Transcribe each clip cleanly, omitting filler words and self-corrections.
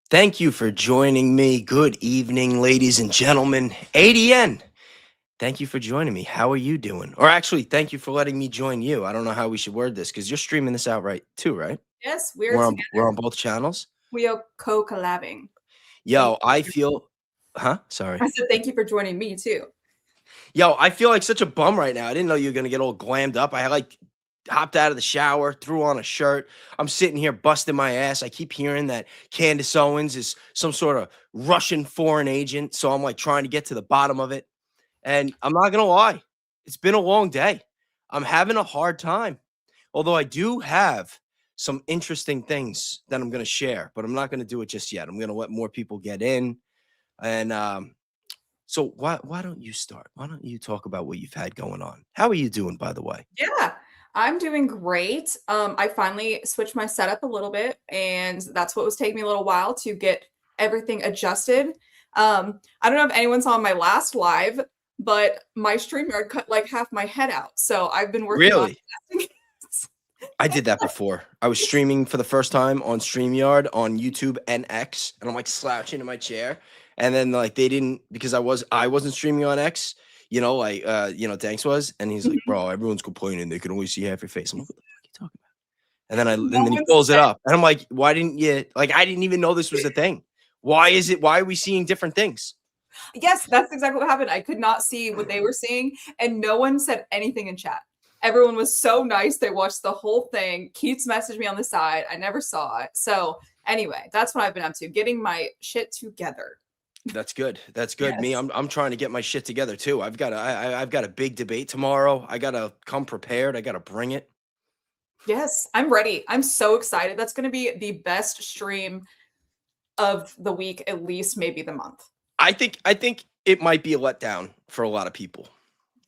Thank you for joining me. Good evening, ladies and gentlemen. ADN, thank you for joining me. How are you doing? Or actually, thank you for letting me join you. I don't know how we should word this because you're streaming this out right too, right? Yes, we're We're on together. both channels. We are co-collabing. Thank Yo, I you. feel, huh? Sorry. I said thank you for joining me too. Yo, I feel like such a bum right now. I didn't know you were gonna get all glammed up. I like hopped out of the shower, threw on a shirt. I'm sitting here busting my ass. I keep hearing that Candace Owens is some sort of Russian foreign agent. So I'm like trying to get to the bottom of it. And I'm not gonna lie, it's been a long day. I'm having a hard time. Although I do have some interesting things that I'm gonna share, but I'm not gonna do it just yet. I'm gonna let more people get in. And so why don't you start? Why don't you talk about what you've had going on? How are you doing, by the way? Yeah, I'm doing great. I finally switched my setup a little bit, and that's what was taking me a little while to get everything adjusted. I don't know if anyone saw my last live, but my StreamYard cut like half my head out. So I've been working on Really? I did that before. I was streaming for the first time on StreamYard on YouTube and X, and I'm like slouching in my chair. And then like they didn't because I wasn't streaming on X, like Danks was, and he's like, bro, everyone's complaining they can only see half your face. I'm like, what the fuck are you talking about? And No then he one pulls it said. up. And I'm like, why didn't you like I didn't even know this was a thing. Why are we seeing different things? Yes, that's exactly what happened. I could not see what they were seeing, and no one said anything in chat. Everyone was so nice. They watched the whole thing. Keats messaged me on the side. I never saw it. So anyway, that's what I've been up to, getting my shit together. That's good. That's good. Me, Yes. I'm trying to get my shit together too. I've got a big debate tomorrow. I gotta come prepared. I gotta bring it. Yes, I'm ready. I'm so excited. That's going to be the best stream of the week, at least maybe the month. I think it might be a letdown for a lot of people.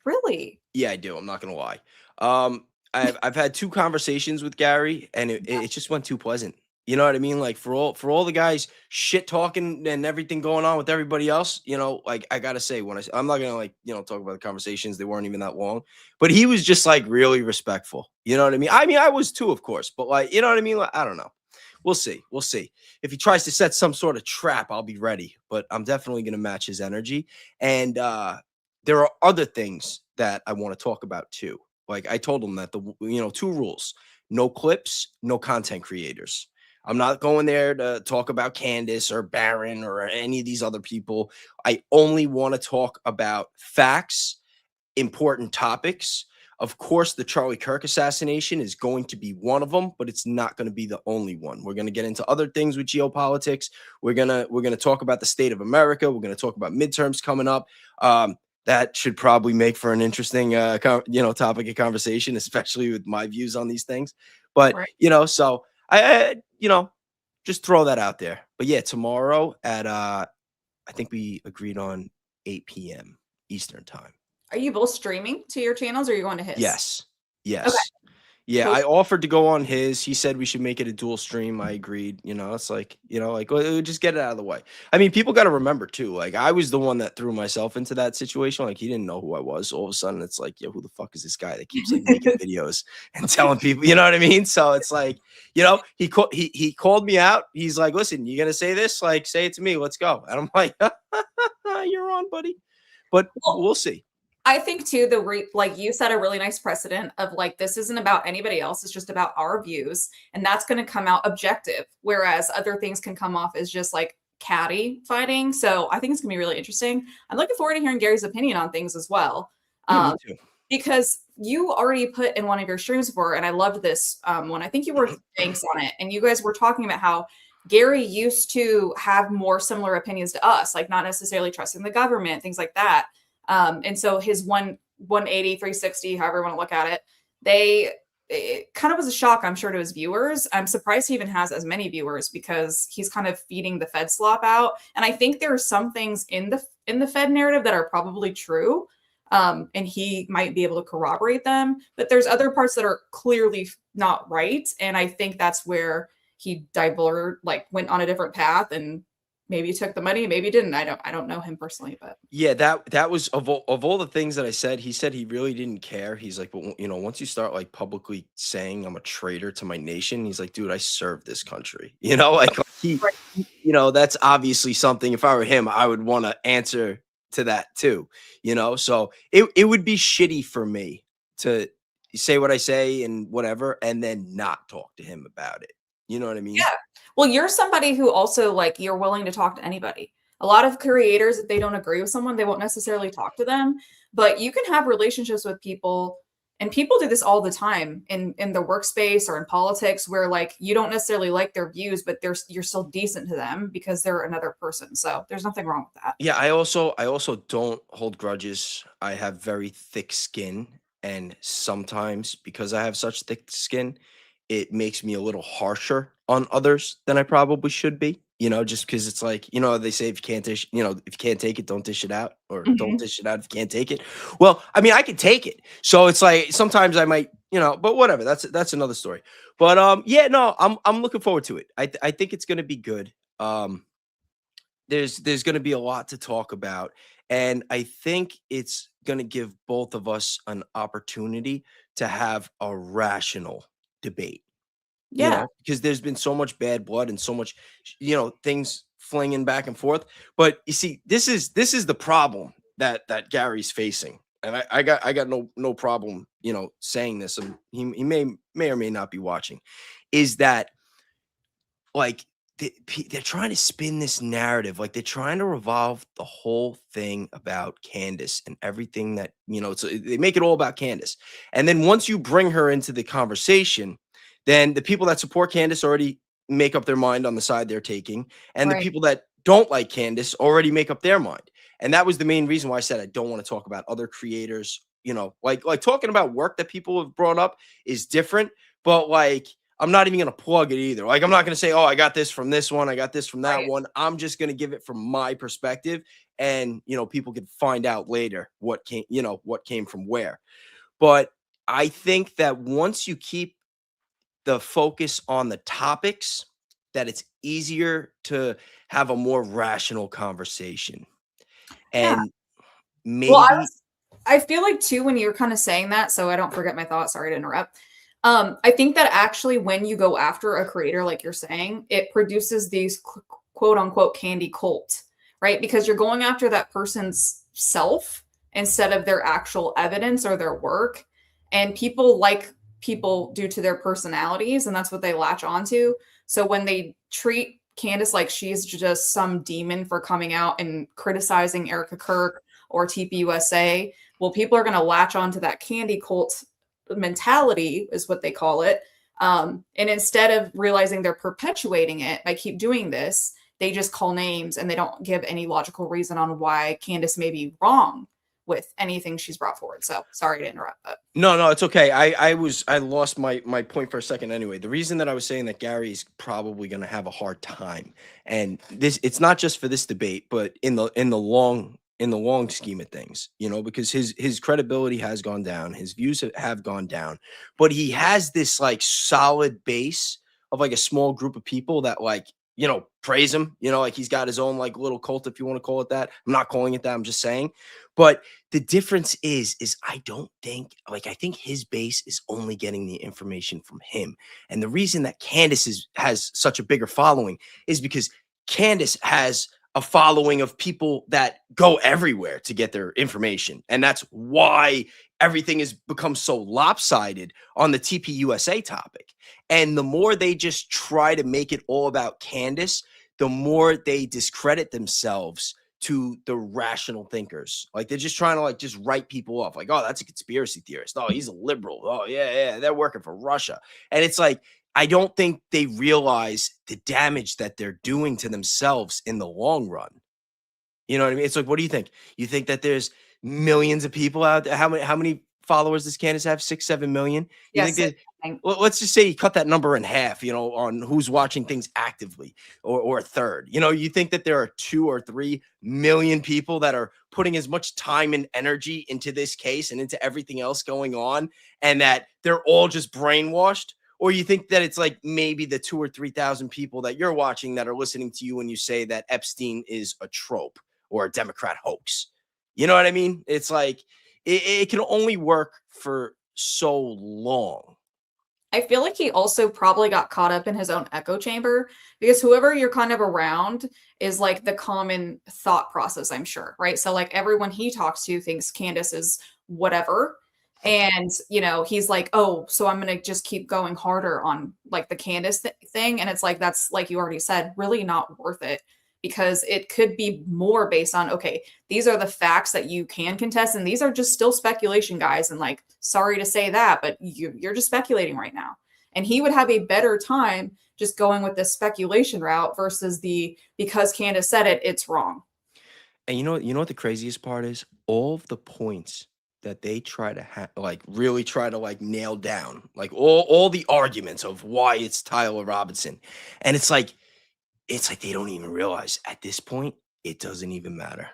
Really? Yeah, I do. I'm not gonna lie. I've had two conversations with Gary, and it just went too pleasant. You know what I mean? Like for all the guys shit talking and everything going on with everybody else, like I gotta say I'm not gonna like talk about the conversations. They weren't even that long, but he was just like really respectful. You know what I mean? I mean I was too, of course, but like you know what I mean? Like, I don't know. We'll see. We'll see. If he tries to set some sort of trap, I'll be ready. But I'm definitely gonna match his energy. And there are other things that I want to talk about too. Like I told him that two rules: no clips, no content creators. I'm not going there to talk about Candace or Baron or any of these other people. I only want to talk about facts, important topics. Of course, the Charlie Kirk assassination is going to be one of them, but it's not going to be the only one. We're going to get into other things with geopolitics. We're gonna talk about the state of America. We're going to talk about midterms coming up. That should probably make for an interesting, topic of conversation, especially with my views on these things. But Right. so I just throw that out there. But yeah, tomorrow at I think we agreed on 8 p.m. Eastern time. Are you both streaming to your channels or are you going to his? Yes. Okay. Yes. Yeah, Cool. I offered to go on his. He said we should make it a dual stream. I agreed. It's like, well, just get it out of the way. I mean, people got to remember too. Like, I was the one that threw myself into that situation. Like, he didn't know who I was. All of a sudden, it's like, yo, who the fuck is this guy that keeps like making videos and telling people? You know what I mean? So it's like, he called me out. He's like, listen, you gonna say this? Like, say it to me. Let's go. And I'm like, you're on, buddy. But Well, we'll see. I think too, like you set a really nice precedent of like, this isn't about anybody else. It's just about our views. And that's going to come out objective. Whereas other things can come off as just like catty fighting. So I think it's gonna be really interesting. I'm looking forward to hearing Gary's opinion on things as well. Yeah, me Um, too. because you already put in one of your streams before, and I loved this one. I think you were thanks on it. And you guys were talking about how Gary used to have more similar opinions to us, like not necessarily trusting the government, things like that. And so his 180, 360, however you want to look at it, it kind of was a shock, I'm sure, to his viewers. I'm surprised he even has as many viewers because he's kind of feeding the Fed slop out. And I think there are some things in the Fed narrative that are probably true. And he might be able to corroborate them, but there's other parts that are clearly not right. And I think that's where he went on a different path and maybe took the money, maybe didn't. I don't know him personally, but Yeah, that was of all the things that I said, he said he really didn't care. He's like, but once you start like publicly saying I'm a traitor to my nation, he's like, dude, I serve this country. Like right. that's obviously something. If I were him, I would want to answer to that too. So it would be shitty for me to say what I say and whatever, and then not talk to him about it. You know what I mean? Yeah. Well, you're somebody who also like you're willing to talk to anybody. A lot of creators, if they don't agree with someone, they won't necessarily talk to them. But you can have relationships with people, and people do this all the time in the workspace or in politics, where like you don't necessarily like their views, but you're still decent to them because they're another person. So there's nothing wrong with that. Yeah, I also don't hold grudges. I have very thick skin, and sometimes because I have such thick skin, it makes me a little harsher on others than I probably should be. Just because it's like, they say if you can't dish, if you can't take it, don't dish it out, or don't Mhm. dish it out if you can't take it. Well, I mean, I can take it. So it's like sometimes I might, but whatever. That's another story. But yeah, no, I'm looking forward to it. I think it's gonna be good. There's going to be a lot to talk about, and I think it's going to give both of us an opportunity to have a rational debate, Yeah. because there's been so much bad blood and so much things flinging back and forth. But you see, this is the problem that Gary's facing, and I got no problem saying this, and he may or may not be watching, is that like they're trying to spin this narrative, like they're trying to revolve the whole thing about Candace and everything that so they make it all about Candace, and then once you bring her into the conversation, then the people that support Candace already make up their mind on the side they're taking, and the Right. people that don't like Candace already make up their mind. And that was the main reason why I said I don't want to talk about other creators. Like talking about work that people have brought up is different, but like I'm not even going to plug it either. Like, I'm not going to say, oh, I got this from this one, I got this from that Right. one. I'm just going to give it from my perspective. And, people can find out later what came from where. But I think that once you keep the focus on the topics, that it's easier to have a more rational conversation. Yeah. And Well, maybe, I feel like too when you're kind of saying that, so I don't forget my thoughts. Sorry to interrupt. I think that actually when you go after a creator, like you're saying, it produces these quote unquote candy cult, right? Because you're going after that person's self instead of their actual evidence or their work. And people like people due to their personalities, and that's what they latch onto. So when they treat Candace like she's just some demon for coming out and criticizing Erica Kirk or TPUSA, well, people are going to latch onto that candy cult mentality, is what they call it. And instead of realizing they're perpetuating it by keep doing this, they just call names and they don't give any logical reason on why Candace may be wrong with anything she's brought forward. So sorry to interrupt, but no, it's okay. I lost my point for a second anyway. The reason that I was saying that Gary's probably going to have a hard time, and it's not just for this debate, but in the long scheme of things, because his credibility has gone down, his views have gone down, but he has this like solid base of like a small group of people that like praise him, like he's got his own like little cult, if you want to call it that. I'm not calling it that, I'm just saying. But the difference is I don't think, like, I think his base is only getting the information from him. And the reason that Candace has such a bigger following is because Candace has a following of people that go everywhere to get their information. And that's why everything has become so lopsided on the TPUSA topic. And the more they just try to make it all about Candace, the more they discredit themselves to the rational thinkers. Like they're just trying to like just write people off. Like, oh, that's a conspiracy theorist. Oh, he's a liberal. Oh, yeah, they're working for Russia. And it's like, I don't think they realize the damage that they're doing to themselves in the long run. You know what I mean? It's like, what do you think? You think that there's millions of people out there? How many followers does Candace have? 6, 7 million? You think yes, that I think let's just say you cut that number in half, on who's watching things actively, or a third. You think that there are 2 or 3 million people that are putting as much time and energy into this case and into everything else going on, and that they're all just brainwashed? Or you think that it's like maybe the 2 or 3,000 people that you're watching that are listening to you when you say that Epstein is a trope or a Democrat hoax? You know what I mean? It's like it can only work for so long. I feel like he also probably got caught up in his own echo chamber because whoever you're kind of around is like the common thought process, I'm sure, right? So like everyone he talks to thinks Candace is whatever. And, you know, he's like, oh, so I'm going to just keep going harder on like the Candace thing. And it's like, that's like you already said, really not worth it because it could be more based on, okay, these are the facts that you can contest. And these are just still speculation, guys. And like, sorry to say that, but you're just speculating right now. And he would have a better time just going with this speculation route versus the, because Candace said it, it's wrong. And you know what the craziest part is? All of the points that they try to like really try to like nail down, like all the arguments of why it's Tyler Robinson. And it's like they don't even realize at this point it doesn't even matter.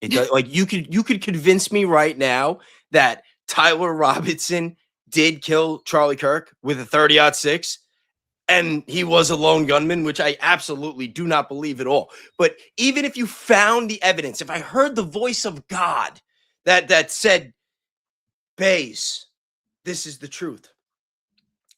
It does like you could convince me right now that Tyler Robinson did kill Charlie Kirk with a 30-06 and he was a lone gunman, which I absolutely do not believe at all. But even if you found the evidence, if I heard the voice of God that said, Bayes, this is the truth,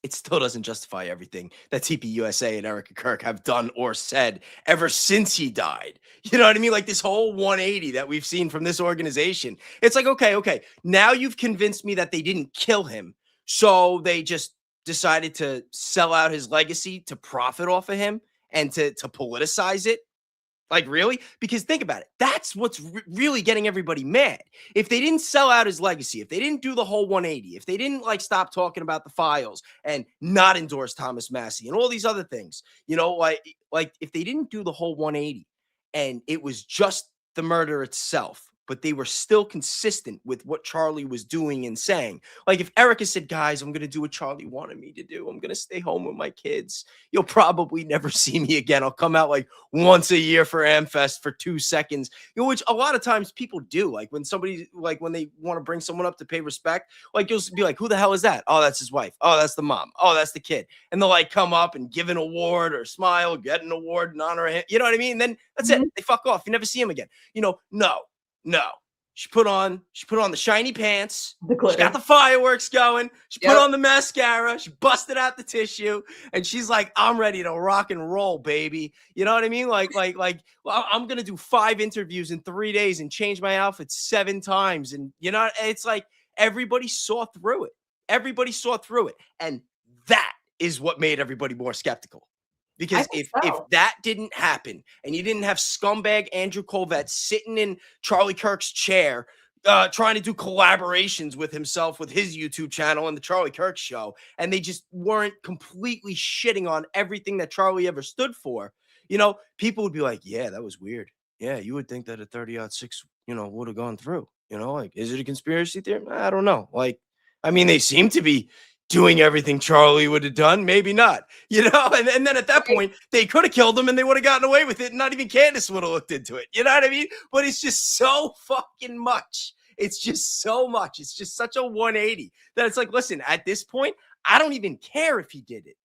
it still doesn't justify everything that TPUSA and Erica Kirk have done or said ever since he died. You know what I mean? Like this whole 180 that we've seen from this organization. It's like, okay, now you've convinced me that they didn't kill him. So they just decided to sell out his legacy to profit off of him and to politicize it. Like, really? Because think about it. That's what's really getting everybody mad. If they didn't sell out his legacy, if they didn't do the whole 180, if they didn't like stop talking about the files and not endorse Thomas Massey and all these other things, you know, like if they didn't do the whole 180 and it was just the murder itself, but they were still consistent with what Charlie was doing and saying. Like if Erica said, guys, I'm going to do what Charlie wanted me to do. I'm going to stay home with my kids. You'll probably never see me again. I'll come out like once a year for AmFest for 2 seconds, you know, which a lot of times people do. Like when somebody, like when they want to bring someone up to pay respect, like you'll be like, who the hell is that? Oh, that's his wife. Oh, that's the mom. Oh, that's the kid. And they'll like come up and give an award or smile, get an award in honor of him. You know what I mean? And then that's it. They fuck off. You never see him again. You know, no. She put on the shiny pants. She got the fireworks going. She put on the mascara. She busted out the tissue. And she's like, I'm ready to rock and roll, baby. You know what I mean? Like, well, I'm going to do 5 interviews in 3 days and change my outfit 7 times. And, you know, it's like everybody saw through it. Everybody saw through it. And that is what made everybody more skeptical. Because if that didn't happen and you didn't have scumbag Andrew Colvett sitting in Charlie Kirk's chair trying to do collaborations with himself with his YouTube channel and the Charlie Kirk show, and they just weren't completely shitting on everything that Charlie ever stood for, you know, people would be like, yeah, that was weird. Yeah, you would think that a 30-06, you know, would have gone through. You know, like, is it a conspiracy theory? I don't know. Like, I mean, they seem to be doing everything Charlie would have done, maybe not, you know? And then at that point, they could have killed him and they would have gotten away with it. And not even Candace would have looked into it. You know what I mean? But it's just so fucking much. It's just so much. It's just such a 180 that it's like, listen, at this point, I don't even care if he did it.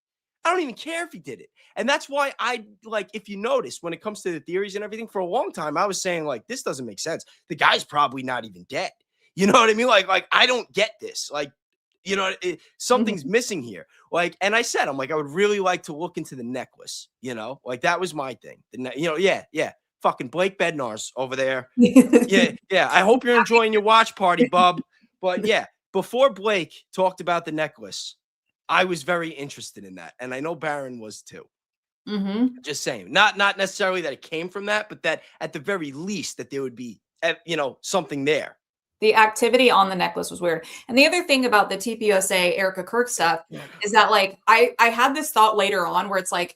I don't even care if he did it. And that's why I like, if you notice, when it comes to the theories and everything, for a long time, I was saying like, this doesn't make sense. The guy's probably not even dead. You know what I mean? Like I don't get this. Like, you know, something's missing here. Like, and I said, I'm like, I would really like to look into the necklace, you know, like that was my thing. You know, yeah. Fucking Blake Bednar's over there. Yeah. I hope you're enjoying your watch party, bub. But yeah, before Blake talked about the necklace, I was very interested in that. And I know Baron was too. Just saying, not necessarily that it came from that, but that at the very least that there would be, you know, something there. The activity on the necklace was weird. And the other thing about the TPUSA Erica Kirk stuff is that like I had this thought later on where it's like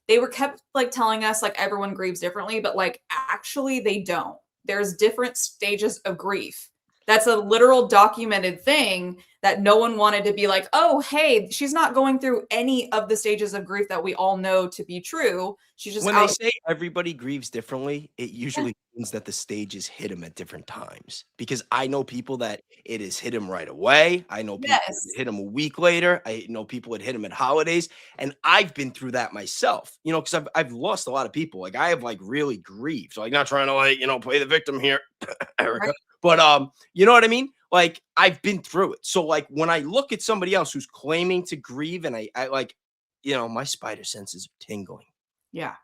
they were kept like telling us like everyone grieves differently, but like actually they don't. There's different stages of grief. That's a literal documented thing that no one wanted to be like, oh, hey, she's not going through any of the stages of grief that we all know to be true. She's just When they out. say everybody grieves differently, it Yeah. usually means that the stages hit them at different times. Because I know people that it has hit them right away. I know people that Yes. hit them a week later. I know people that hit them at holidays. And I've been through that myself, because I've lost a lot of people. Like I have like really grieved. So like not trying to like, play the victim here, Right. Erica. But you know what I mean? Like I've been through it. So like when I look at somebody else who's claiming to grieve and I like, my spider senses are tingling. Yeah.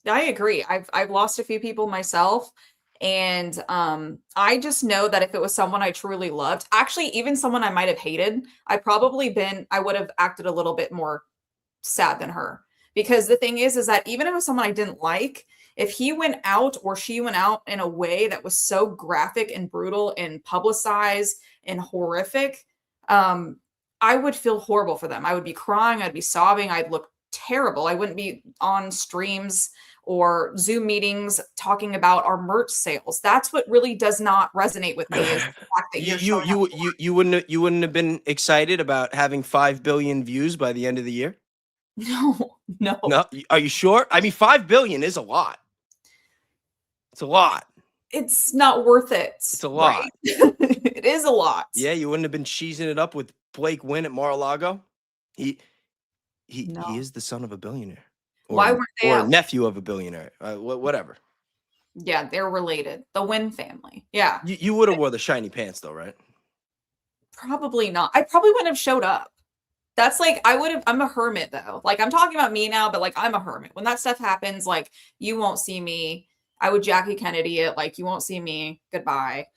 I agree. I've lost a few people myself, and I just know that if it was someone I truly loved, actually even someone I might have hated, I would have acted a little bit more sad than her. Because the thing is that even if it was someone I didn't like, if he went out or she went out in a way that was so graphic and brutal and publicized and horrific, I would feel horrible for them. I would be crying, I'd be sobbing, I'd look terrible. I wouldn't be on streams or Zoom meetings talking about our merch sales. That's what really does not resonate with me is the fact that You you're you showing up. you wouldn't have been excited about having 5 billion views by the end of the year? No, no. No, are you sure? I mean, 5 billion is a lot. It's a lot. It's not worth it, It's a right? lot. It is a lot. Yeah, you wouldn't have been cheesing it up with Blake Wynn at Mar-a-Lago? He he No. is the son of a billionaire Why or weren't they or out? nephew of a billionaire. Whatever. Yeah, they're related. The Wynn family. Yeah, You would have wore the shiny pants though, right? probably not. I probably wouldn't have showed up. That's like I'm a hermit though. Like I'm talking about me now, but like I'm a hermit. When that stuff happens, like you won't see me. I would Jackie Kennedy it, like you won't see me. Goodbye.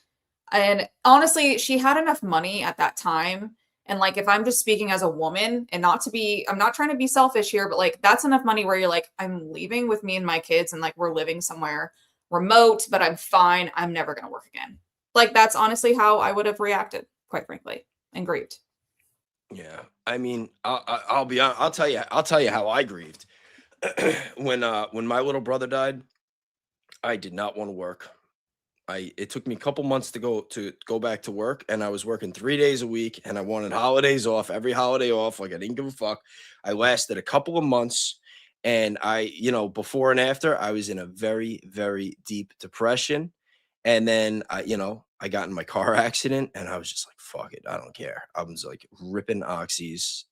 And honestly, she had enough money at that time. And like if I'm just speaking as a woman and I'm not trying to be selfish here, but like that's enough money where you're like, I'm leaving with me and my kids and like we're living somewhere remote, but I'm fine. I'm never gonna work again. Like that's honestly how I would have reacted, quite frankly, and grieved. Yeah. I mean, I'll be honest, I'll tell you how I grieved. When my little brother died, I did not want to work. It took me a couple months to go back to work, and I was working 3 days a week, and I wanted holidays off, every holiday off, like I didn't give a fuck. I lasted a couple of months, and before and after, I was in a very, very deep depression. And then I got in my car accident and I was just like, fuck it, I don't care. I was like ripping oxys,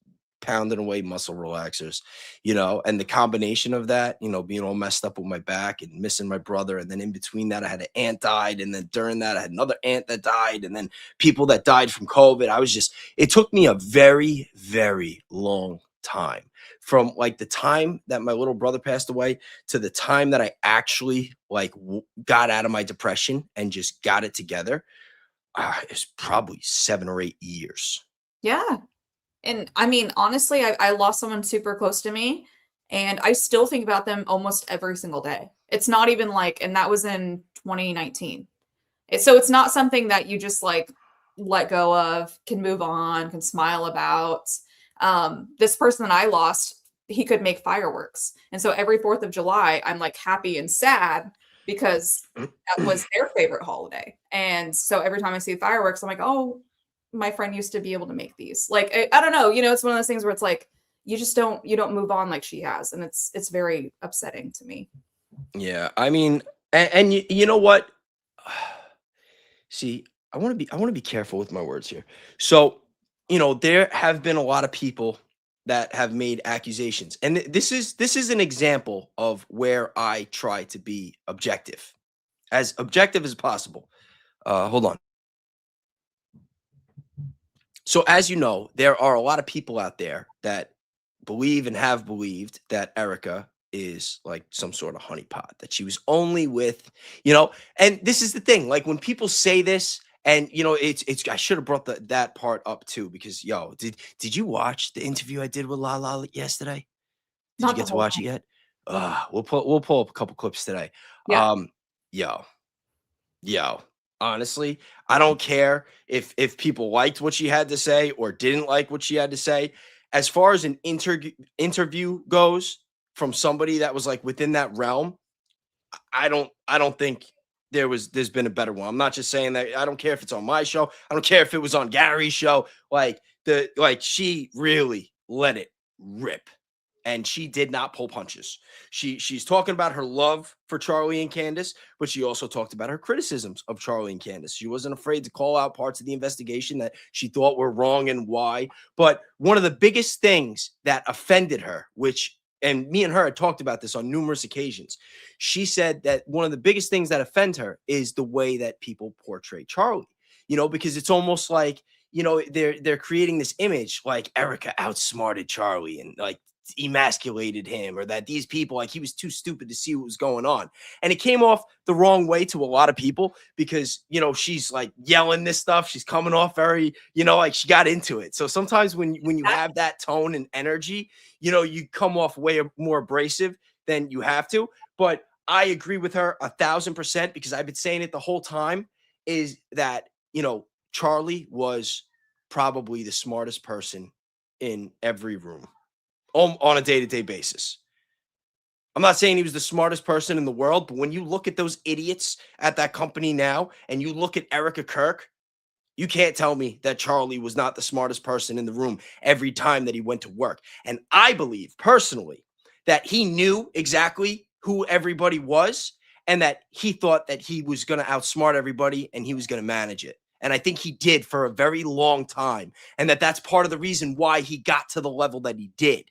pounding away muscle relaxers, and the combination of that, being all messed up with my back and missing my brother. And then in between that, I had an aunt died. And then during that, I had another aunt that died. And then people that died from COVID. It took me a very, very long time from like the time that my little brother passed away to the time that I actually like got out of my depression and just got it together. It's probably 7 or 8 years. Yeah. And I mean, honestly, I lost someone super close to me, and I still think about them almost every single day. It's not even like, and that was in 2019. So it's not something that you just like let go of, can move on, can smile about. This person that I lost, he could make fireworks. And so every 4th of July, I'm like happy and sad because that was their favorite holiday. And so every time I see fireworks, I'm like, oh, my friend used to be able to make these. Like I don't know, it's one of those things where it's like you don't move on like she has, and it's very upsetting to me. Yeah, I mean, and you know what? See, I want to be careful with my words here. So, there have been a lot of people that have made accusations. And this is an example of where I try to be as objective as possible. Hold on. So as you know, there are a lot of people out there that believe and have believed that Erica is like some sort of honeypot, that she was only with, and this is the thing, like when people say this, and it's I should have brought that part up too, because did you watch the interview I did with Lala yesterday? Did you Not the get to whole watch it thing. yet? We'll pull up a couple clips today. Yeah. Yo, Yo, honestly, I don't care if people liked what she had to say or didn't like what she had to say. As far as an interview goes from somebody that was like within that realm, I don't think there's been a better one. I'm not just saying that. I don't care if it's on my show. I don't care if it was on Gary's show. She really let it rip. And she did not pull punches. She's talking about her love for Charlie and Candace, but she also talked about her criticisms of Charlie and Candace. She wasn't afraid to call out parts of the investigation that she thought were wrong and why. But one of the biggest things that offended her, and me and her had talked about this on numerous occasions, she said that one of the biggest things that offend her is the way that people portray Charlie. Because it's almost like, they're creating this image like Erica outsmarted Charlie and like emasculated him, or that these people, like, he was too stupid to see what was going on. And it came off the wrong way to a lot of people because, she's like yelling this stuff. She's coming off very, like she got into it. So sometimes when you have that tone and energy, you come off way more abrasive than you have to. But I agree with her 1,000% because I've been saying it the whole time, is that, Charlie was probably the smartest person in every room on a day-to-day basis. I'm not saying he was the smartest person in the world, but when you look at those idiots at that company now and you look at Erica Kirk, you can't tell me that Charlie was not the smartest person in the room every time that he went to work. And I believe personally that he knew exactly who everybody was and that he thought that he was going to outsmart everybody and he was going to manage it. And I think he did for a very long time. And that's part of the reason why he got to the level that he did,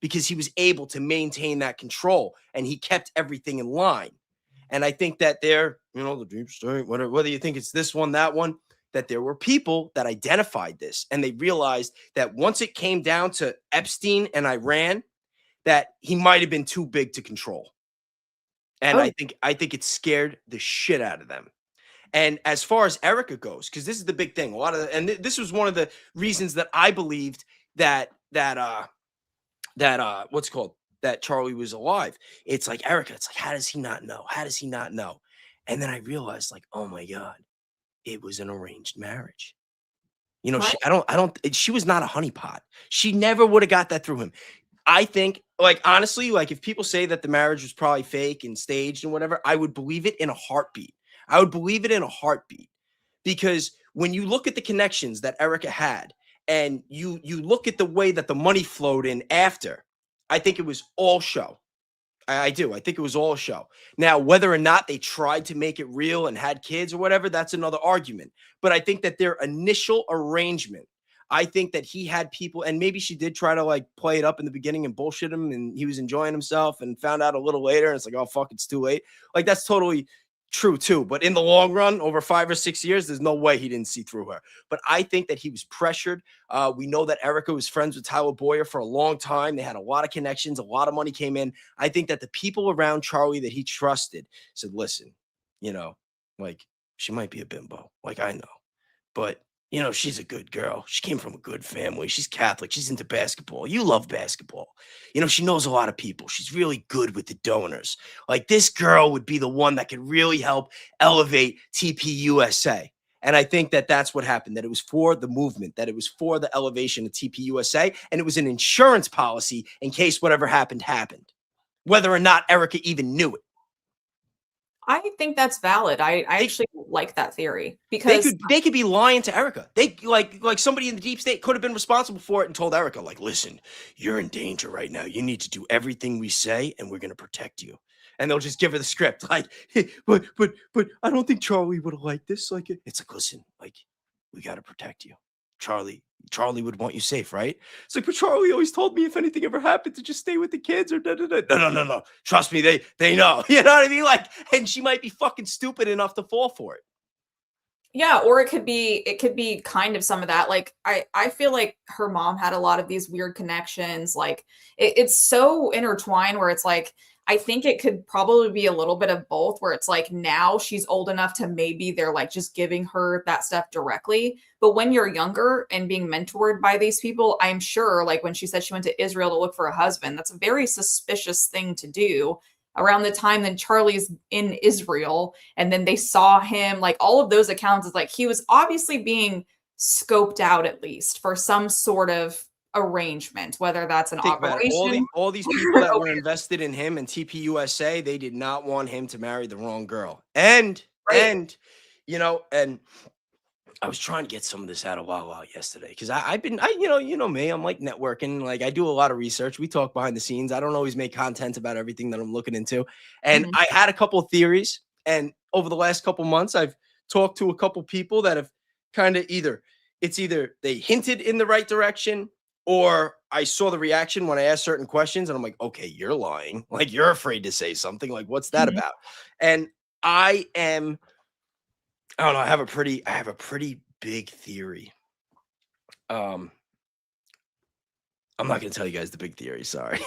because he was able to maintain that control and he kept everything in line. And I think that the deep state, whether you think it's this one, that one, that there were people that identified this and they realized that once it came down to Epstein and Iran, that he might have been too big to control. And I think it scared the shit out of them. And as far as Erica goes, because this is the big thing, this was one of the reasons that I believed that Charlie was alive. It's like, Erica, it's like, how does he not know? How does he not know? And then I realized, like, oh my God, it was an arranged marriage. She was not a honeypot. She never would have got that through him. I think, like, honestly, like, if people say that the marriage was probably fake and staged and whatever, I would believe it in a heartbeat. Because when you look at the connections that Erica had and you look at the way that the money flowed in after, I think it was all show. I do. I think it was all show. Now, whether or not they tried to make it real and had kids or whatever, that's another argument. But I think that their initial arrangement, I think that he had people, and maybe she did try to like play it up in the beginning and bullshit him, and he was enjoying himself and found out a little later. And it's like, oh, fuck, it's too late. Like, that's totally true too. But in the long run, over 5 or 6 years, there's no way he didn't see through her. But I think that he was pressured. We know that Erica was friends with Tyler Boyer for a long time. They had a lot of connections. A lot of money came in. I think that the people around Charlie that he trusted said, listen, like, she might be a bimbo. Like, I know. But she's a good girl. She came from a good family. She's Catholic. She's into basketball. You love basketball. She knows a lot of people. She's really good with the donors. Like, this girl would be the one that could really help elevate TPUSA. And I think that that's what happened, that it was for the movement, that it was for the elevation of TPUSA, and it was an insurance policy in case whatever happened, whether or not Erica even knew it. I think that's valid. I actually like that theory because they could be lying to Erica. They like somebody in the deep state could have been responsible for it and told Erica, like, listen, you're in danger right now. You need to do everything we say and we're going to protect you. And they'll just give her the script. Like, hey, but I don't think Charlie would have liked this. Like, it's like, listen, like, we got to protect you. Charlie would want you safe, right? It's like, but Charlie always told me if anything ever happened to just stay with the kids or No. Trust me, they know. You know what I mean? Like, and she might be fucking stupid enough to fall for it. Yeah, or it could be kind of some of that. Like, I feel like her mom had a lot of these weird connections. Like, it's so intertwined where it's like, I think it could probably be a little bit of both, where it's like now she's old enough to maybe they're like just giving her that stuff directly. But when you're younger and being mentored by these people, I'm sure, like when she said she went to Israel to look for a husband, that's a very suspicious thing to do around the time that Charlie's in Israel. And then they saw him, like all of those accounts is like he was obviously being scoped out at least for some sort of arrangement, whether that's an operation. All these people that were invested in him and TPUSA, they did not want him to marry the wrong girl. And Right. And, and I was trying to get some of this out of Wawa yesterday because I've been, you know me, I'm like networking. Like I do a lot of research. We talk behind the scenes. I don't always make content about everything that I'm looking into. And Mhm. I had a couple of theories. And over the last couple months, I've talked to a couple people that have kind of either they hinted in the right direction or I saw the reaction when I asked certain questions. And I'm like, okay, you're lying. Like you're afraid to say something. Like, what's that Mhm. about? And I don't know. I have a pretty big theory. Um, I'm not going to tell you guys the big theory. Sorry,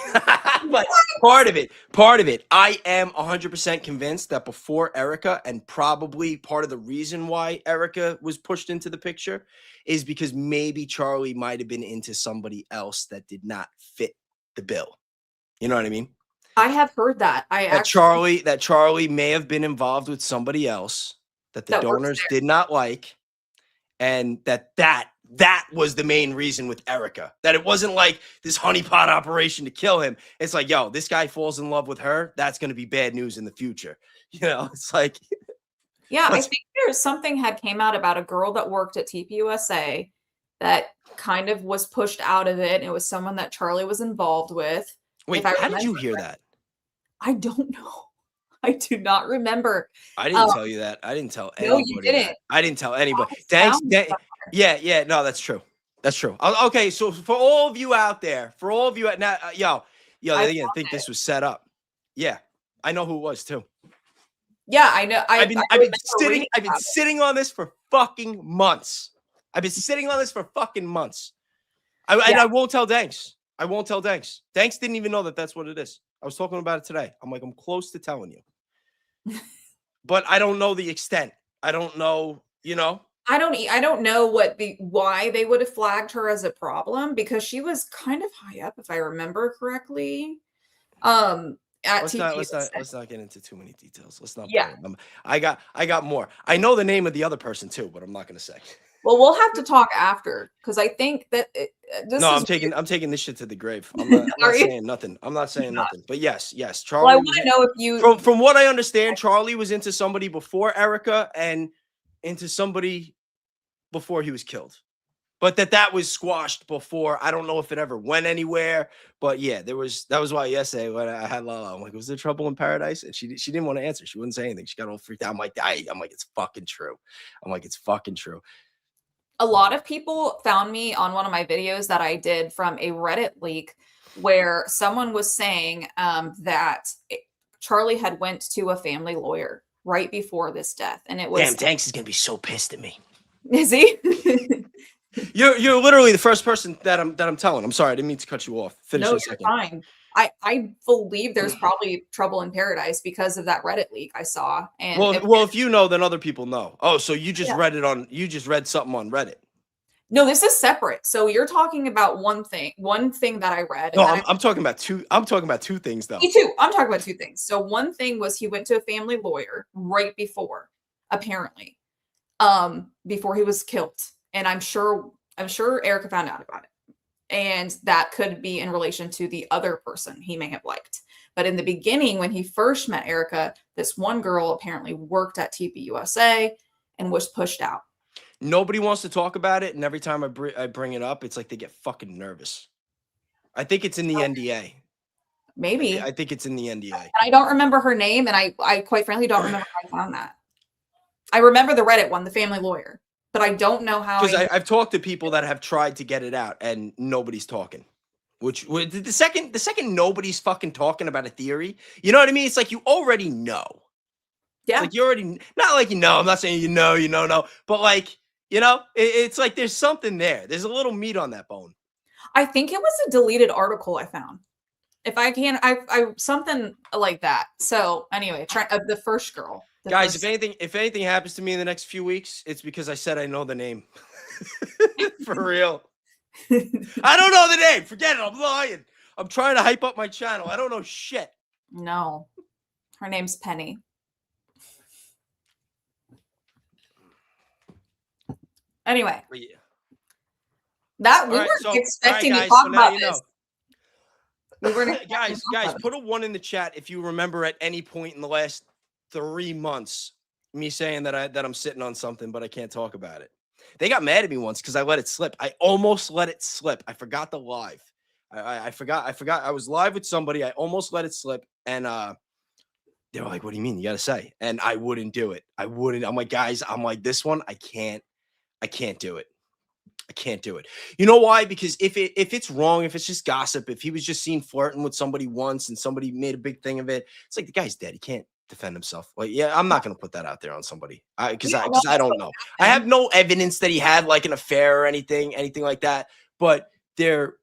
but part of it, I am 100% convinced that before Erica, and probably part of the reason why Erica was pushed into the picture, is because maybe Charlie might have been into somebody else that did not fit the bill. You know what I mean? I have heard that. I That actually Charlie may have been involved with somebody else that the that works donors there. did not like. And that was the main reason with Erica. That it wasn't like this honeypot operation to kill him. It's like, yo, this guy falls in love with her. That's going to be bad news in the future. It's like, Yeah, I let's think there's something had came out about a girl that worked at TPUSA that kind of was pushed out of it. And it was someone that Charlie was involved with. If wait. I How did remember, you hear that? I don't know. I do not remember. I didn't Um, tell you that. I didn't tell no, you anybody didn't. that. I didn't tell anybody. I Thanks. found that. Yeah. No, that's true. That's true. Okay, so for all of you out there, for all of you at now, yo, I they didn't found think it. this was set up. Yeah, I know who it was too. Yeah, I know. I remember reading I've been about it. sitting on this for fucking months. I've been sitting on this for fucking months. And Yeah. I won't tell Danks. I won't tell Danks. Danks didn't even know that that's what it is. I was talking about it today. I'm like, I'm close to telling you, but I don't know the extent. I don't know. I don't know why they would have flagged her as a problem because she was kind of high up, if I remember correctly. At TPUSA. Let's not get into too many details. Let's not Yeah. bore them. I got more. I know the name of the other person too, but I'm not going to say. Well, we'll have to talk after because I think that this No, is I'm taking this shit to the grave. I'm not Are you? saying nothing. I'm not saying nothing. But yes, Well, I Charlie want was to know if you. from what I understand, Charlie was into somebody before Erica and into somebody before he was killed. But that was squashed before. I don't know if it ever went anywhere. But yeah, that was why yesterday when I had Lala, I'm like, was there trouble in paradise? And she didn't want to answer. She wouldn't say anything. She got all freaked out. I'm like, it's fucking true. I'm like, it's fucking true. A lot of people found me on one of my videos that I did from a Reddit leak where someone was saying that Charlie had went to a family lawyer right before this death, and it Damn, was Danks is gonna be so pissed at me. is he? You're literally the first person that I'm telling. I'm sorry, I didn't mean to cut you off. Finish No, in a you're second. fine. I believe there's probably trouble in paradise because of that Reddit leak I saw. And Well, if you know, then other people know. Oh, so you just Yeah. read something on Reddit. No, this is separate. So you're talking about one thing that I read. No, And I'm talking about two. I'm talking about two things though. me too. I'm talking about two things. So one thing was he went to a family lawyer right before, apparently, before he was killed. And I'm sure Erica found out about it. And that could be in relation to the other person he may have liked. But in the beginning, when he first met Erica, this one girl apparently worked at TPUSA and was pushed out. Nobody wants to talk about it, and every time I bring it up, it's like they get fucking nervous. I think it's in the NDA. Maybe. I think it's in the NDA. And I don't remember her name, and I quite frankly don't remember how I found that. I remember the Reddit one, the family lawyer, but I don't know how. Because I've talked to people that have tried to get it out, and nobody's talking. Which the second nobody's fucking talking about a theory, you know what I mean? It's like you already know. Yeah. It's like you already not like you know. I'm not saying you know, but like it's like there's something there. There's a little meat on that bone. I think it was a deleted article I found. If I can, I something like that. So anyway, the first girl. Guys, if anything happens to me in the next few weeks, it's because I said I know the name. For real. I don't know the name. Forget it. I'm lying. I'm trying to hype up my channel. I don't know shit. No. Her name's Penny. Anyway. Yeah. That we weren't expecting to talk about this. We weren't guys, put a 1 in the chat if you remember at any point in the last 3 months me saying that I'm sitting on something, but I can't talk about it. They got mad at me once because I let it slip. I almost let it slip. I forgot the live. I forgot. I forgot. I was live with somebody. I almost let it slip, and they were like, "What do you mean? You got to say?" And I wouldn't do it. I wouldn't. I'm like, guys. I'm like, this one. I can't. I can't do it. I can't do it. You know why? Because if it's wrong, if it's just gossip, if he was just seen flirting with somebody once and somebody made a big thing of it, it's like the guy's dead. He can't defend himself. Like, yeah, I'm not gonna put that out there on somebody. Because Yeah, I don't know. I have no evidence that he had like an affair or anything like that. But there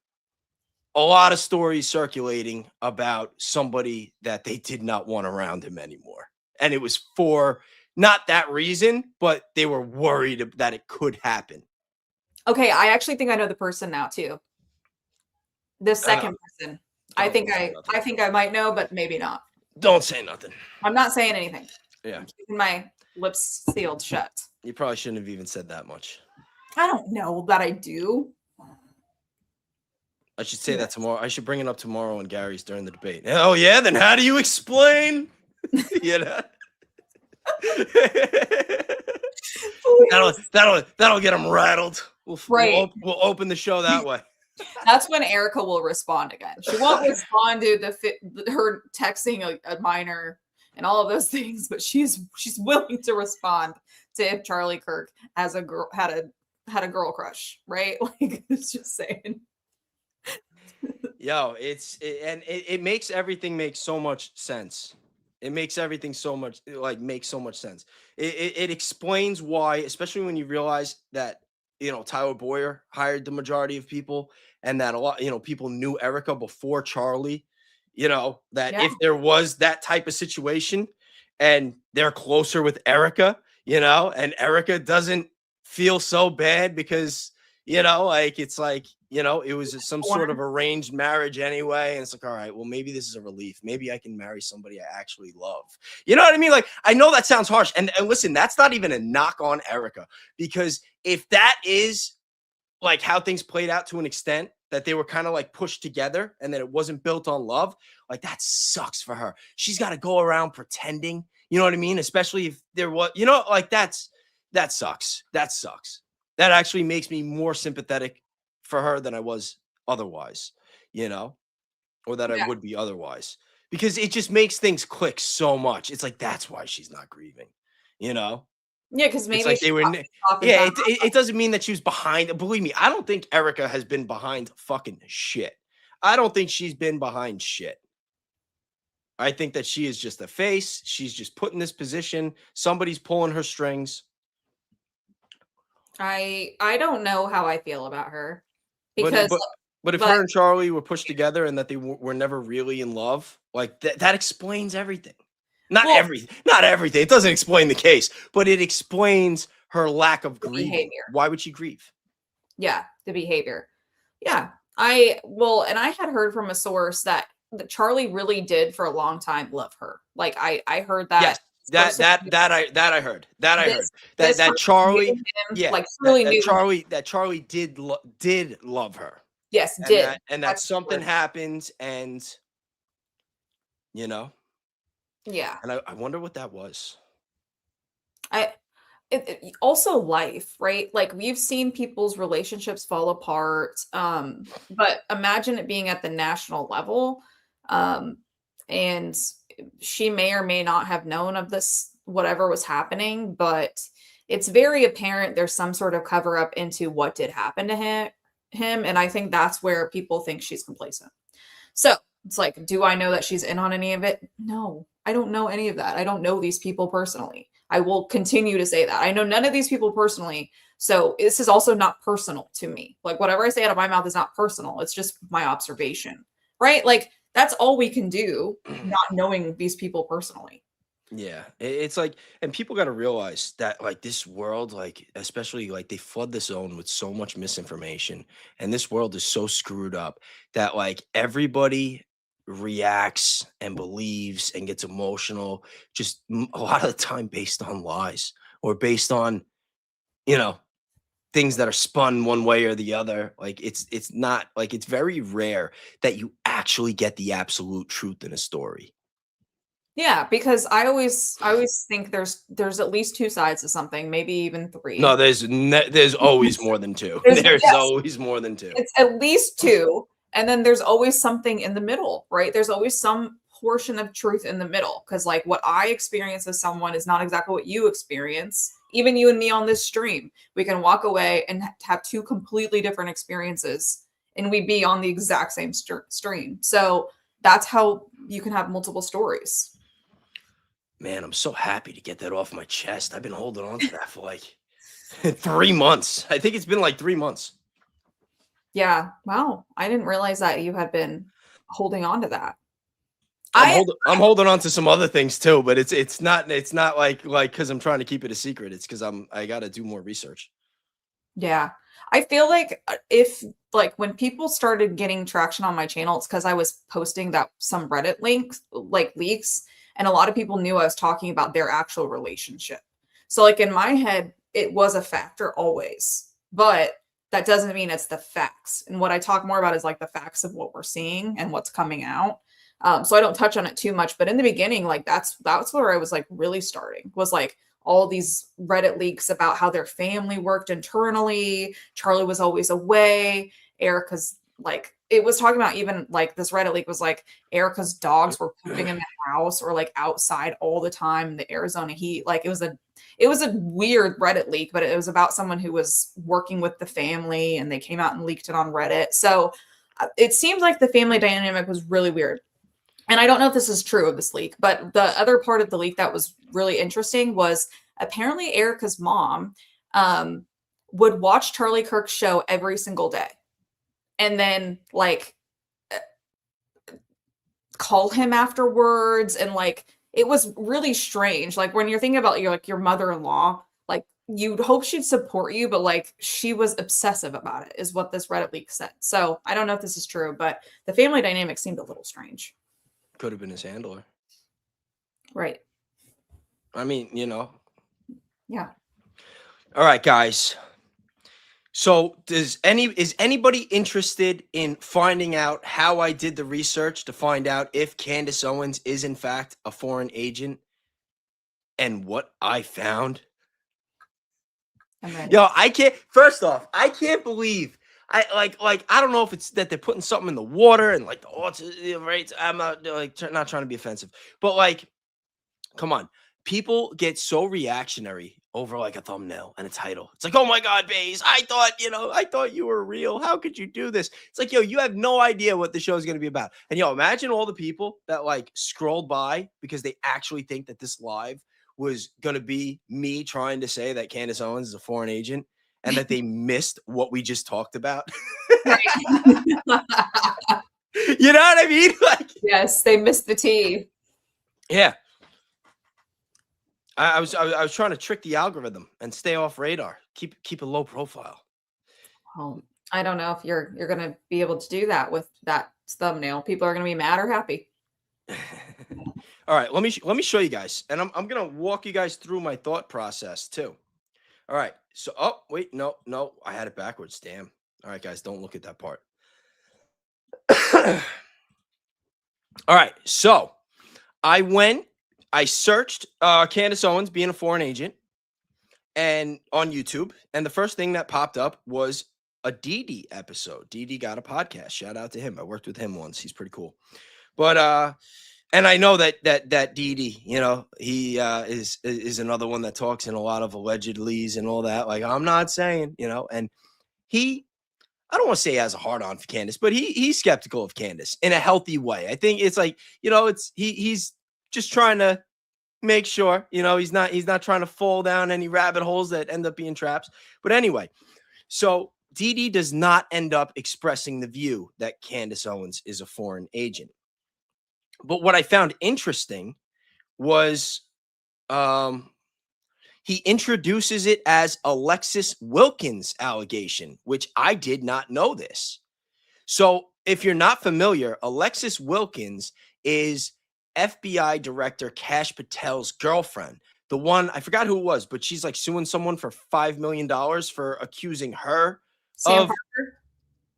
a lot of stories circulating about somebody that they did not want around him anymore. And it was for not that reason, but they were worried that it could happen. Okay, I actually think I know the person now too. The second person. I think I might know, but maybe not. Don't say nothing. I'm not saying anything. Yeah. I'm keeping my lips sealed shut. You probably shouldn't have even said that much. I don't know that I do. I should say that tomorrow. I should bring it up tomorrow when Gary's during the debate. Oh yeah, then how do you explain? You know? that'll get them rattled. We'll open the show that way. That's when Erica will respond again. She won't respond to her texting a minor and all of those things, but she's willing to respond to if Charlie Kirk has a girl had a girl crush, right? Like, it's just saying. Yo, it makes everything make so much sense. It makes everything so much sense. It explains why, especially when you realize that Tyler Boyer hired the majority of people, and that a lot people knew Erica before Charlie. That if there was that type of situation, and they're closer with Erica, and Erica doesn't feel so bad because it's like it was some sort of arranged marriage anyway, and it's like, all right, well, maybe this is a relief. Maybe I can marry somebody I actually love. You know what I mean? Like, I know that sounds harsh, and listen, that's not even a knock on Erica, because if that is like how things played out to an extent, that they were kind of like pushed together and that it wasn't built on love, like, that sucks for her. She's got to go around pretending, you know what I mean? Especially if there was, like, that sucks. That sucks. That actually makes me more sympathetic for her than I was otherwise, or that I would be otherwise, because it just makes things click so much. It's like, that's why she's not grieving, Yeah, because maybe like they were. Yeah, it doesn't mean that she was behind. Believe me, I don't think Erica has been behind fucking shit. I don't think she's been behind shit. I think that she is just a face. She's just put in this position. Somebody's pulling her strings. I don't know how I feel about her, because but if her and Charlie were pushed together and that they were never really in love, like that explains everything. Not everything. It doesn't explain the case, but it explains her lack of grieving. Why would she grieve? Yeah, the behavior. Yeah. And I had heard from a source that Charlie really did for a long time love her. Like, I heard that. Yes. I heard. That Charlie, Charlie did love her. Yes, and that something happens, and yeah. And I wonder what that was. Also life, right? Like, we've seen people's relationships fall apart. But imagine it being at the national level. And she may or may not have known of this, whatever was happening, but it's very apparent there's some sort of cover up into what did happen to him. And I think that's where people think she's complacent. So it's like, do I know that she's in on any of it? No, I don't know any of that. I don't know these people personally. I will continue to say that. I know none of these people personally. So this is also not personal to me. Like, whatever I say out of my mouth is not personal. It's just my observation, right? Like, that's all we can do, not knowing these people personally. Yeah, it's like, and people got to realize that, like, this world, like, especially, like, they flood the zone with so much misinformation, and this world is so screwed up that, like, everybody reacts and believes and gets emotional just a lot of the time based on lies, or based on things that are spun one way or the other. Like, it's not, like, it's very rare that you actually get the absolute truth in a story. Yeah, because I always think there's at least two sides to something, maybe even No, three. there's always more than two. There's There's yes, always more than two. it's at least two, and then there's always something in the middle, right? There's always some portion of truth in the middle, because like what I experience as someone is not exactly what you experience. Even you and me on this stream, we can walk away and have two completely different experiences, and we be on the exact same stream. So that's how you can have multiple stories. Man, I'm so happy to get that off my chest. I've been holding on to that for like 3 months. I think it's been like 3 months. Yeah. Wow. I didn't realize that you had been holding on to that. I'm holding on to some other things too, but it's not like because I'm trying to keep it a secret. It's because I got to do more research. Yeah. I feel like if like when people started getting traction on my channel, it's because I was posting that some Reddit links, like leaks, and a lot of people knew I was talking about their actual relationship. So like in my head, it was a factor always, but that doesn't mean it's the facts. And what I talk more about is like the facts of what we're seeing and what's coming out. So I don't touch on it too much, but in the beginning, like that's where I was like really starting was like all these Reddit leaks about how their family worked internally. Charlie was always away. Erica's like, it was talking about even like this Reddit leak was like Erica's dogs were pooping in the house or like outside all the time in the Arizona heat. Like it was a weird Reddit leak, but it was about someone who was working with the family and they came out and leaked it on Reddit. So it seemed like the family dynamic was really weird. And I don't know if this is true of this leak, but the other part of the leak that was really interesting was apparently Erica's mom would watch Charlie Kirk's show every single day and then like call him afterwards. And like it was really strange. Like when you're thinking about your mother-in-law, like you'd hope she'd support you, but like she was obsessive about it, is what this Reddit leak said. So I don't know if this is true, but the family dynamic seemed a little strange. Could have been his handler. Right. I mean, Yeah. All right, guys. So is anybody interested in finding out how I did the research to find out if Candace Owens is in fact a foreign agent and what I found? I'm ready. Yo, I can't. First off, I can't believe I I don't know if it's that they're putting something in the water and like the autism rates. I'm not not trying to be offensive, but like, come on. People get so reactionary over like a thumbnail and a title. It's like, oh my God, Bays, I thought you were real. How could you do this? It's like, yo, you have no idea what the show is going to be about. And yo, imagine all the people that like scrolled by because they actually think that this live was going to be me trying to say that Candace Owens is a foreign agent and that they missed what we just talked about. Right. You know what I mean? Like, Yes, they missed the T. yeah. I was trying to trick the algorithm and stay off radar. Keep a low profile. Well, I don't know if you're going to be able to do that with that thumbnail. People are going to be mad or happy. All right, let me show you guys, and I'm gonna walk you guys through my thought process too. All right, so wait, no, I had it backwards. Damn. All right, guys, don't look at that part. All right, so I searched Candace Owens being a foreign agent and on YouTube, and the first thing that popped up was a DD episode. DD got a podcast. Shout out to him. I worked with him once. He's pretty cool. But and I know that DD, he is another one that talks in a lot of allegedlys and all that. Like, I'm not saying, and I don't want to say he has a hard on for Candace, but he's skeptical of Candace in a healthy way. I think it's like, he's just trying to make sure, he's not trying to fall down any rabbit holes that end up being traps. But anyway, so DD does not end up expressing the view that Candace Owens is a foreign agent. But what I found interesting was he introduces it as Alexis Wilkins allegation, which I did not know this. So if you're not familiar, Alexis Wilkins is FBI Director Kash Patel's girlfriend. The one, I forgot who it was, but she's like suing someone for $5 million for accusing her Sam of Parker?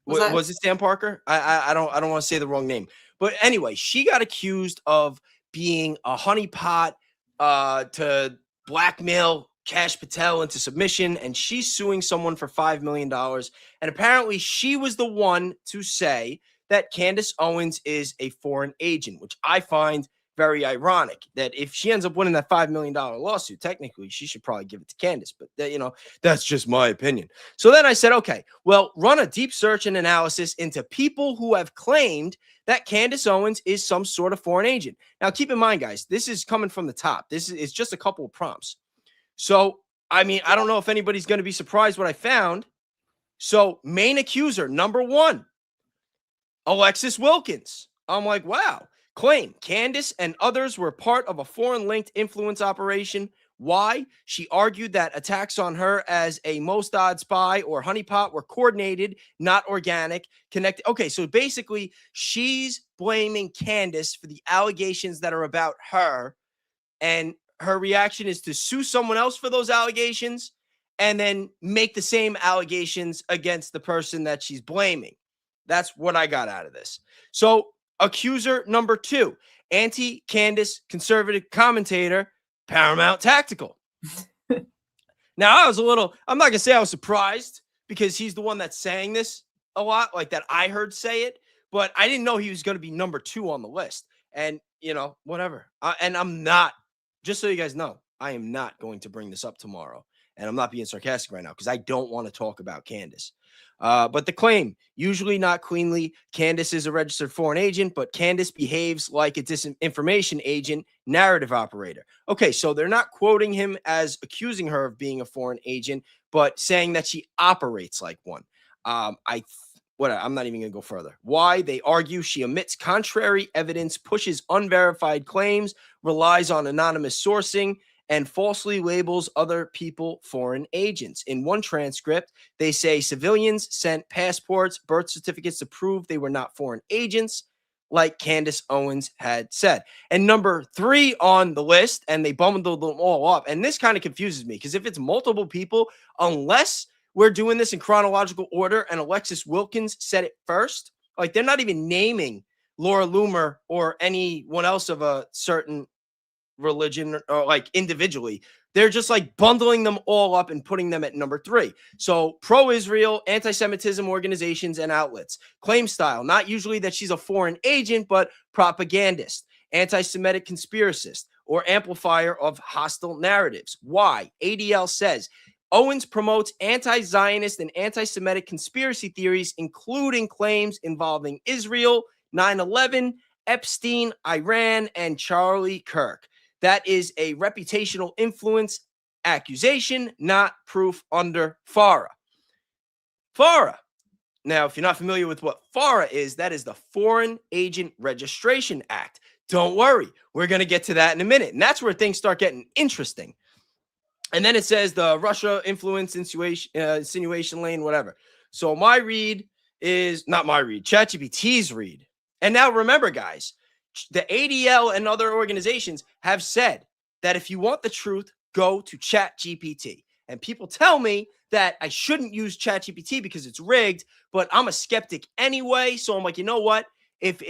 was it Sam Parker? I don't want to say the wrong name. But anyway, she got accused of being a honeypot to blackmail Cash Patel into submission, and she's suing someone for $5 million. And apparently she was the one to say that Candace Owens is a foreign agent, which I find very ironic, that if she ends up winning that $5 million lawsuit, technically she should probably give it to Candace, but that's just my opinion. So then I said, okay, well, run a deep search and analysis into people who have claimed that Candace Owens is some sort of foreign agent. Now, keep in mind, guys, this is coming from the top. This is just a couple of prompts. So, I mean, I don't know if anybody's going to be surprised what I found. So, main accuser, number 1, Alexis Wilkins. I'm like, wow. Claim Candace and others were part of a foreign-linked influence operation. Why? She argued that attacks on her as a Mossad spy or honeypot were coordinated, not organic, connected. Okay, so basically, she's blaming Candace for the allegations that are about her, and her reaction is to sue someone else for those allegations and then make the same allegations against the person that she's blaming. That's what I got out of this. So, accuser number 2, anti-Candace conservative commentator, Paramount Tactical. Now, I'm not going to say I was surprised because he's the one that's saying this a lot, like that I heard say it, but I didn't know he was going to be number 2 on the list. And, whatever. And I'm not, just so you guys know, I am not going to bring this up tomorrow. And I'm not being sarcastic right now because I don't want to talk about Candace. But the claim, usually not cleanly, Candace is a registered foreign agent, but Candace behaves like a disinformation agent, narrative operator. Okay, so they're not quoting him as accusing her of being a foreign agent, but saying that she operates like one. I'm not even going to go further. Why? They argue she omits contrary evidence, pushes unverified claims, relies on anonymous sourcing, and falsely labels other people foreign agents. In one transcript, they say civilians sent passports, birth certificates to prove they were not foreign agents, like Candace Owens had said. And number 3 on the list, and they bundled them all up, and this kind of confuses me, because if it's multiple people, unless we're doing this in chronological order and Alexis Wilkins said it first, like they're not even naming Laura Loomer or anyone else of a certain religion or like individually. They're just like bundling them all up and putting them at number 3. So pro-Israel, anti-Semitism organizations and outlets. Claim style, not usually that she's a foreign agent, but propagandist, anti-Semitic conspiracist, or amplifier of hostile narratives. Why? ADL says Owens promotes anti-Zionist and anti-Semitic conspiracy theories, including claims involving Israel, 9/11, Epstein, Iran, and Charlie Kirk. That is a reputational influence accusation, not proof under FARA. FARA. Now, if you're not familiar with what FARA is, that is the Foreign Agent Registration Act. Don't worry. We're going to get to that in a minute. And that's where things start getting interesting. And then it says the Russia influence insinuation lane, whatever. So my read is not my read, ChatGPT's read. And now remember, guys, the ADL and other organizations have said that if you want the truth, go to ChatGPT. And people tell me that I shouldn't use ChatGPT because it's rigged, but I'm a skeptic anyway. So I'm like, you know what? If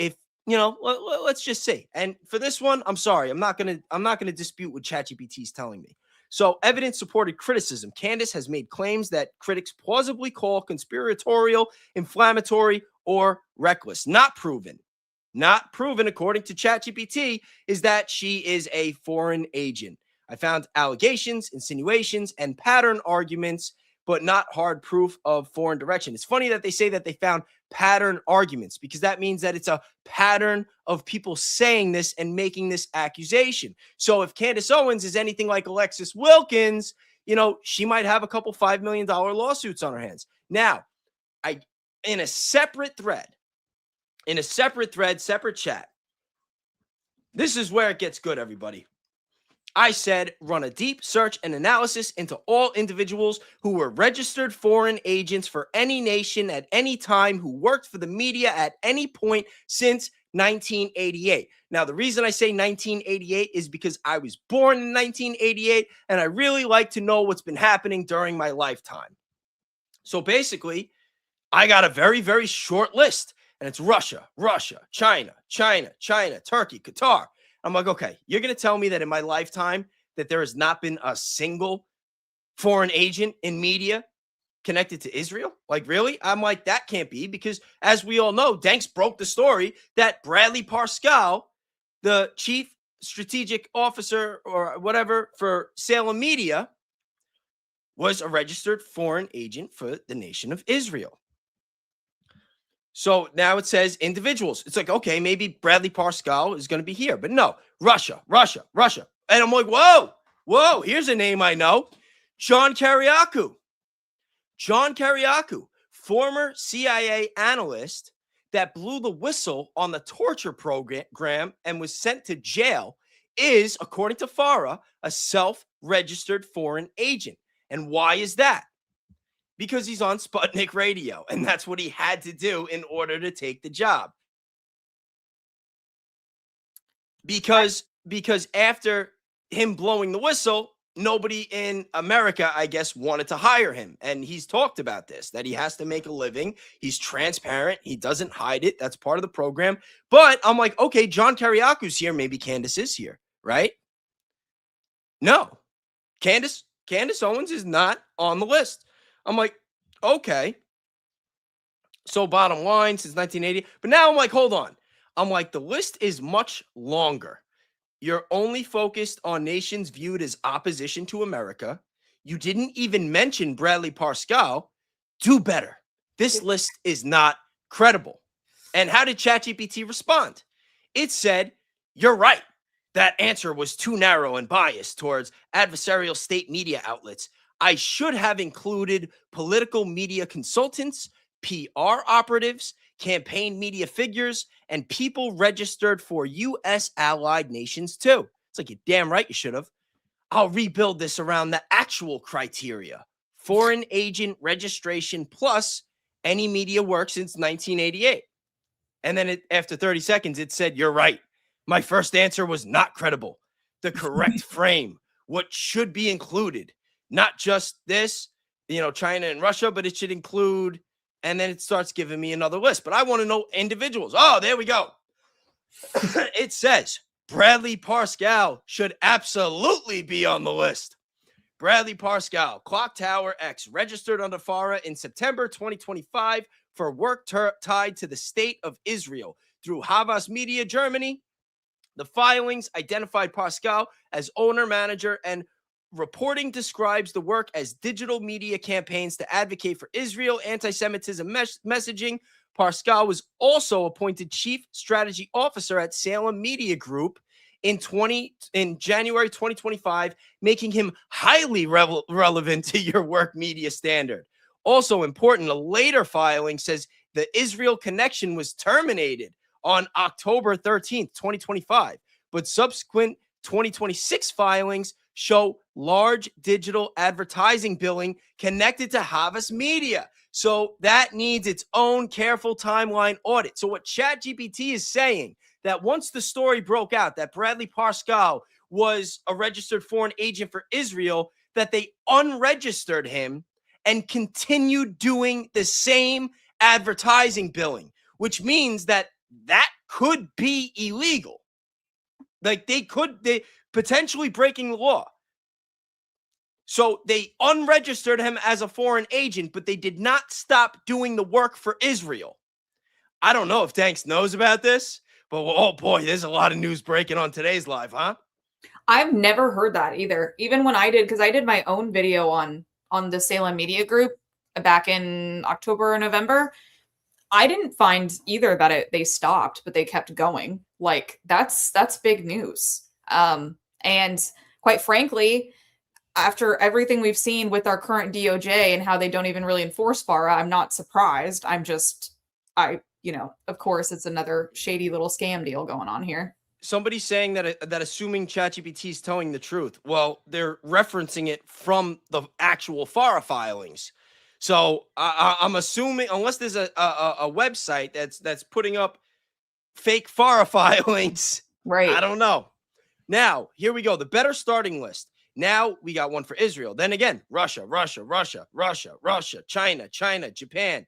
let's just see. And for this one, I'm sorry, I'm not gonna dispute what ChatGPT is telling me. So evidence-supported criticism. Candace has made claims that critics plausibly call conspiratorial, inflammatory, or reckless. Not proven according to ChatGPT, is that she is a foreign agent. I found allegations, insinuations, and pattern arguments, but not hard proof of foreign direction. It's funny that they say that they found pattern arguments, because that means that it's a pattern of people saying this and making this accusation. So if Candace Owens is anything like Alexis Wilkins, she might have a couple $5 million lawsuits on her hands. Now, in a separate chat, this is where it gets good, everybody. I said, run a deep search and analysis into all individuals who were registered foreign agents for any nation at any time, who worked for the media at any point since 1988. Now, the reason I say 1988 is because I was born in 1988, and I really like to know what's been happening during my lifetime. So basically, I got a very, very short list. And it's Russia, China, Turkey, Qatar, I'm like, okay, you're going to tell me that in my lifetime that there has not been a single foreign agent in media connected to Israel? Like, really? I'm like, that can't be, because as we all know, Danks broke the story that Bradley Pascal, the chief strategic officer or whatever for Salem Media, was a registered foreign agent for the nation of Israel. So now it says individuals. It's like, okay, maybe Bradley Pascal is going to be here, but no, Russia. And I'm like, whoa, here's a name I know. John Kiriakou, former CIA analyst that blew the whistle on the torture program and was sent to jail, is, according to FARA, a self-registered foreign agent. And why is that? Because he's on Sputnik Radio, and that's what he had to do in order to take the job. Because after him blowing the whistle, nobody in America, I guess, wanted to hire him. And he's talked about this, that he has to make a living. He's transparent. He doesn't hide it. That's part of the program. But I'm like, okay, John Kiriakou's here. Maybe Candace is here, right? No. Candace Owens is not on the list. I'm like, okay. So bottom line, since 1980. But now I'm like, hold on. I'm like, the list is much longer. You're only focused on nations viewed as opposition to America. You didn't even mention Bradley Pascal. Do better. This list is not credible. And how did ChatGPT respond? It said, you're right. That answer was too narrow and biased towards adversarial state media outlets. I should have included political media consultants, PR operatives, campaign media figures, and people registered for U.S. allied nations too. It's like, you're damn right you should have. I'll rebuild this around the actual criteria. Foreign agent registration plus any media work since 1988. And then after 30 seconds, it said, you're right. My first answer was not credible. The correct frame, what should be included, not just this, China and Russia, but it should include, and then it starts giving me another list. But I want to know individuals. Oh, there we go. It says Bradley Pascal should absolutely be on the list. Bradley Pascal, Clock Tower X, registered under FARA in September 2025 for work tied to the state of Israel through Havas Media Germany. The filings identified Pascal as owner-manager, and reporting describes the work as digital media campaigns to advocate for Israel, anti-Semitism messaging. Pascal was also appointed Chief Strategy Officer at Salem Media Group in January 2025, making him highly relevant to your work media standard. Also important, a later filing says the Israel connection was terminated on October 13th, 2025, but subsequent 2026 filings show large digital advertising billing connected to Havas Media. So that needs its own careful timeline audit. So what ChatGPT is saying, that once the story broke out that Bradley Pascal was a registered foreign agent for Israel, that they unregistered him and continued doing the same advertising billing, which means that could be illegal. Like they potentially breaking the law. So they unregistered him as a foreign agent, but they did not stop doing the work for Israel. I don't know if Danks knows about this, but oh boy, there's a lot of news breaking on today's live, huh? I've never heard that either. Even when I did, because I did my own video on the Salem Media Group back in October or November, I didn't find either that they stopped, but they kept going. Like that's big news. And quite frankly, after everything we've seen with our current DOJ and how they don't even really enforce FARA, I'm not surprised. Of course, it's another shady little scam deal going on here. Somebody's saying that assuming ChatGPT is telling the truth. Well, they're referencing it from the actual FARA filings. So I'm assuming, unless there's a website that's putting up fake FARA filings, right? I don't know. Now, here we go. The better starting list. Now we got one for Israel. Then again, Russia, China, Japan.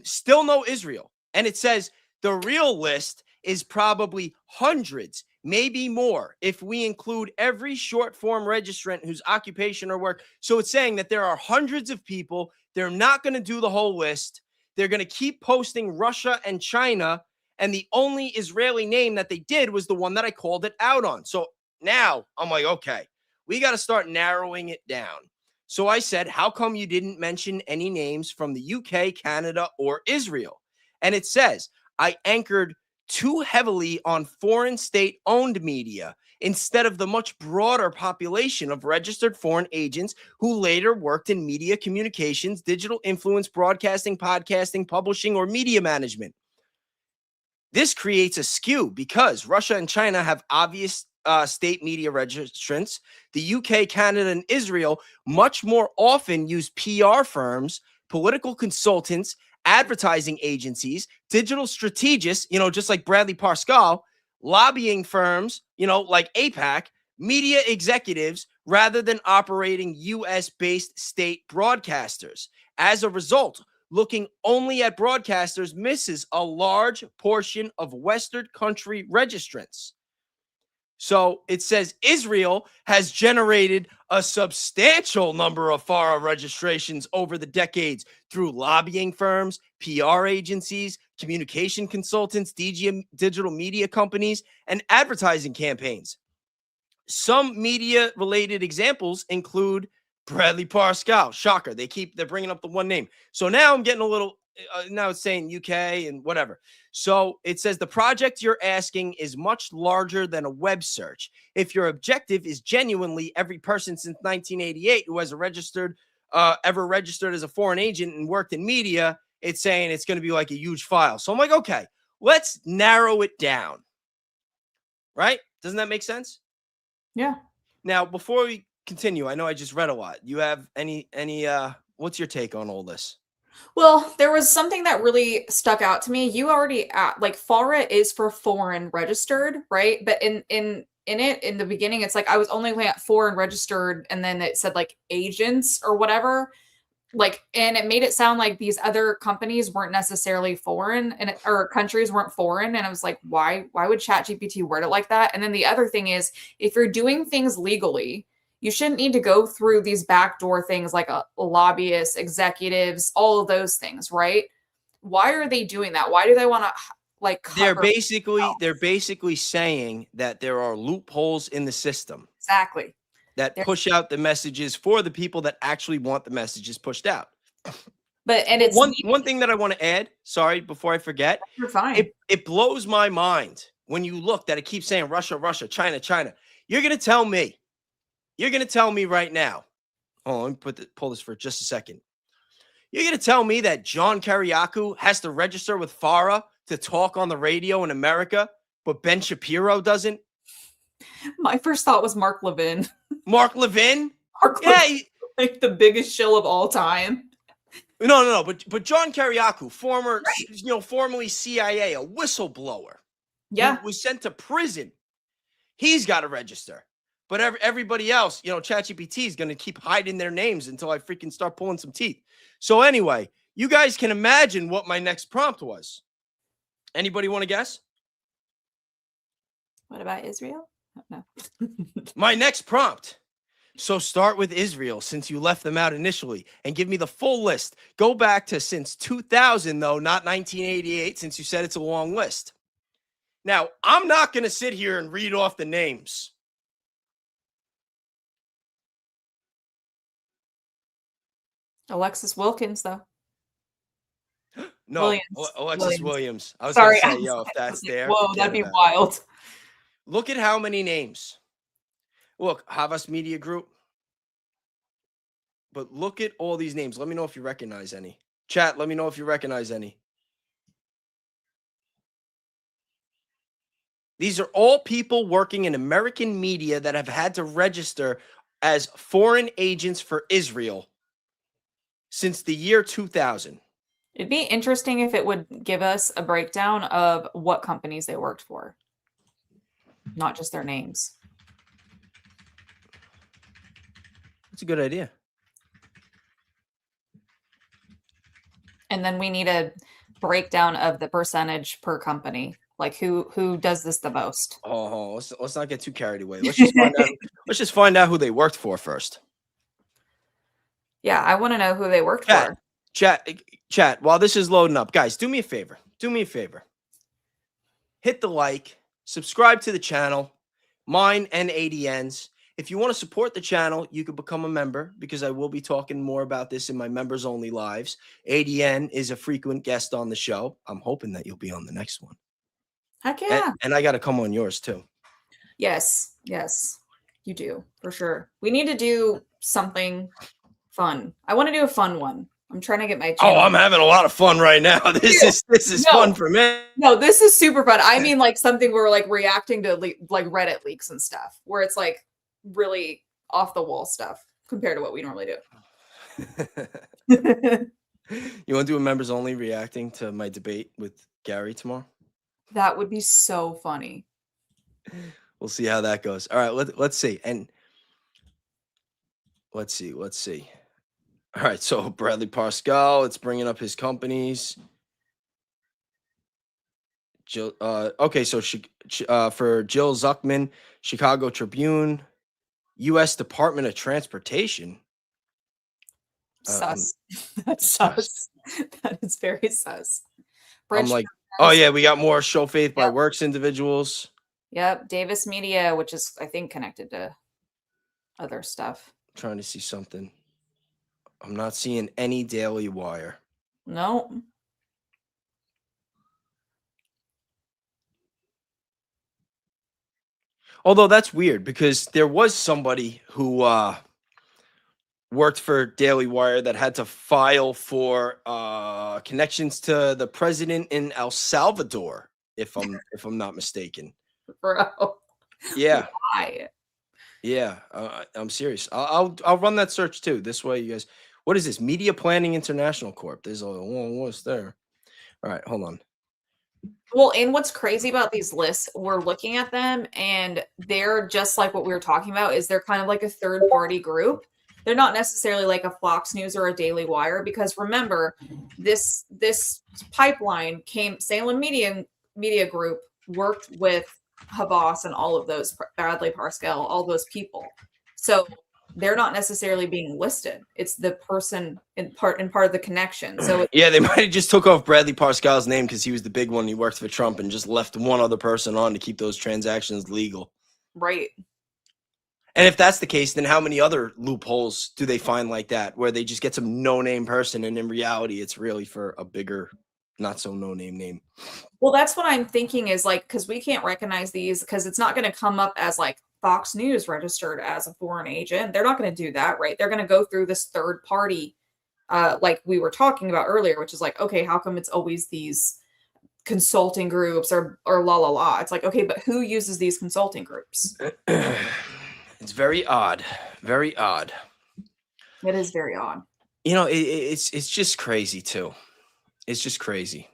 Still no Israel. And it says the real list is probably hundreds, maybe more if we include every short form registrant whose occupation or work. So it's saying that there are hundreds of people. They're not going to do the whole list. They're going to keep posting Russia and China. And the only Israeli name that they did was the one that I called it out on. So now I'm like, okay, we got to start narrowing it down. So I said, how come you didn't mention any names from the UK, Canada, or Israel? And it says, I anchored too heavily on foreign state-owned media instead of the much broader population of registered foreign agents who later worked in media communications, digital influence, broadcasting, podcasting, publishing, or media management. This creates a skew because Russia and China have obvious state media registrants. The UK, Canada, and Israel much more often use PR firms, political consultants, advertising agencies, digital strategists, just like Bradley Pascal, lobbying firms, like APAC, media executives, rather than operating US-based state broadcasters. As a result, looking only at broadcasters misses a large portion of Western country registrants. So it says Israel has generated a substantial number of FARA registrations over the decades through lobbying firms, PR agencies, communication consultants, digital media companies, and advertising campaigns. Some media-related examples include Bradley Pascal. Shocker. They're bringing up the one name. So now I'm getting a little, now it's saying UK and whatever. So it says the project you're asking is much larger than a web search. If your objective is genuinely every person since 1988 who has ever registered as a foreign agent and worked in media, it's saying it's going to be like a huge file. So I'm like, okay, let's narrow it down. Right? Doesn't that make sense? Yeah. Now, before we continue, I know I just read a lot. You have any what's your take on all this? Well, there was something that really stuck out to me. You already like FARA is for foreign registered, right? But in the beginning, it's like I was only looking at foreign registered, and then it said like agents or whatever. Like, and it made it sound like these other companies weren't necessarily foreign or countries weren't foreign. And I was like, why would ChatGPT word it like that? And then the other thing is, if you're doing things legally, you shouldn't need to go through these backdoor things like lobbyists, executives, all of those things, right? Why are they doing that? Why do they want to like cover? They're basically saying that there are loopholes in the system. Exactly. That push out the messages for the people that actually want the messages pushed out. But it's one thing that I want to add, sorry, before I forget. You're fine. It blows my mind when you look that it keeps saying Russia, Russia, China, China. You're going to tell me right now. Oh, let me pull this for just a second. You're going to tell me that John Kiriakou has to register with FARA to talk on the radio in America, but Ben Shapiro doesn't? My first thought was Mark Levin. Mark Levin? Levin, like the biggest shill of all time. No. But John Kiriakou, formerly CIA, a whistleblower, was sent to prison. He's got to register. But everybody else, ChatGPT is going to keep hiding their names until I freaking start pulling some teeth. So anyway, you guys can imagine what my next prompt was. Anybody want to guess? What about Israel? No. My next prompt. So start with Israel since you left them out initially and give me the full list. Go back to since 2000, though, not 1988, since you said it's a long list. Now, I'm not going to sit here and read off the names. Alexis Wilkins, though. No, Alexis Williams. I was Sorry, going to say, if that's there. Whoa, that'd be wild. Look at how many names. Look, Havas Media Group. But look at all these names. Let me know if you recognize any. Chat, let me know if you recognize any. These are all people working in American media that have had to register as foreign agents for Israel since the year 2000. It'd be interesting if it would give us a breakdown of what companies they worked for, not just their names. That's a good idea. And then we need a breakdown of the percentage per company Like who does this the most? Oh, let's not get too carried away. Let's just find out. Let's just find out who they worked for first. Yeah, I want to know who they worked Chat, for. chat. While this is loading up, guys, do me a favor. Do me a favor. Hit the like, subscribe to the channel, mine and ADN's. If you want to support the channel, you can become a member because I will be talking more about this in my members only lives. ADN is a frequent guest on the show. I'm hoping that you'll be on the next one. Heck yeah. And I got to come on yours too. Yes, you do for sure. We need to do something fun. I want to do a fun one. I'm trying to get my channel. Oh, I'm having a lot of fun right now. This is fun for me. No, this is super fun. I mean, like something where we're like reacting to like Reddit leaks and stuff, where it's like really off the wall stuff compared to what we normally do. You want to do a members only reacting to my debate with Gary tomorrow? That would be so funny. We'll see how that goes. All right, let's see. And let's see. All right, so Bradley Pascal, it's bringing up his companies. Jill, okay, so for Jill Zuckman, Chicago Tribune, U.S. Department of Transportation. Sus. That's sus. That is very sus. I'm like, oh yeah, we got more Show Faith by Works individuals. Yep, Davis Media, which is I think connected to other stuff. I'm trying to see something. I'm not seeing any Daily Wire. No. Although that's weird because there was somebody who worked for Daily Wire that had to file for connections to the president in El Salvador, if I'm not mistaken. Bro. Yeah. Why? Yeah, I'm serious. I'll run that search too. This way, you guys. What is this? Media Planning International Corp. There's a long list there. All right, hold on. Well, and what's crazy about these lists, we're looking at them and they're just like what we were talking about, is they're kind of like a third party group. They're not necessarily like a Fox News or a Daily Wire, because remember, this pipeline Salem Media Group worked with Havas and all of those, Bradley Pascal, all those people. So they're not necessarily being listed. It's the person in part of the connection. So yeah, they might have just took off Bradley Pascal's name because he was the big one. He worked for Trump and just left one other person on to keep those transactions legal. Right. And if that's the case, then how many other loopholes do they find like that, where they just get some no-name person and in reality it's really for a bigger, not so no-name name? Well, that's what I'm thinking is like, because we can't recognize these because it's not going to come up as like Fox News registered as a foreign agent. They're not going to do that, right? They're going to go through this third party, like we were talking about earlier, which is like, okay, how come it's always these consulting groups or la la la? It's like, okay, but who uses these consulting groups? It's very odd. Very odd. It is very odd. You know, it's just crazy too. It's just crazy.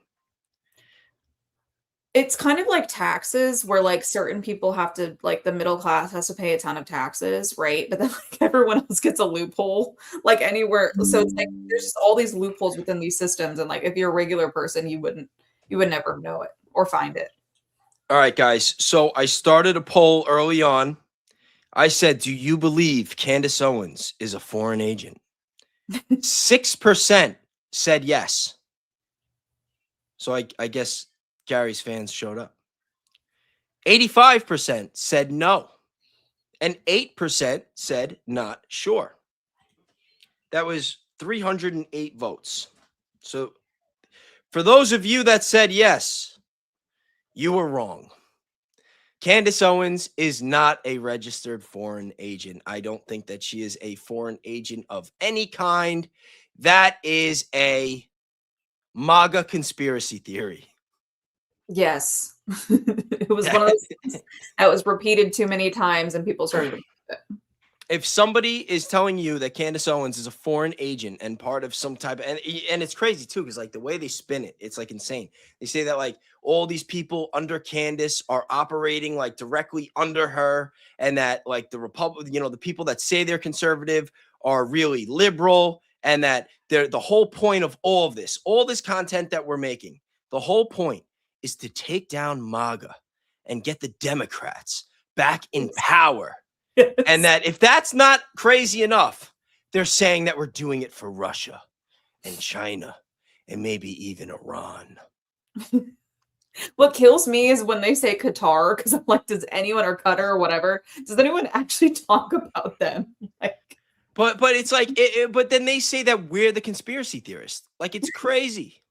It's kind of like taxes, where like certain people have to, like the middle class has to pay a ton of taxes, right? But then like everyone else gets a loophole, like anywhere. So it's like there's just all these loopholes within these systems, and like if you're a regular person, you would never know it or find it. All right, guys. So I started a poll early on. I said, do you believe Candace Owens is a foreign agent? 6% said yes. So I guess Gary's fans showed up. 85% said no. And 8% said not sure. That was 308 votes. So for those of you that said yes, you were wrong. Candace Owens is not a registered foreign agent. I don't think that she is a foreign agent of any kind. That is a MAGA conspiracy theory. Yes. It was one of those things that was repeated too many times and people started to it. If somebody is telling you that Candace Owens is a foreign agent and part of some type of, and it's crazy too, because like the way they spin it, it's like insane. They say that like all these people under Candace are operating like directly under her, and that like the the people that say they're conservative are really liberal, and that they're the whole point of all of this content that we're making, the whole point is to take down MAGA and get the Democrats back in power. Yes. And that if that's not crazy enough, they're saying that we're doing it for Russia and China and maybe even Iran. What kills me is when they say Qatar, because I'm like, does anyone, or Qatar or whatever, does anyone actually talk about them? Like, But it's like, but then they say that we're the conspiracy theorists. Like, it's crazy.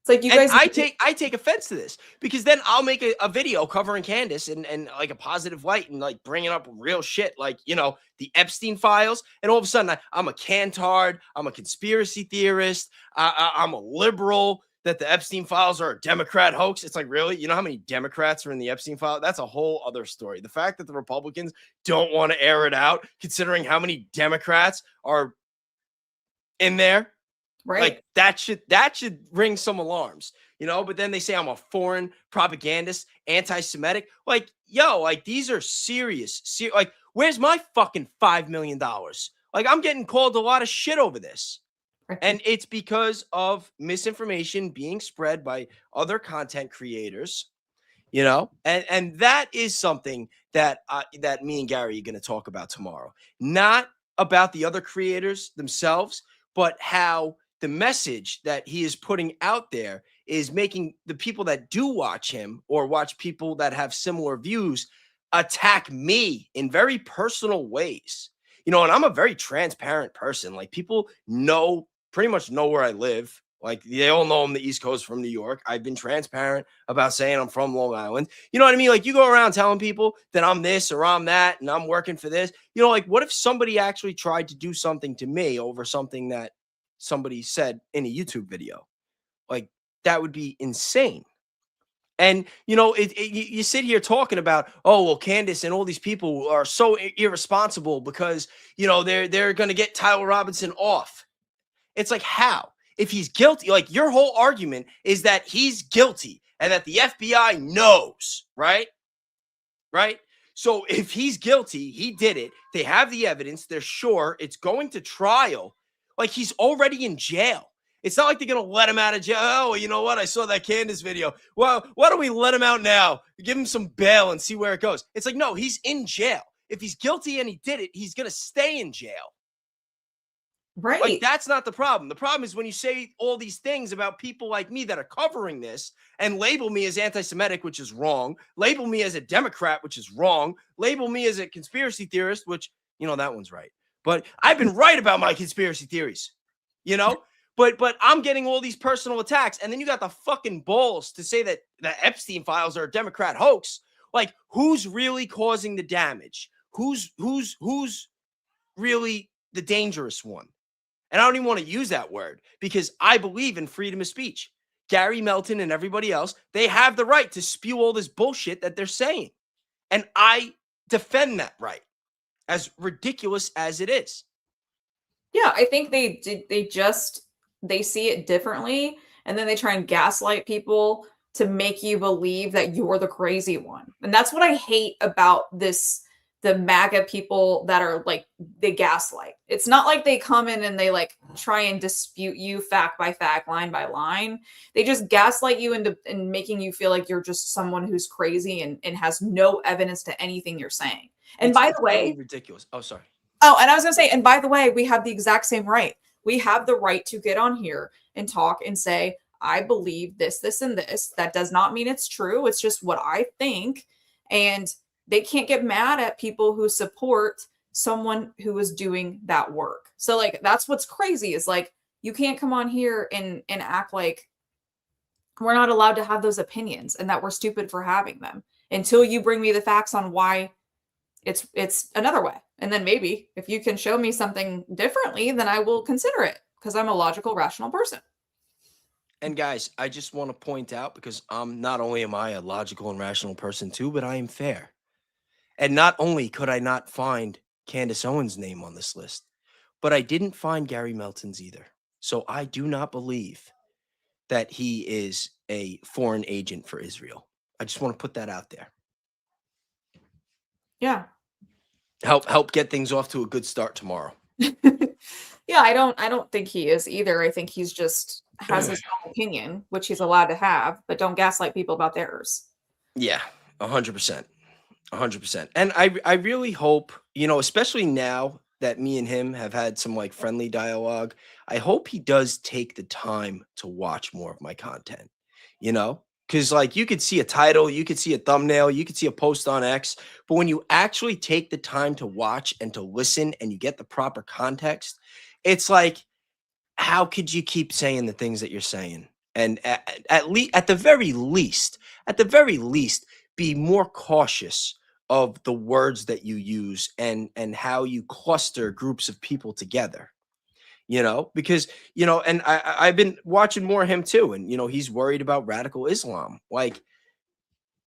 it's like you And guys. I take offense to this, because then I'll make a video covering Candace and like a positive light and like bringing up real shit, like, you know, the Epstein files. And all of a sudden I'm a cantard. I'm a conspiracy theorist. I'm a liberal, that the Epstein files are a Democrat hoax. It's like, really? You know how many Democrats are in the Epstein file? That's a whole other story. The fact that the Republicans don't want to air it out, considering how many Democrats are in there. Right. Like that should ring some alarms, you know. But then they say I'm a foreign propagandist, anti-Semitic. Like, yo, like these are serious. Like, where's my fucking $5 million? Like, I'm getting called a lot of shit over this, and it's because of misinformation being spread by other content creators, you know. And that is something that that me and Gary are going to talk about tomorrow. Not about the other creators themselves, but how the message that he is putting out there is making the people that do watch him or watch people that have similar views attack me in very personal ways. You know, and I'm a very transparent person. Like, people pretty much know where I live. Like, they all know I'm the East Coast from New York. I've been transparent about saying I'm from Long Island. You know what I mean? Like, you go around telling people that I'm this or I'm that and I'm working for this. You know, like, what if somebody actually tried to do something to me over something that somebody said in a YouTube video? Like, that would be insane. And, you know, you sit here talking about, oh, well, Candace and all these people are so irresponsible because, you know, they're going to get Tyler Robinson off. It's like, how? If he's guilty, like, your whole argument is that he's guilty and that the FBI knows, right? Right? So if he's guilty, he did it. They have the evidence. They're sure it's going to trial. Like, he's already in jail. It's not like they're going to let him out of jail. Oh, you know what? I saw that Candace video. Well, why don't we let him out now? Give him some bail and see where it goes. It's like, no, he's in jail. If he's guilty and he did it, he's going to stay in jail. Right. Like, that's not the problem. The problem is when you say all these things about people like me that are covering this and label me as anti-Semitic, which is wrong. Label me as a Democrat, which is wrong. Label me as a conspiracy theorist, which, you know, that one's right. But I've been right about my conspiracy theories, you know? But I'm getting all these personal attacks. And then you got the fucking balls to say that the Epstein files are a Democrat hoax. Like, who's really causing the damage? Who's really the dangerous one? And I don't even want to use that word, because I believe in freedom of speech. Gary Melton and everybody else, they have the right to spew all this bullshit that they're saying. And I defend that right, as ridiculous as it is. Yeah, I think they see it differently, and then they try and gaslight people to make you believe that you're the crazy one. And that's what I hate about the MAGA people that are like, they gaslight. It's not like they come in and they like try and dispute you fact by fact, line by line. They just gaslight you into making you feel like you're just someone who's crazy and has no evidence to anything you're saying. And by the way, ridiculous. Oh, sorry. Oh, and I was going to say, and by the way, we have the exact same right. We have the right to get on here and talk and say, I believe this, this, and this. That does not mean it's true. It's just what I think. And they can't get mad at people who support someone who is doing that work. So, like, that's what's crazy is, like, you can't come on here and act like we're not allowed to have those opinions and that we're stupid for having them until you bring me the facts on why it's another way. And then maybe if you can show me something differently, then I will consider it, because I'm a logical, rational person. And guys, I just want to point out, because not only am I a logical and rational person too, but I am fair. And not only could I not find Candace Owens' name on this list, but I didn't find Gary Melton's either. So I do not believe that he is a foreign agent for Israel. I just want to put that out there. Yeah. Help get things off to a good start tomorrow. Yeah, I don't think he is either. I think he's just has his own opinion, which he's allowed to have, but don't gaslight people about theirs. Yeah, 100%. 100%. And I really hope, especially now that me and him have had some like friendly dialogue, I hope he does take the time to watch more of my content, Because like you could see a title, you could see a thumbnail, you could see a post on X, but when you actually take the time to watch and to listen and you get the proper context, it's like, how could you keep saying the things that you're saying? And at the very least, be more cautious of the words that you use and how you cluster groups of people together. Because and I've been watching more of him too, and he's worried about radical Islam. Like,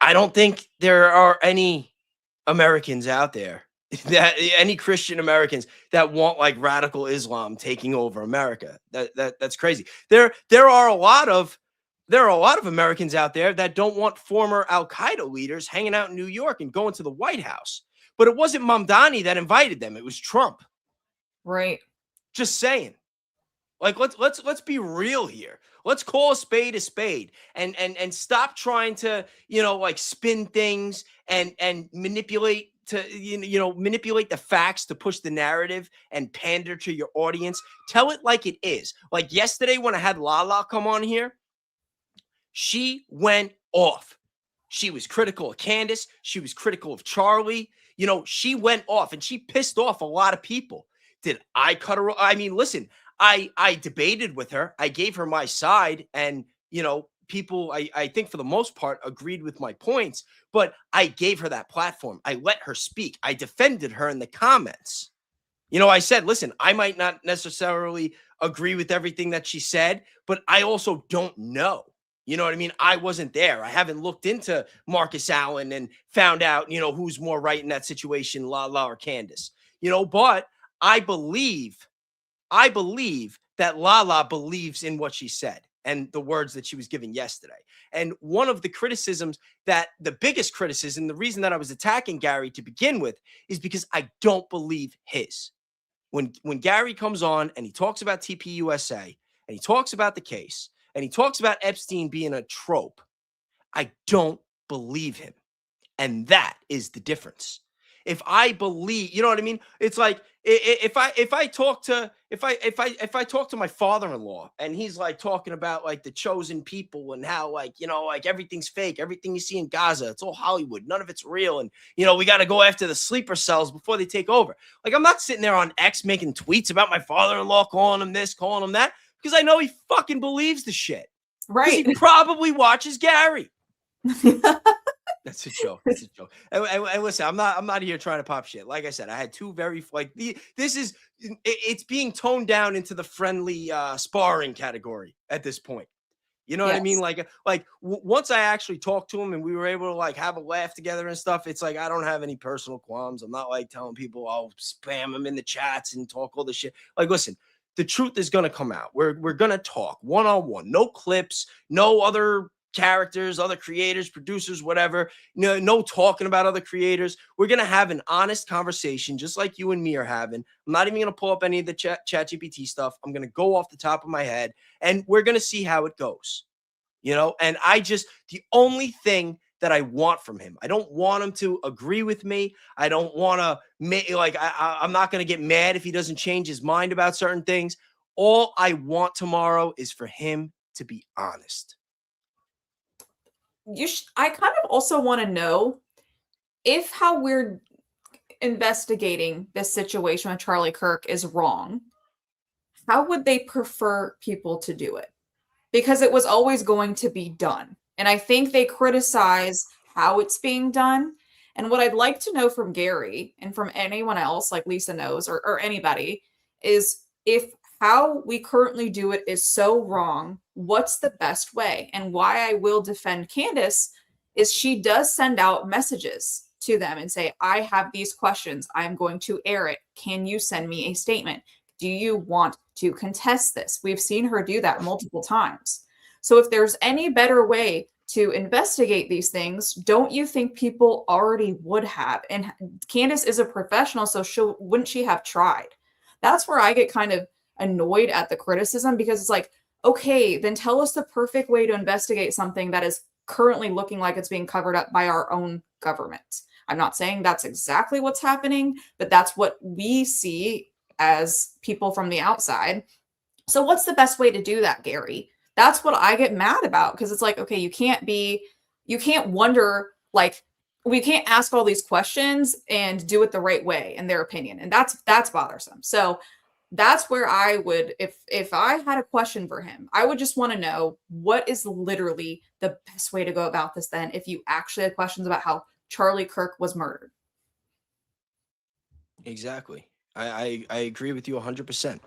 I don't think there are any Americans out there that any Christian Americans that want like radical Islam taking over America. That's crazy. There are a lot of Americans out there that don't want former Al Qaeda leaders hanging out in New York and going to the White House. But it wasn't Mamdani that invited them. It was Trump. Right. Just saying. Like let's be real here. Let's call a spade and stop trying to, like spin things and manipulate manipulate the facts to push the narrative and pander to your audience. Tell it like it is. Like yesterday when I had Lala come on here, she went off. She was critical of Candace. She was critical of Charlie. She went off and she pissed off a lot of people. Did I cut her? I mean, listen, I debated with her. I gave her my side, and people, I think for the most part agreed with my points, but I gave her that platform. I let her speak. I defended her in the comments. I said, listen, I might not necessarily agree with everything that she said, but I also don't know. You know what I mean? I wasn't there. I haven't looked into Marcus Allen and found out, who's more right in that situation, Lala or Candace. But I believe that Lala believes in what she said and the words that she was giving yesterday. And one of the criticisms the biggest criticism, the reason that I was attacking Gary to begin with, is because I don't believe his. When Gary comes on and he talks about TPUSA and he talks about the case and he talks about Epstein being a trope, I don't believe him. And that is the difference. If I believe, you know what I mean? It's like if I talk to my father-in-law and he's like talking about like the chosen people and how like everything's fake, everything you see in Gaza, it's all Hollywood, none of it's real, and we got to go after the sleeper cells before they take over. Like, I'm not sitting there on X making tweets about my father-in-law, calling him this, calling him that, because I know he fucking believes the shit. Right. He probably watches Gary. That's a joke. That's a joke. And listen, I'm not here trying to pop shit. Like I said, I had two very it's being toned down into the friendly sparring category at this point. You know what I mean? Like once I actually talked to him and we were able to like have a laugh together and stuff, it's like I don't have any personal qualms. I'm not like telling people I'll spam them in the chats and talk all this shit. Like, listen, the truth is gonna come out. We're gonna talk one-on-one, no clips, no other characters, other creators, producers, whatever, no talking about other creators. We're going to have an honest conversation, just like you and me are having. I'm not even going to pull up any of the chat GPT stuff. I'm going to go off the top of my head and we're going to see how it goes, and the only thing that I want from him, I don't want him to agree with me. I don't want to I'm not going to get mad if he doesn't change his mind about certain things. All I want tomorrow is for him to be honest. I kind of also want to know if how we're investigating this situation with Charlie Kirk is wrong. How would they prefer people to do it? Because it was always going to be done. And I think they criticize how it's being done. And what I'd like to know from Gary and from anyone else, like Lisa knows, or anybody, is if how we currently do it is so wrong, what's the best way? And why I will defend Candace is she does send out messages to them and say, I have these questions. I'm going to air it. Can you send me a statement? Do you want to contest this? We've seen her do that multiple times. So if there's any better way to investigate these things, don't you think people already would have? And Candace is a professional, so wouldn't she have tried? That's where I get kind of annoyed at the criticism, because it's like, okay, then tell us the perfect way to investigate something that is currently looking like it's being covered up by our own government. I'm not saying that's exactly what's happening, but that's what we see as people from the outside. So what's the best way to do that, Gary? That's what I get mad about, because it's like, okay, you can't wonder, like, we can't ask all these questions and do it the right way in their opinion. And that's bothersome. So that's where I would, if I had a question for him, I would just want to know what is literally the best way to go about this then, if you actually had questions about how Charlie Kirk was murdered. Exactly. I agree with you 100%.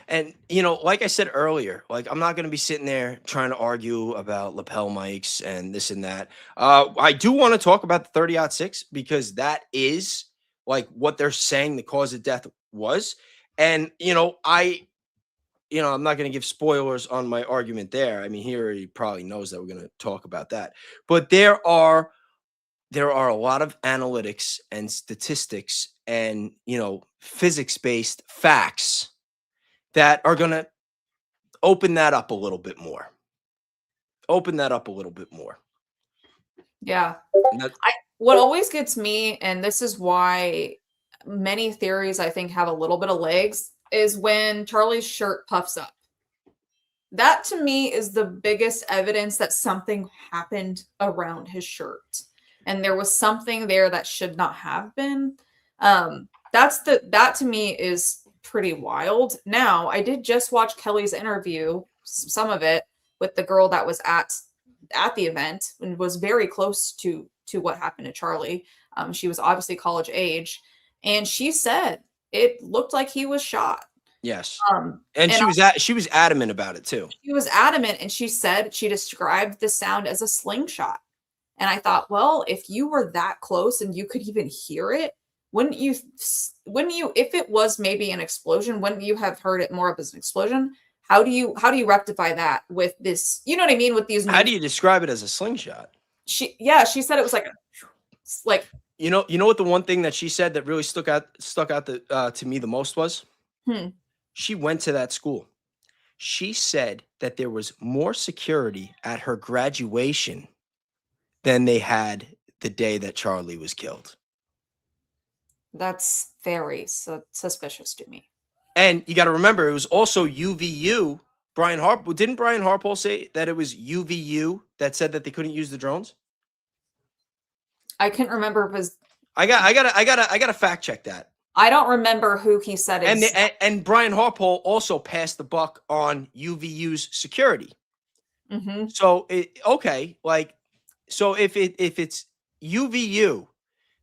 And, you know, like I said earlier, like, I'm not going to be sitting there trying to argue about lapel mics and this and that. I do want to talk about the 30-06 because that is like what they're saying the cause of death was. And, you know, I'm not going to give spoilers on my argument there. I mean, he already probably knows that we're going to talk about that. But there are a lot of analytics and statistics and, you know, physics-based facts that are going to open that up a little bit more. Yeah. And that, What always gets me, and this is why many theories I think have a little bit of legs, is when Charlie's shirt puffs up. That to me is the biggest evidence that something happened around his shirt. And there was something there that should not have been. That to me is pretty wild. Now, I did just watch Kelly's interview, some of it, with the girl that was at the event and was very close to what happened to Charlie. She was obviously college age, and she said it looked like he was shot. yes. And And she was adamant about it too. She was adamant, and she said she described the sound as a slingshot. And I thought, well, if you were that close and you could even hear it, wouldn't you, if it was maybe an explosion, wouldn't you have heard it more of as an explosion? How do you rectify that with this? You know what I mean? With these, How do you describe it as a slingshot? She said it was like You know what the one thing that she said that really stuck out to me the most was? She went to that school. She said that there was more security at her graduation than they had the day that Charlie was killed. That's very suspicious to me. And you got to remember, it was also UVU. Didn't Brian Harpole say that it was UVU that said that they couldn't use the drones? I can't remember if it was. I gotta fact check that. I don't remember who he said it. And Brian Harpole also passed the buck on UVU's security. Mm-hmm. So so if it's UVU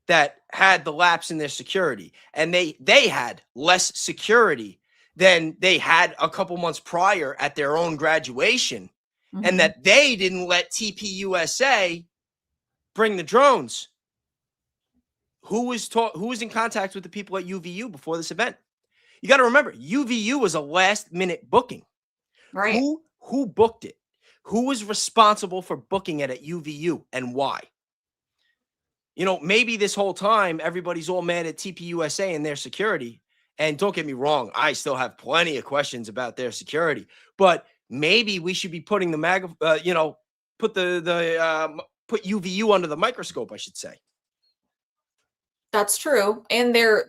that had the lapse in their security, and they had less security than they had a couple months prior at their own graduation, and that they didn't let TPUSA bring the drones, who was in contact with the people at UVU before this event? You got to remember, UVU was a last minute booking. Right. Who booked it? Who was responsible for booking it at UVU, and why? You know, maybe this whole time everybody's all mad at TPUSA and their security. And don't get me wrong, I still have plenty of questions about their security. But maybe we should be putting the put UVU under the microscope, I should say. That's true. And I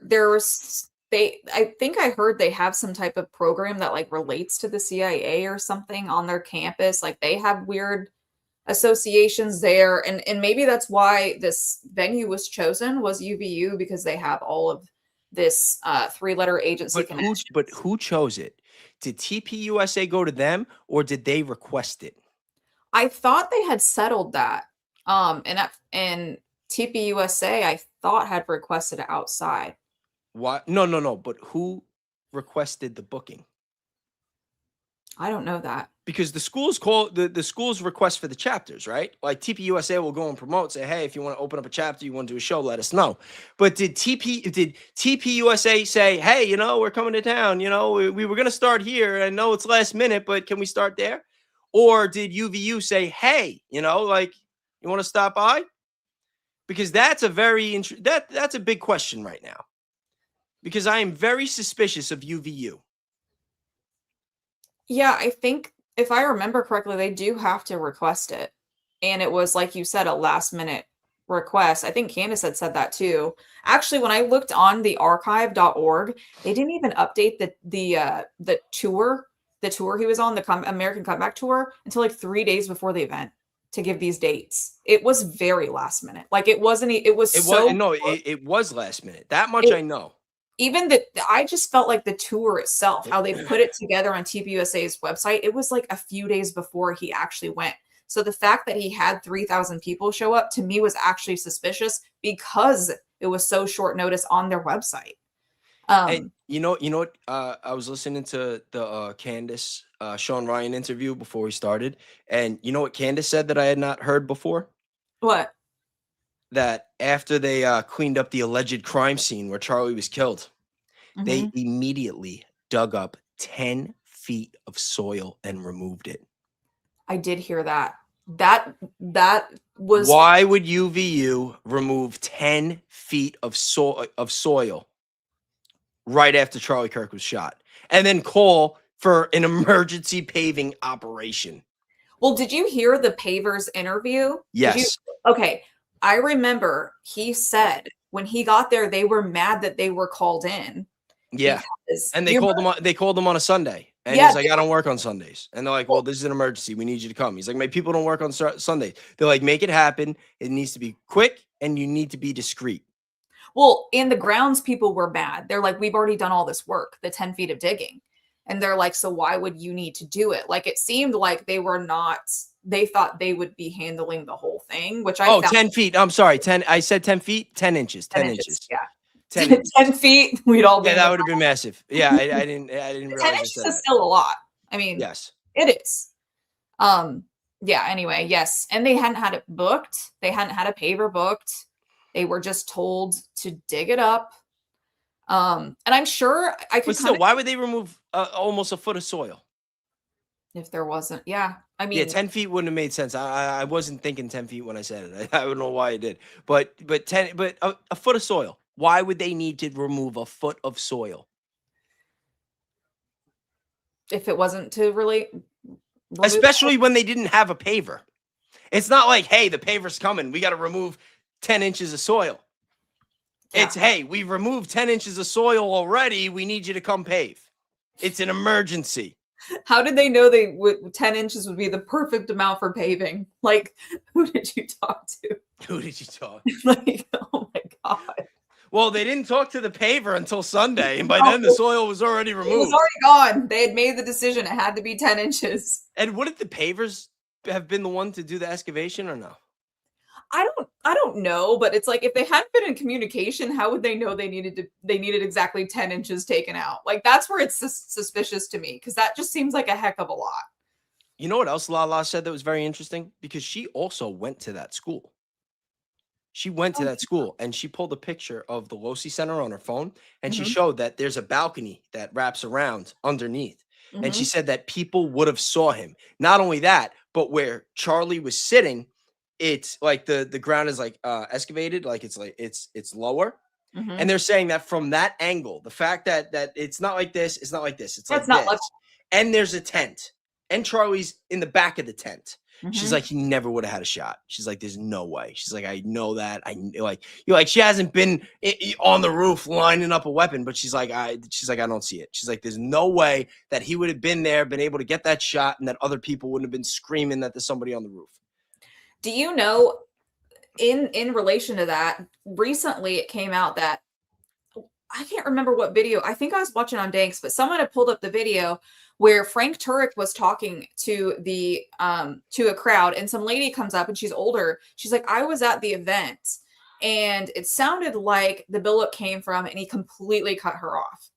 think I heard they have some type of program that like relates to the CIA or something on their campus. Like they have weird associations there, and maybe that's why this venue was chosen, was UVU, because they have all of this 3-letter agency connection. But who chose it? Did TPUSA go to them, or did they request it? I thought they had settled that. And TPUSA, I thought, had requested it outside. What? No. But who requested the booking? I don't know that. Because the schools call the schools request for the chapters, right? Like TPUSA will go and promote, say, hey, if you want to open up a chapter, you want to do a show, let us know. But did TPUSA say, hey, you know, we're coming to town, you know, we were going to start here. I know it's last minute, but can we start there? Or did UVU say, hey, you know, like, you want to stop by? Because that's a that's a big question right now. Because I am very suspicious of UVU. Yeah, I think if I remember correctly, they do have to request it. And it was, like you said, a last minute request. I think Candace had said that too. Actually, when I looked on the archive.org, they didn't even update the tour he was on, the American Comeback Tour, until like 3 days before the event to give these dates. It was very last minute. Like it wasn't, it was It so was no, it was last minute. That much I know. even the I just felt like the tour itself, how they put it together on TPUSA's website, it was like a few days before he actually went. So the fact that he had 3,000 people show up to me was actually suspicious because it was so short notice on their website. And you know what? I was listening to the Candace Sean Ryan interview before we started, and you know what Candace said that I had not heard before? What? That after they cleaned up the alleged crime scene where Charlie was killed, they immediately dug up 10 feet of soil and removed it. I did hear that. That was Why would UVU remove 10 feet of soil right after Charlie Kirk was shot and then call for an emergency paving operation? Well, did you hear the pavers interview? Yes. Okay. I remember he said when he got there, they were mad that they were called in. Yeah. And they called him on a Sunday. And Yeah, he's like, I don't work on Sundays. And they're like, well, this is an emergency. We need you to come. He's like, my people don't work on Sundays. They're like, make it happen. It needs to be quick and you need to be discreet. Well, and the grounds people were mad. They're like, we've already done all this work, the 10 feet of digging. And they're like, so why would you need to do it? Like, it seemed like they thought they would be handling the whole thing, which I found 10 feet. I'm sorry. 10. I said 10 feet, 10 inches, 10 inches. Yeah. 10, 10 feet. We'd all be. Yeah, that would have been massive. Yeah. I didn't realize 10 inches is still a lot. I mean, yes, it is. Yeah. Anyway, yes. And they hadn't had it booked. They hadn't had a paver booked. They were just told to dig it up. And I'm sure I could. But still, why would they remove almost a foot of soil? If there wasn't, yeah. I mean, yeah, 10 feet wouldn't have made sense. I wasn't thinking 10 feet when I said it. I don't know why I did. But a foot of soil. Why would they need to remove a foot of soil? If it wasn't to really, especially when they didn't have a paver. It's not like, hey, the paver's coming. We got to remove 10 inches of soil. Yeah. It's, hey, we removed 10 inches of soil already. We need you to come pave. It's an emergency. How did they know 10 inches would be the perfect amount for paving? Like, who did you talk to? Who did you talk to? Like, oh my God. Well, they didn't talk to the paver until Sunday, and by then the soil was already removed. It was already gone. They had made the decision. It had to be 10 inches. And wouldn't the pavers have been the one to do the excavation or no? I don't know, but it's like if they hadn't been in communication, how would they know they needed exactly 10 inches taken out? Like that's where it's suspicious to me because that just seems like a heck of a lot. You know what else Lala said that was very interesting? Because she also went to that school. She went to that school and she pulled a picture of the Losi Center on her phone and she showed that there's a balcony that wraps around underneath. And she said that people would have saw him. Not only that, but where Charlie was sitting, it's like the ground is like excavated, like it's lower. And they're saying that from that angle, the fact that it's not like this, it's not like this, it's like this. And there's a tent. And Charlie's in the back of the tent. She's like, he never would have had a shot. She's like, there's no way. She's like, I know that. She hasn't been on the roof lining up a weapon, but she's like, I don't see it. She's like, there's no way that he would have been there, been able to get that shot, and that other people wouldn't have been screaming that there's somebody on the roof. Do you know, in relation to that, recently it came out that I can't remember what video. I think I was watching on Danks, but someone had pulled up the video where Frank Turek was talking to a crowd, and some lady comes up and she's older. She's like, I was at the event and it sounded like the billet came from, and he completely cut her off.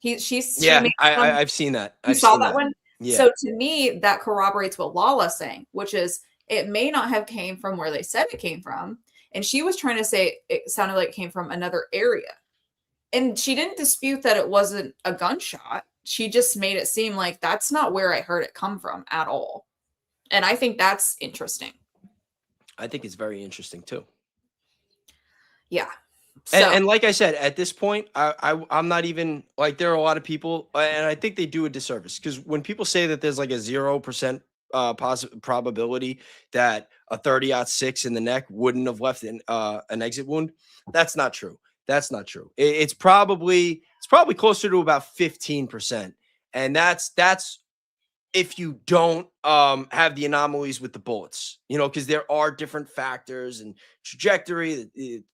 I've seen that. You saw that one? Yeah. So to me, that corroborates what Lala's saying, which is it may not have came from where they said it came from. And she was trying to say it sounded like it came from another area. And she didn't dispute that it wasn't a gunshot. She just made it seem like that's not where I heard it come from at all. And I think that's interesting. I think it's very interesting too. Yeah. So And like I said, at this point, I'm not even like, there are a lot of people, and I think they do a disservice, because when people say that there's like a 0% probability that a 30-06 in the neck wouldn't have left an exit wound, that's not true. That's not true. It's probably closer to about 15%, and that's if you don't have the anomalies with the bullets, because there are different factors and trajectory,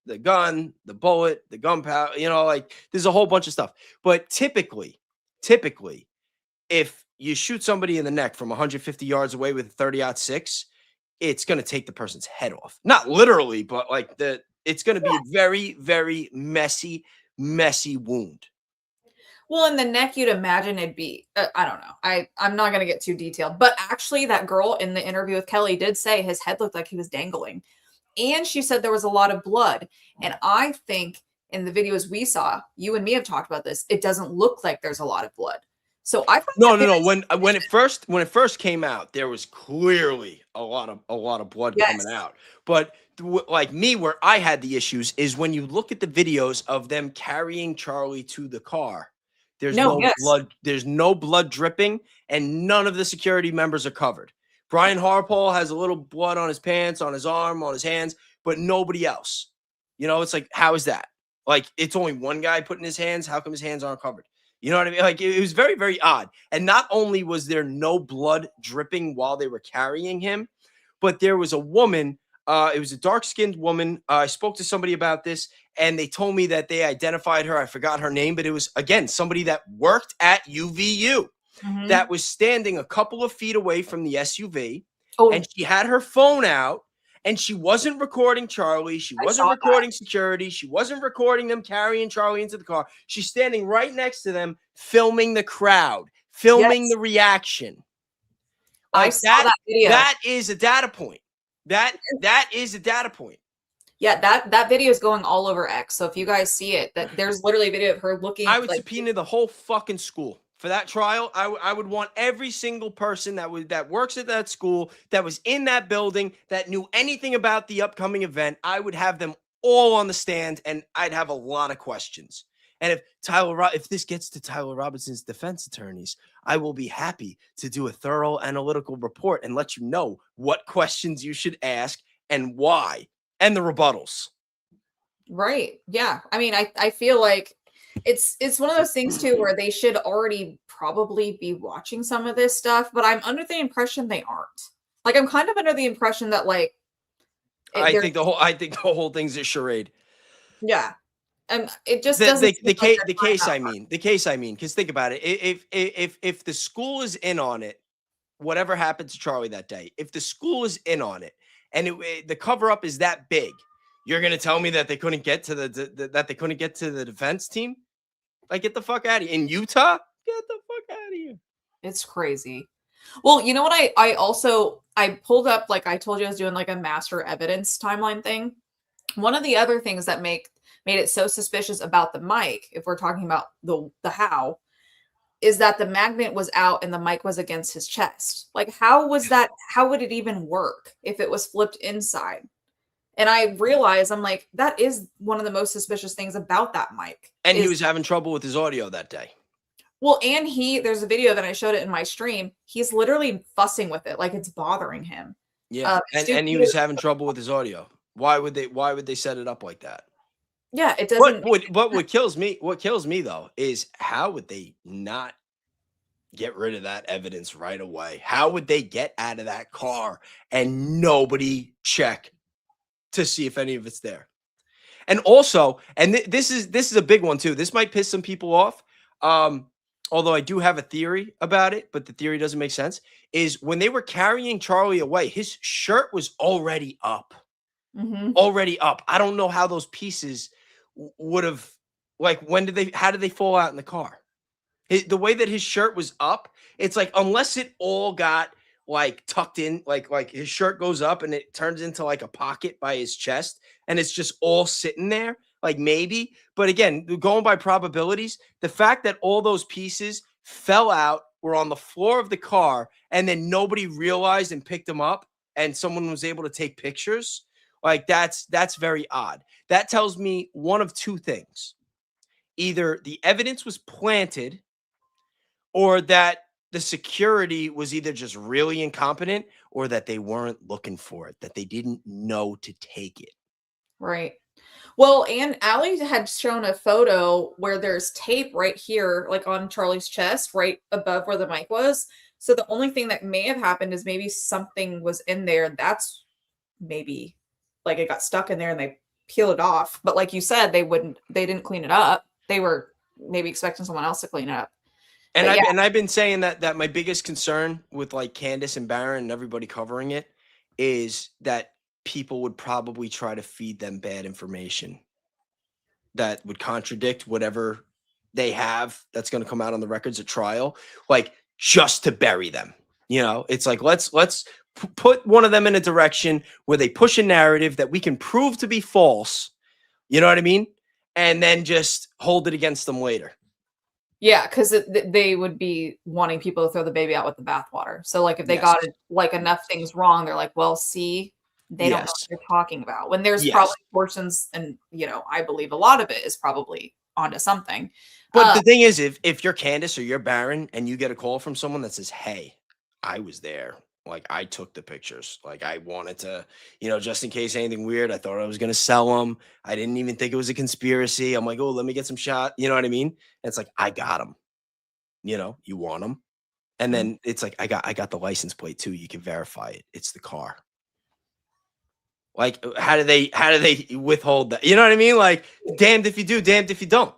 the gun, the bullet, the gunpowder, like there's a whole bunch of stuff. But typically, if you shoot somebody in the neck from 150 yards away with a 30-06, it's going to take the person's head off. Not literally, but like it's going to be a very, very messy wound. well, in the neck, you'd imagine it'd be, I don't know. I'm not going to get too detailed, but actually that girl in the interview with Kelly did say his head looked like he was dangling. And she said there was a lot of blood. And I think in the videos we saw, you and me have talked about this, it doesn't look like there's a lot of blood. So I find No, that no, no. very When it first came out, there was clearly a lot of blood yes. coming out. But like me, where I had the issues is when you look at the videos of them carrying Charlie to the car. There's No, no yes. blood. There's no blood dripping, and none of the security members are covered. Brian Harpole has a little blood on his pants, on his arm, on his hands, but nobody else. It's like, how is that? Like, it's only one guy putting his hands. How come his hands aren't covered? You know what I mean? Like, it was very, very odd. And not only was there no blood dripping while they were carrying him, but there was a woman. It was a dark-skinned woman. I spoke to somebody about this, and they told me that they identified her. I forgot her name, but it was, again, somebody that worked at UVU that was standing a couple of feet away from the SUV, and she had her phone out, and she wasn't recording Charlie. She wasn't recording security. She wasn't recording them carrying Charlie into the car. She's standing right next to them, filming the crowd, filming the reaction. I saw that video. That is a data point. That is a data point. Yeah, that video is going all over X. So if you guys see it, that there's literally a video of her looking. I would subpoena the whole fucking school for that trial. I would want every single person that works at that school, that was in that building, that knew anything about the upcoming event. I would have them all on the stand, and I'd have a lot of questions. And if this gets to Tyler Robinson's defense attorneys, I will be happy to do a thorough analytical report and let you know what questions you should ask and why, and the rebuttals. Right. Yeah. I mean, I feel like it's one of those things too where they should already probably be watching some of this stuff, but I'm under the impression they aren't. Like, I'm kind of under the impression that I think the whole thing's a charade. Yeah. And it just doesn't the case I mean, because think about it. If the school is in on it, whatever happened to Charlie that day, if the school is in on it, and the cover up is that big, you're gonna tell me that they couldn't get to the defense team? Like, get the fuck out of here. In Utah? Get the fuck out of here. It's crazy. Well, you know what? I pulled up, like I told you, I was doing like a master evidence timeline thing. One of the other things that made it so suspicious about the mic, if we're talking about the how, is that the magnet was out and the mic was against his chest. Like, how was that? How would it even work if it was flipped inside? And I realized, I'm like, that is one of the most suspicious things about that mic. And he was having trouble with his audio that day. Well, and there's a video that I showed it in my stream. He's literally fussing with it, like it's bothering him. Yeah, and he was having trouble with his audio. Why would they set it up like that? Yeah, it doesn't. What kills me though is, how would they not get rid of that evidence right away? How would they get out of that car and nobody check to see if any of it's there? And also, and this is a big one too. This might piss some people off. Although I do have a theory about it, but the theory doesn't make sense, is when they were carrying Charlie away, his shirt was already up. Already up. I don't know how those pieces would have, like, how did they fall out in the car? The way that his shirt was up, it's like, unless it all got like tucked in, like his shirt goes up and it turns into like a pocket by his chest and it's just all sitting there, like maybe. But again, going by probabilities, the fact that all those pieces fell out, were on the floor of the car, and then nobody realized and picked them up, and someone was able to take pictures, Like that's very odd. That tells me one of two things. Either the evidence was planted or that the security was either just really incompetent or that they weren't looking for it, that they didn't know to take it. Right. Well, and Allie had shown a photo where there's tape right here, like on Charlie's chest, right above where the mic was. So the only thing that may have happened is maybe something was in there. That's maybe like it got stuck in there and they peeled it off. But like you said, they didn't clean it up. They were maybe expecting someone else to clean it up. And But yeah, I've been saying that my biggest concern with like Candace and Barron and everybody covering it is that people would probably try to feed them bad information that would contradict whatever they have that's going to come out on the records at trial, like just to bury them. You know, it's like let's put one of them in a direction where they push a narrative that we can prove to be false. You know what I mean? And then just hold it against them later. yeah, because they would be wanting people to throw the baby out with the bathwater. So like if they got it, like enough things wrong, they're like, well, see, they don't know what they're talking about. When there's probably portions, and I believe a lot of it is probably onto something. But the thing is, if you're Candace or you're Barron and you get a call from someone that says, "Hey, I was there. Like I took the pictures. Like I wanted to, just in case anything weird, I thought I was going to sell them. I didn't even think it was a conspiracy. I'm like, oh, let me get some shot. You know what I mean? And it's like, I got them. You want them. And then it's like, I got the license plate too. You can verify it. It's the car. Like, how do they withhold that? You know what I mean? Like, damned if you do, damned if you don't.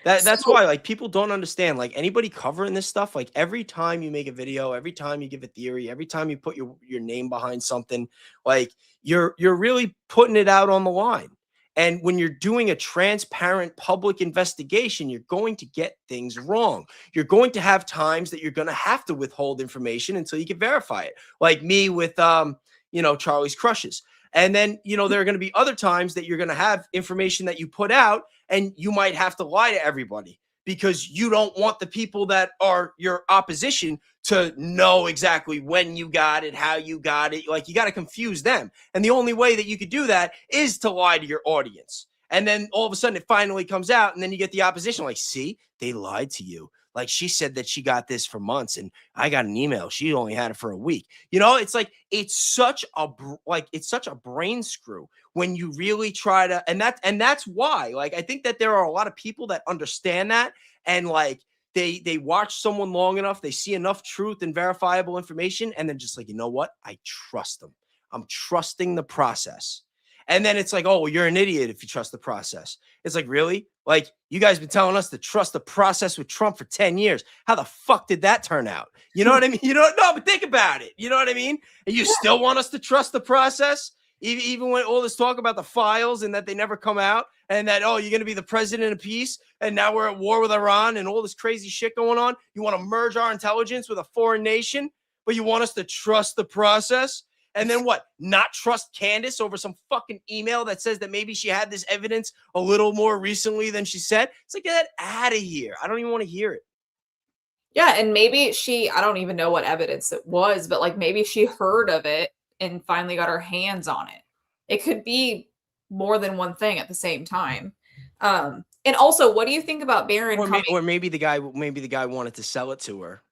That's why, like, people don't understand. Like, anybody covering this stuff, like, every time you make a video, every time you give a theory, every time you put your name behind something, like, you're really putting it out on the line. And when you're doing a transparent public investigation, you're going to get things wrong. You're going to have times that you're going to have to withhold information until you can verify it. Like me with, Charlie's crushes. And then, there are going to be other times that you're going to have information that you put out and you might have to lie to everybody because you don't want the people that are your opposition to know exactly when you got it, how you got it. Like, you got to confuse them. And the only way that you could do that is to lie to your audience. And then all of a sudden it finally comes out and then you get the opposition like, see, they lied to you. Like, she said that she got this for months and I got an email. She only had it for a week. It's like, it's such a brain screw when you really try to, and that's why, like, I think that there are a lot of people that understand that. And like, they watch someone long enough, they see enough truth and verifiable information. And then just like, you know what? I trust them. I'm trusting the process. And then it's like, oh, well, you're an idiot if you trust the process. It's like, really? Like, you guys been telling us to trust the process with Trump for 10 years. How the fuck did that turn out? You know what I mean? No, but think about it. You know what I mean? And you still want us to trust the process? Even when all this talk about the files and that they never come out and that, oh, you're going to be the president of peace and now we're at war with Iran and all this crazy shit going on. You want to merge our intelligence with a foreign nation, but you want us to trust the process? And then what? Not trust Candace over some fucking email that says that maybe she had this evidence a little more recently than she said? It's like, get that out of here. I don't even want to hear it. Yeah, and maybe I don't even know what evidence it was, but like maybe she heard of it and finally got her hands on it. It could be more than one thing at the same time. And also, what do you think about Barron or maybe the guy wanted to sell it to her.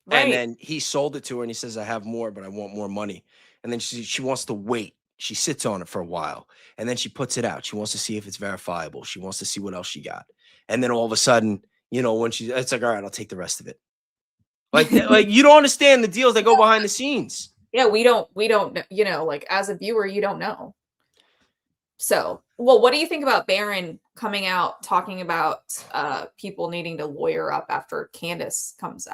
Right. And then he sold it to her and he says, I have more, but I want more money. And then she wants to wait. She sits on it for a while and then she puts it out. She wants to see if it's verifiable. She wants to see what else she got. And then all of a sudden, when it's like, all right, I'll take the rest of it. Like you don't understand the deals that go behind the scenes. Yeah, we don't, like as a viewer, you don't know. So, well, what do you think about Barron coming out talking about people needing to lawyer up after Candace comes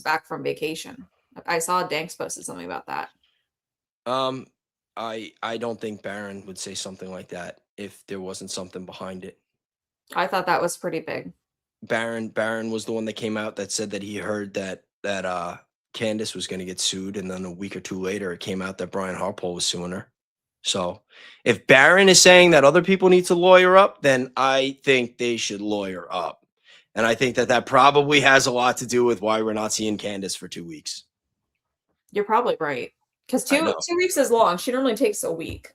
back from vacation? I saw Danks posted something about that. I don't think Barron would say something like that if there wasn't something behind it. I thought that was pretty big. Barron was the one that came out that said that he heard that Candace was going to get sued, and then a week or two later, it came out that Brian Harpole was suing her. So if Barron is saying that other people need to lawyer up, then I think they should lawyer up. And I think that probably has a lot to do with why we're not seeing Candace for 2 weeks. You're probably right. Because 2 weeks is long. She normally takes a week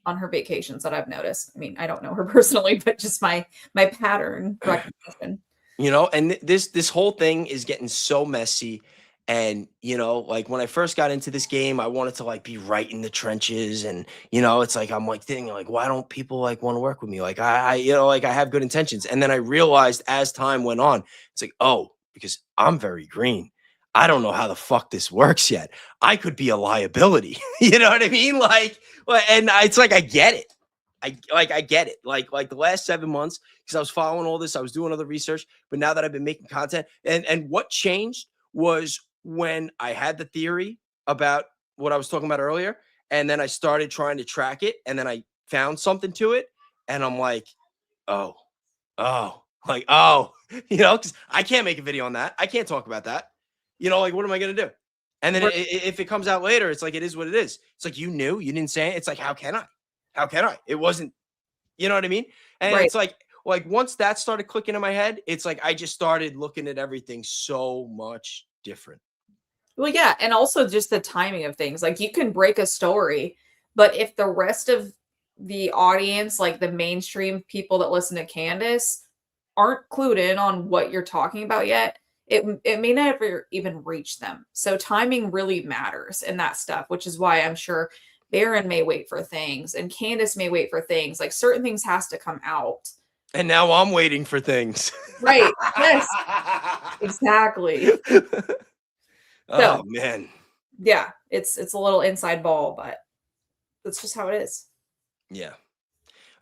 on her vacations that I've noticed. I mean, I don't know her personally, but just my pattern recognition. You know, and this whole thing is getting so messy. And, you know, like when I first got into this game, I wanted to like be right in the trenches. And, you know, it's like I'm like thinking like, why don't people like want to work with me? Like I you know, like I have good intentions. And then I realized as time went on, it's like, oh, because I'm very green. I don't know how the fuck this works yet. I could be a liability. You know what I mean? Like, and it's like I get it. I get it. Like the last 7 months, because I was following all this, I was doing other research, but now that I've been making content, and what changed was when I had the theory about what I was talking about earlier, and then I started trying to track it, and then I found something to it, and I'm like, oh, like, you know, because I can't make a video on that. I can't talk about that. You know, like, what am I gonna do? And then if it comes out later, it's like it is what it is. It's like you knew, you didn't say it. It's like, how can I? How can I? It wasn't, you know what I mean? And Right. it's like once that started clicking in my head, it's like I just started looking at everything so much different. Well, yeah, and also just the timing of things. Like you can break a story, but if the rest of the audience, like the mainstream people that listen to Candace, aren't clued in on what you're talking about yet, it may never even reach them. So timing really matters in that stuff, which is why I'm sure Baron may wait for things and Candace may wait for things. Like certain things has to come out. And now I'm waiting for things. Right. Yes. Exactly. Oh man. Yeah, it's a little inside ball, but that's just how it is. Yeah.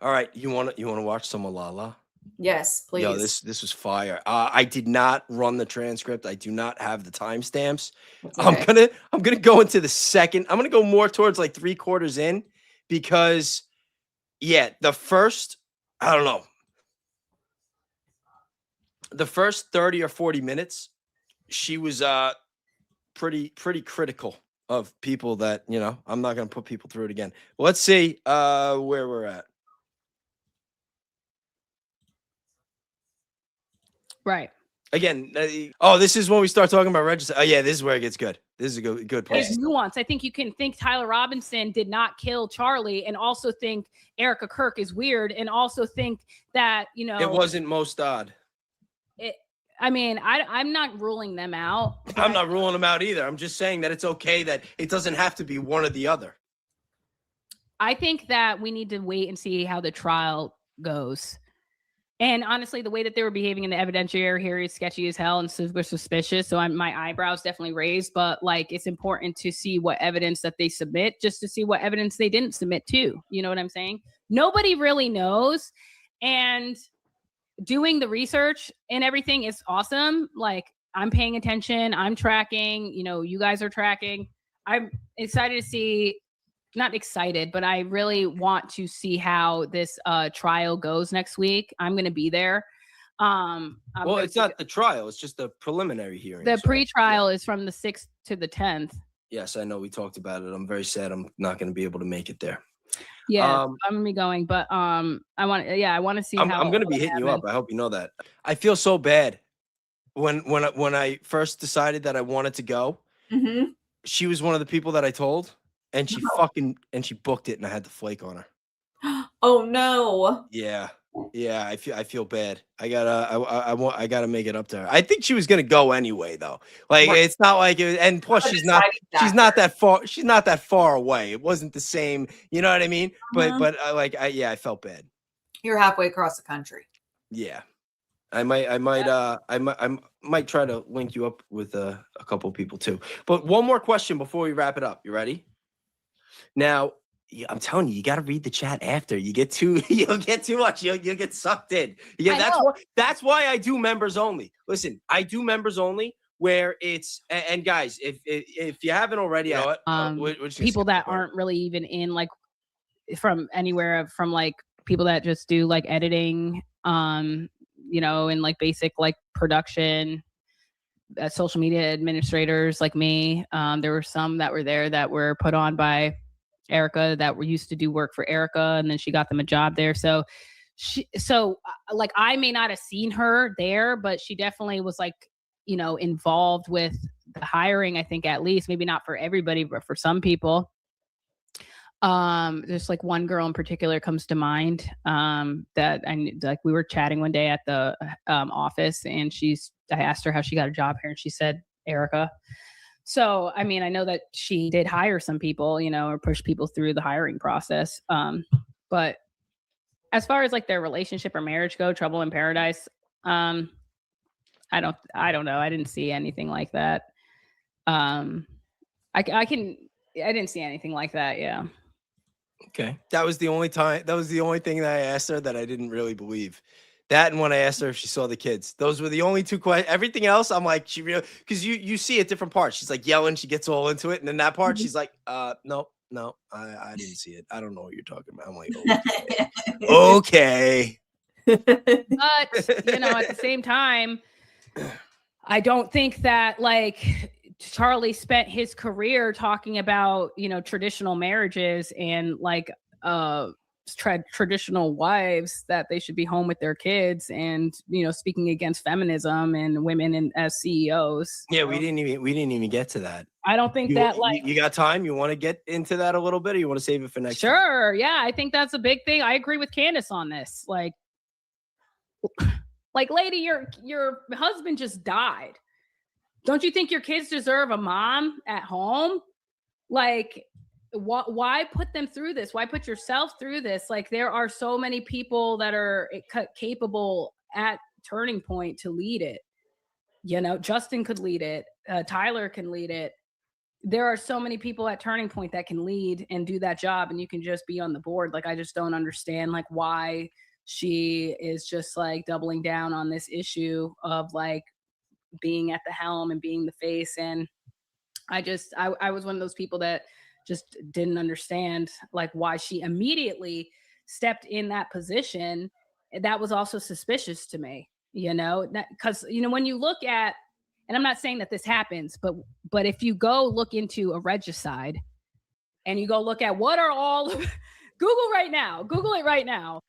All right. You want to watch some Malala? Yes, please. Yo, this was fire. I did not run the transcript. I do not have the timestamps. Okay. I'm gonna go into the second. I'm gonna go more towards like 3/4 in because yeah, the first, I don't know. The first 30 or 40 minutes, she was pretty critical of people that, you know, I'm not gonna put people through it again. Let's see where we're at. Right. Again, this is when we start talking about register. Oh, yeah, this is where it gets good. This is a good place. There's nuance. I think you can think Tyler Robinson did not kill Charlie and also think Erica Kirk is weird and also think that, you know, it wasn't most odd. I mean, I'm not ruling them out. I'm not ruling them out either. I'm just saying that it's okay that it doesn't have to be one or the other. I think that we need to wait and see how the trial goes. And honestly, the way that they were behaving in the evidentiary hearing is sketchy as hell and super suspicious. So my eyebrows definitely raised. But like, it's important to see what evidence that they submit, just to see what evidence they didn't submit too. You know what I'm saying? Nobody really knows. And doing the research and everything is awesome. Like, I'm paying attention. I'm tracking. You know, you guys are tracking. I'm excited to see. Not excited, but I really want to see how this trial goes next week. I'm going to be there. Well, it's not the trial. It's just the preliminary hearing. The pre-trial is from the 6th to the 10th. Yes, I know. We talked about it. I'm very sad I'm not going to be able to make it there. Yeah, I'm going to be going, but I want to see how I'm going to be hitting you up. I hope you know that. I feel so bad when I first decided that I wanted to go. Mm-hmm. She was one of the people that I told. And she she booked it, and I had to flake on her. Oh no! Yeah, I feel bad. I gotta make it up to her. I think she was gonna go anyway, though. Like it's not like it. And plus, she's not that far. She's not that far away. It wasn't the same. You know what I mean? But I felt bad. You're halfway across the country. Yeah, I might try to link you up with a couple people too. But one more question before we wrap it up. You ready? Now, I'm telling you, you got to read the chat after. You'll get too much. You'll get sucked in. Yeah, that's why I do members only. Listen, I do members only where it's and guys, if you haven't already, you know what? People that aren't really even in like from anywhere from like people that just do like editing, you know, and like basic like production. Social media administrators like me. There were some that were there that were put on by Erica that were used to do work for Erica, and then she got them a job there. So like I may not have seen her there, but she definitely was like, you know, involved with the hiring, I think at least, maybe not for everybody, but for some people. There's like one girl in particular comes to mind, that like we were chatting one day at the office, and I asked her how she got a job here, and she said Erica. So I mean, I know that she did hire some people, or push people through the hiring process. But as far as like their relationship or marriage go, Trouble in Paradise, I don't know. I didn't see anything like that. I didn't see anything like that. Yeah. Okay. That was the only thing that I asked her that I didn't really believe. That, and when I asked her if she saw the kids. Those were the only two questions. Everything else, I'm like, because you see at different parts. She's like yelling, she gets all into it. And then that part, she's like, no, I didn't see it. I don't know what you're talking about. I'm like, okay. But, at the same time, I don't think that like Charlie spent his career talking about, traditional marriages and like traditional wives, that they should be home with their kids, and speaking against feminism and women as CEOs. Yeah, we didn't even get to that. I don't think that like you got time. You want to get into that a little bit, or you want to save it for next time? Sure. Yeah, I think that's a big thing. I agree with Candace on this. Like lady, your husband just died. Don't you think your kids deserve a mom at home? Like, why put them through this? Why put yourself through this? Like, there are so many people that are capable at Turning Point to lead it. Justin could lead it. Tyler can lead it. There are so many people at Turning Point that can lead and do that job, and you can just be on the board. Like, I just don't understand like why she is just like doubling down on this issue of like being at the helm and being the face. And I was one of those people that just didn't understand like why she immediately stepped in that position. That was also suspicious to me, because when you look at, and I'm not saying that this happens, but if you go look into a regicide and you go look at what are all Google it right now.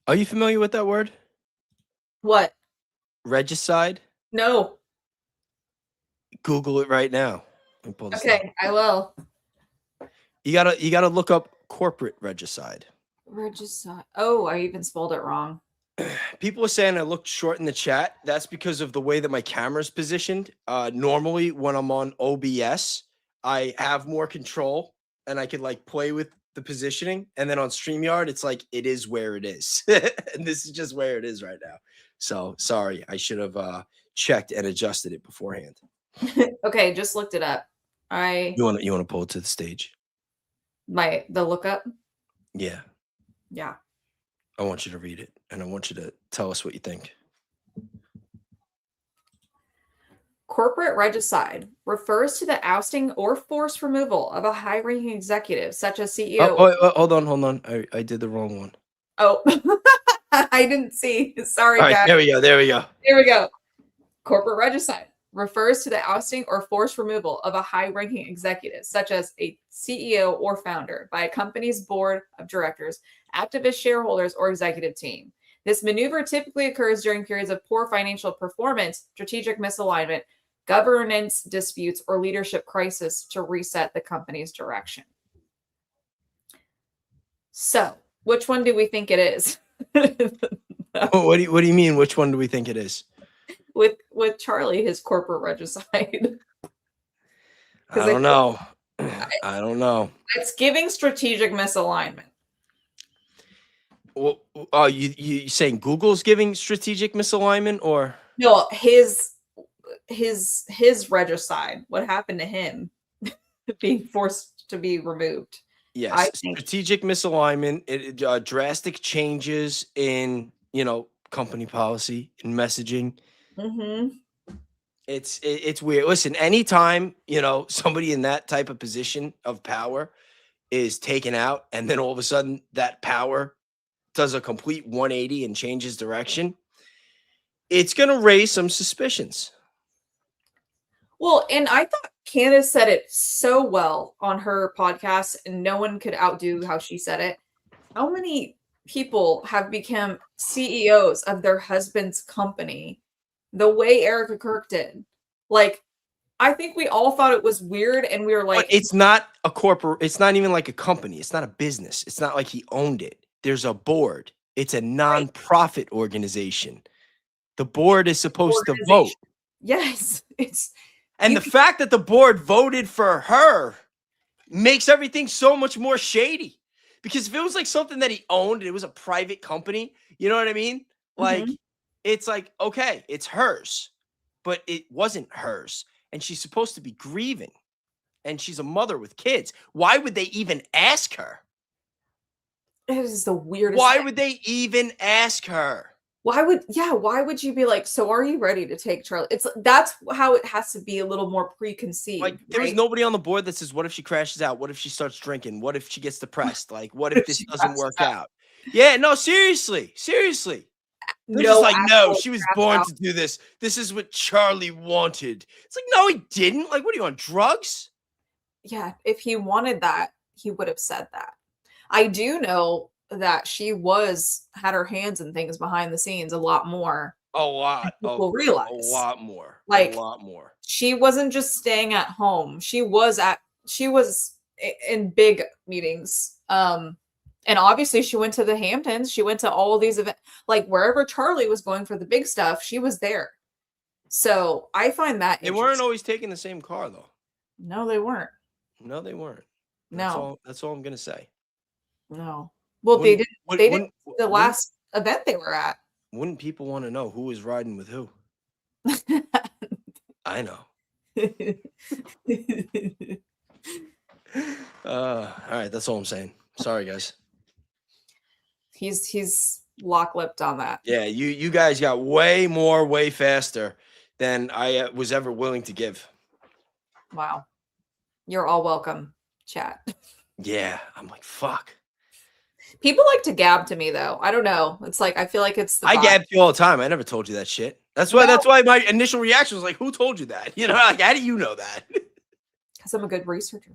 Are you familiar with that word? What? Regicide? No. Google it right now. Okay, I will. You gotta look up corporate regicide. Regicide. Oh, I even spelled it wrong. People are saying I looked short in the chat. That's because of the way that my camera's positioned. Normally, when I'm on OBS, I have more control and I can like play with the positioning. And then on StreamYard, it's like it is where it is, and this is just where it is right now. So sorry, I should have checked and adjusted it beforehand. Okay, just looked it up. You want to pull it to the stage? The lookup? Yeah. Yeah. I want you to read it, and I want you to tell us what you think. Corporate regicide refers to the ousting or forced removal of a high-ranking executive, such as CEO. Oh, hold on. I did the wrong one. Oh, I didn't see. Sorry, all right, guys. There we go. Corporate regicide refers to the ousting or forced removal of a high-ranking executive, such as a CEO or founder, by a company's board of directors, activist shareholders, or executive team. This maneuver typically occurs during periods of poor financial performance, strategic misalignment, governance disputes, or leadership crisis to reset the company's direction. So, which one do we think it is? What do you mean? Which one do we think it is? With Charlie, his corporate regicide. I don't know. I don't know. It's giving strategic misalignment. Well, you saying Google's giving strategic misalignment, or no? His regicide. What happened to him? Being forced to be removed. Yes, strategic misalignment. Drastic changes in company policy and messaging. Mm-hmm. It's weird. Listen, anytime somebody in that type of position of power is taken out, and then all of a sudden that power does a complete 180 and changes direction, it's going to raise some suspicions. Well, and I thought Candace said it so well on her podcast, and no one could outdo how she said it. How many people have become CEOs of their husband's company the way Erica Kirk did? Like, I think we all thought it was weird, and we were But like, it's not a corporate. It's not even like a company. It's not a business. It's not like he owned it. There's a board. It's a right, nonprofit organization. The board is supposed to vote. organization. Yes, it's And you. the fact that the board voted for her makes everything so much more shady. Because if it was like something that he owned, it was a private company, you know what I mean? Like, Mhm. it's like, okay, it's hers, but it wasn't hers. And she's supposed to be grieving. And she's a mother with kids. Why would they even ask her? It is the weirdest Why thing. would they even ask her? Why would you be like, so are you ready to take Charlie? That's how it has to be a little more Like, preconceived, there was right? nobody on the board that says, what if she crashes out? What if she starts drinking? What if she gets depressed? Like, what if If this she doesn't crashes work out. out? Yeah, no, seriously, seriously. They're just No like, no, actual she was crash born out. to do this. This is what Charlie wanted. It's like, no, he didn't. Like, what are you on drugs? Yeah, if he wanted that, he would have said that. I do know that she had her hands in things behind the scenes a lot more A than lot of, people a realize. lot more, a Like, lot more. she wasn't just staying at home. She was in big meetings. And obviously she went to the Hamptons. She went to all of these events, like wherever Charlie was going for the big stuff, she was there. So I find that They weren't interesting. always taking the same car, though. No, they weren't. No, they weren't. No, That's all I'm gonna say. no. Well, Wouldn't, they didn't wouldn't, the wouldn't, last event they were at. wouldn't people want to know who was riding with who? I know. All right, that's all I'm saying. Sorry, guys. He's lock-lipped on that. Yeah, you guys got way more, way faster than I was ever willing to give. Wow. You're all welcome, chat. Yeah, I'm like, fuck. People like to gab to me though. I don't know. It's like I feel like it's the I vibe. gab you all the time. I never told you that shit. That's why. No. That's why my initial reaction was like, "Who told you that?" You know, like, how do you know that? Because I'm a good researcher.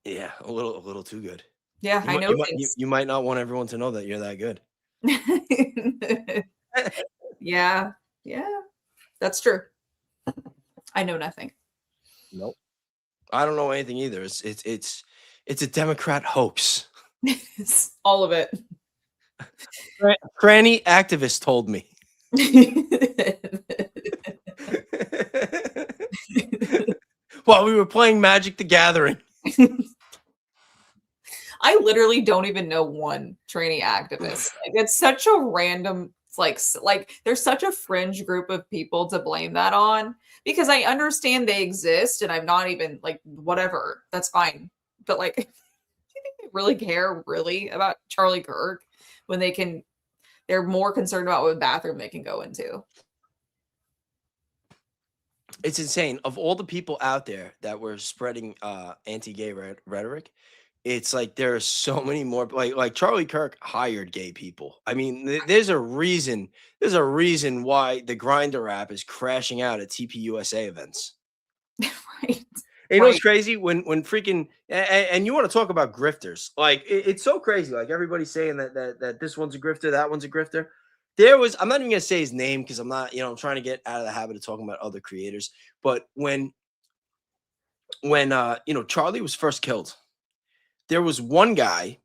Yeah, a little too good. Yeah, I know things. You might not want everyone to know that you're that good. Yeah, yeah, that's true. I know nothing. Nope. I don't know anything either. It's a Democrat hoax. All of it. Cranny activist told me. While we were playing Magic the Gathering. I literally don't even know one tranny activist. Like, it's such a random, like there's such a fringe group of people to blame that on because I understand they exist and I'm not even like whatever. That's fine. But like, do you think they really care really about Charlie Kirk when they're more concerned about what bathroom they can go into? It's insane. Of all the people out there that were spreading anti-gay rhetoric, it's like there are so many more. Like Charlie Kirk hired gay people. I mean, there's a reason. There's a reason why the Grinder app is crashing out at TPUSA events. Right. You know what's crazy? When freaking and you want to talk about grifters? Like it's so crazy. Like everybody's saying that this one's a grifter, that one's a grifter. I'm not even gonna say his name because I'm not, I'm trying to get out of the habit of talking about other creators. But when Charlie was first killed, there was one guy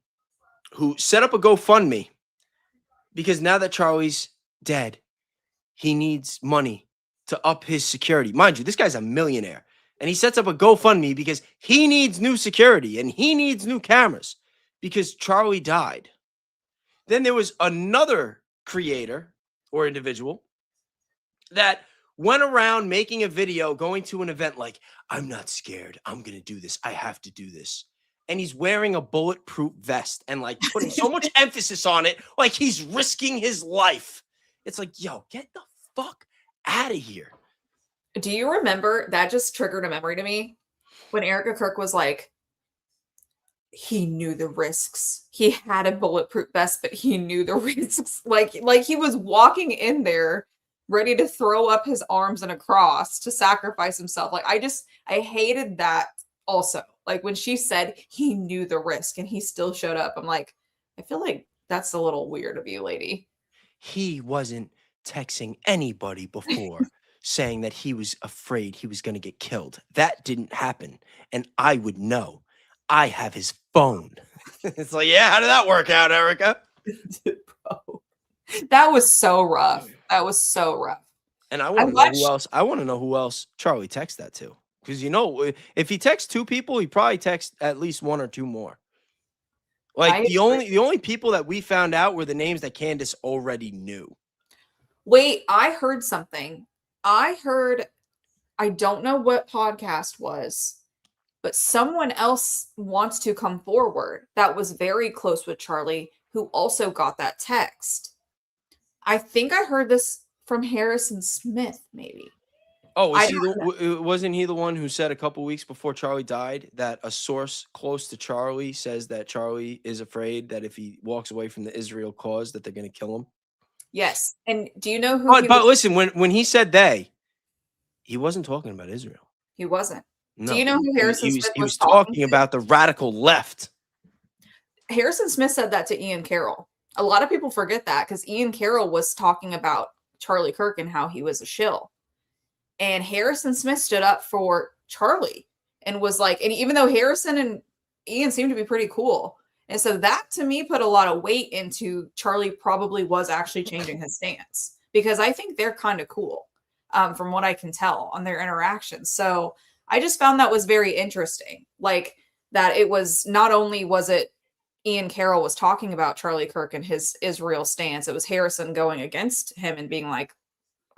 who set up a GoFundMe because now that Charlie's dead, he needs money to up his security. Mind you, this guy's a millionaire. And he sets up a GoFundMe because he needs new security and he needs new cameras because Charlie died. Then there was another creator or individual that went around making a video going to an event like, I'm not scared. I'm going to do this. I have to do this. And he's wearing a bulletproof vest and like putting so much emphasis on it, like he's risking his life. It's like, yo, get the fuck out of here. Do you remember that just triggered a memory to me when Erica Kirk was like, he knew the risks. He had a bulletproof vest, but he knew the risks. Like he was walking in there ready to throw up his arms in a cross to sacrifice himself. Like I hated that also. Like when she said he knew the risk and he still showed up. I'm like, I feel like that's a little weird of you, lady. He wasn't texting anybody before. saying that he was afraid he was going to get killed. That didn't happen. And I would know. I have his phone. It's like, yeah, how did that work out, Erica? Bro, that was so rough. That was so rough. And I want to know who else. I want to know who else Charlie texted that to. Because, you know, if he texts 2 people, he probably texts at least 1 or 2 more. Like the only people that we found out were the names that Candace already knew. Wait, I heard something. I don't know what podcast was, but someone else wants to come forward that was very close with Charlie, who also got that text. I think I heard this from Harrison Smith, maybe. Oh, wasn't he the one who said a couple weeks before Charlie died that a source close to Charlie says that Charlie is afraid that if he walks away from the Israel cause that they're going to kill him? Yes. And do you know who But listen, when he said they, he wasn't talking about Israel. He wasn't. No, do you know who Harrison Smith was talking about? The radical left. Harrison Smith said that to Ian Carroll. A lot of people forget that because Ian Carroll was talking about Charlie Kirk and how he was a shill. And Harrison Smith stood up for Charlie and was like, and even though Harrison and Ian seemed to be pretty cool. And so that to me put a lot of weight into Charlie probably was actually changing his stance because I think they're kind of cool from what I can tell on their interactions. So I just found that was very interesting. Like that it was not only was it Ian Carroll was talking about Charlie Kirk and his Israel stance, it was Harrison going against him and being like,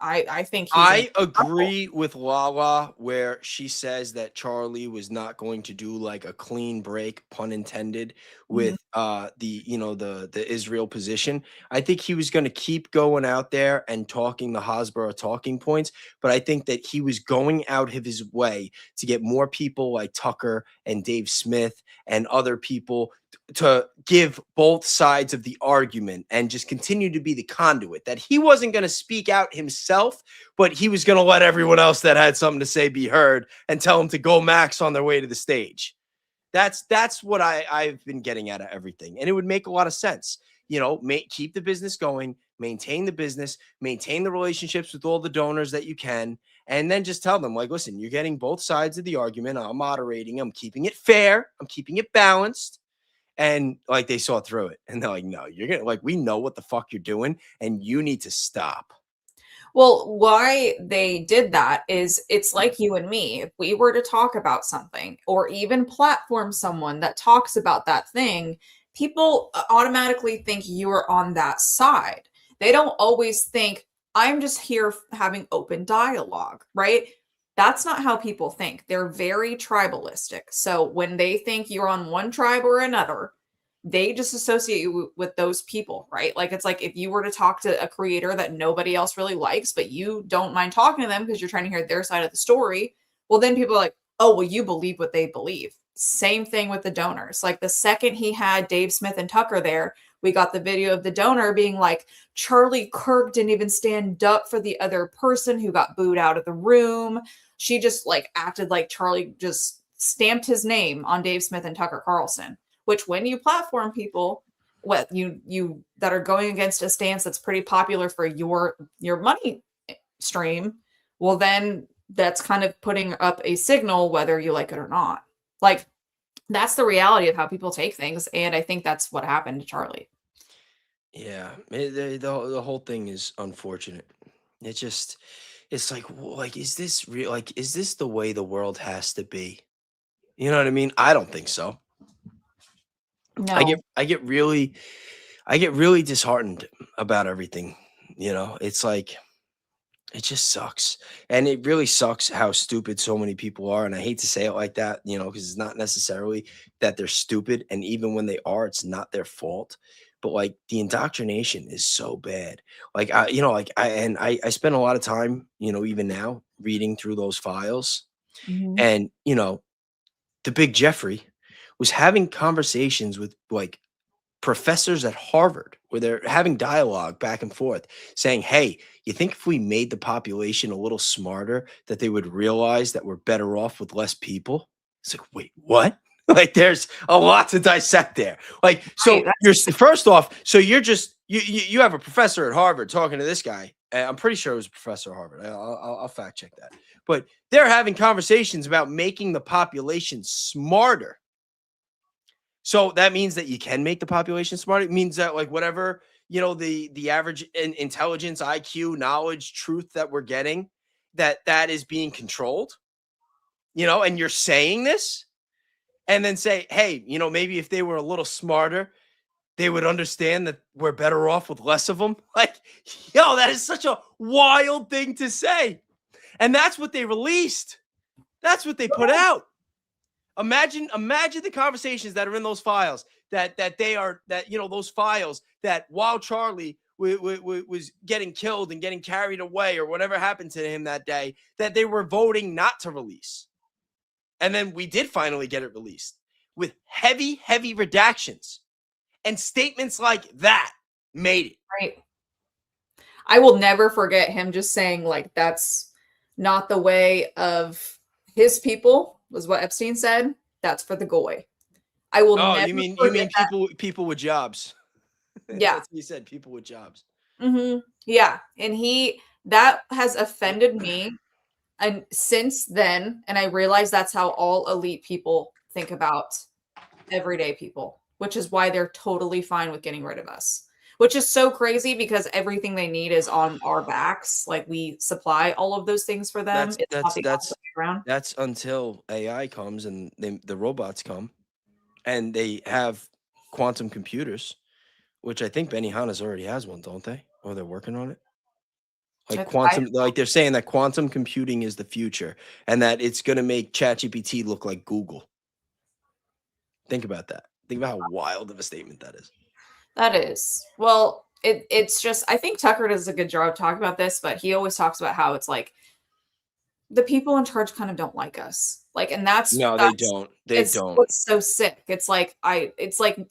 I think I agree with Lala where she says that Charlie was not going to do like a clean break, pun intended, with the Israel position. I think he was going to keep going out there and talking the Hasbara talking points, but I think that he was going out of his way to get more people like Tucker and Dave Smith and other people to give both sides of the argument and just continue to be the conduit, that he wasn't going to speak out himself, but he was going to let everyone else that had something to say be heard and tell them to go max on their way to the stage. That's what I've been getting at everything. And it would make a lot of sense. You know, keep the business going, maintain the business, maintain the relationships with all the donors that you can, and then just tell them, like, listen, you're getting both sides of the argument. I'm moderating. I'm keeping it fair. I'm keeping it balanced. And like they saw through it and they're like, no, you're gonna like, we know what the fuck you're doing and you need to stop. Well, why they did that is it's like you and me. If we were to talk about something or even platform someone that talks about that thing, people automatically think you're on that side. They don't always think, I'm just here having open dialogue, right? That's not how people think. They're very tribalistic. So when they think you're on one tribe or another, they just associate you with those people, right? Like it's like if you were to talk to a creator that nobody else really likes, but you don't mind talking to them because you're trying to hear their side of the story, well, then people are like, oh, well, you believe what they believe. Same thing with the donors. Like the second he had Dave Smith and Tucker there, we got the video of the donor being like, Charlie Kirk didn't even stand up for the other person who got booed out of the room. She just like acted like Charlie just stamped his name on Dave Smith and Tucker Carlson, which when you platform people, what you that are going against a stance that's pretty popular for your money stream, well, then that's kind of putting up a signal whether you like it or not. Like that's the reality of how people take things. And I think that's what happened to Charlie. Yeah, the whole thing is unfortunate. It's like, is this real? Like, is this the way the world has to be? You know what I mean? I don't think so. No. I get really disheartened about everything. You know, it's like, it just sucks. And it really sucks how stupid so many people are. And I hate to say it like that, you know, because it's not necessarily that they're stupid. And even when they are, it's not their fault. But like the indoctrination is so bad. Like, I spend a lot of time, you know, even now reading through those files. And, you know, the big Jeffrey was having conversations with like professors at Harvard where they're having dialogue back and forth saying, hey, you think if we made the population a little smarter that they would realize that we're better off with less people? It's like, wait, what? Like there's a lot to dissect there. Like, so Right, you're first off, so you're just you have a professor at Harvard talking to this guy. I'm pretty sure it was a professor at Harvard. I'll fact check that. But they're having conversations about making the population smarter. So that means that you can make the population smarter. It means that like whatever, the average intelligence, IQ, knowledge, truth that we're getting, that is being controlled, and you're saying this and then say, hey, maybe if they were a little smarter, they would understand that we're better off with less of them. Like, that is such a wild thing to say. And that's what they released. That's what they put out. Imagine the conversations that are in those files that those files that while Charlie was getting killed and getting carried away or whatever happened to him that day, that they were voting not to release. And then we did finally get it released with heavy, heavy redactions, and statements like that made it. Right. I will never forget him just saying like, that's not the way of his people, was what Epstein said. That's for the goy. I will never you mean forget that. people with jobs. Yeah. That's what he said, people with jobs. Yeah. And that has offended me. And since then, and I realize that's how all elite people think about everyday people, which is why they're totally fine with getting rid of us, which is so crazy because everything they need is on our backs. Like we supply all of those things for them. It's not the opposite way around. That's until AI comes and the robots come and they have quantum computers, which I think Benihana's already has one, don't they? Or they're working on it. Like quantum, like they're saying that quantum computing is the future and that it's going to make ChatGPT look like Google. Think about that. Think about how wild of a statement that is. That is. Well, it's just, I think Tucker does a good job talking about this, but he always talks about how it's like the people in charge kind of don't like us. Like, and they don't. They don't. What's so sick. It's like,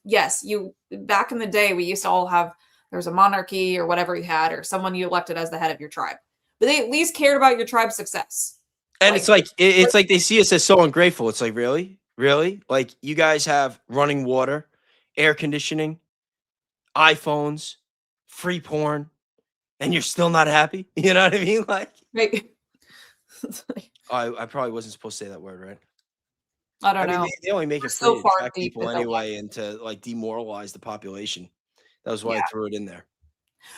yes, back in the day, we used to all have, there was a monarchy or whatever you had, or someone you elected as the head of your tribe, but they at least cared about your tribe's success. And it's like they see us as so ungrateful. It's like, really? Like you guys have running water, air conditioning, iPhones, free porn, and you're still not happy? You know what I mean? Like, right. I probably wasn't supposed to say that word, right? I don't know. They only make it free to attract people anyway and to like demoralize the population. That was why I threw it in there.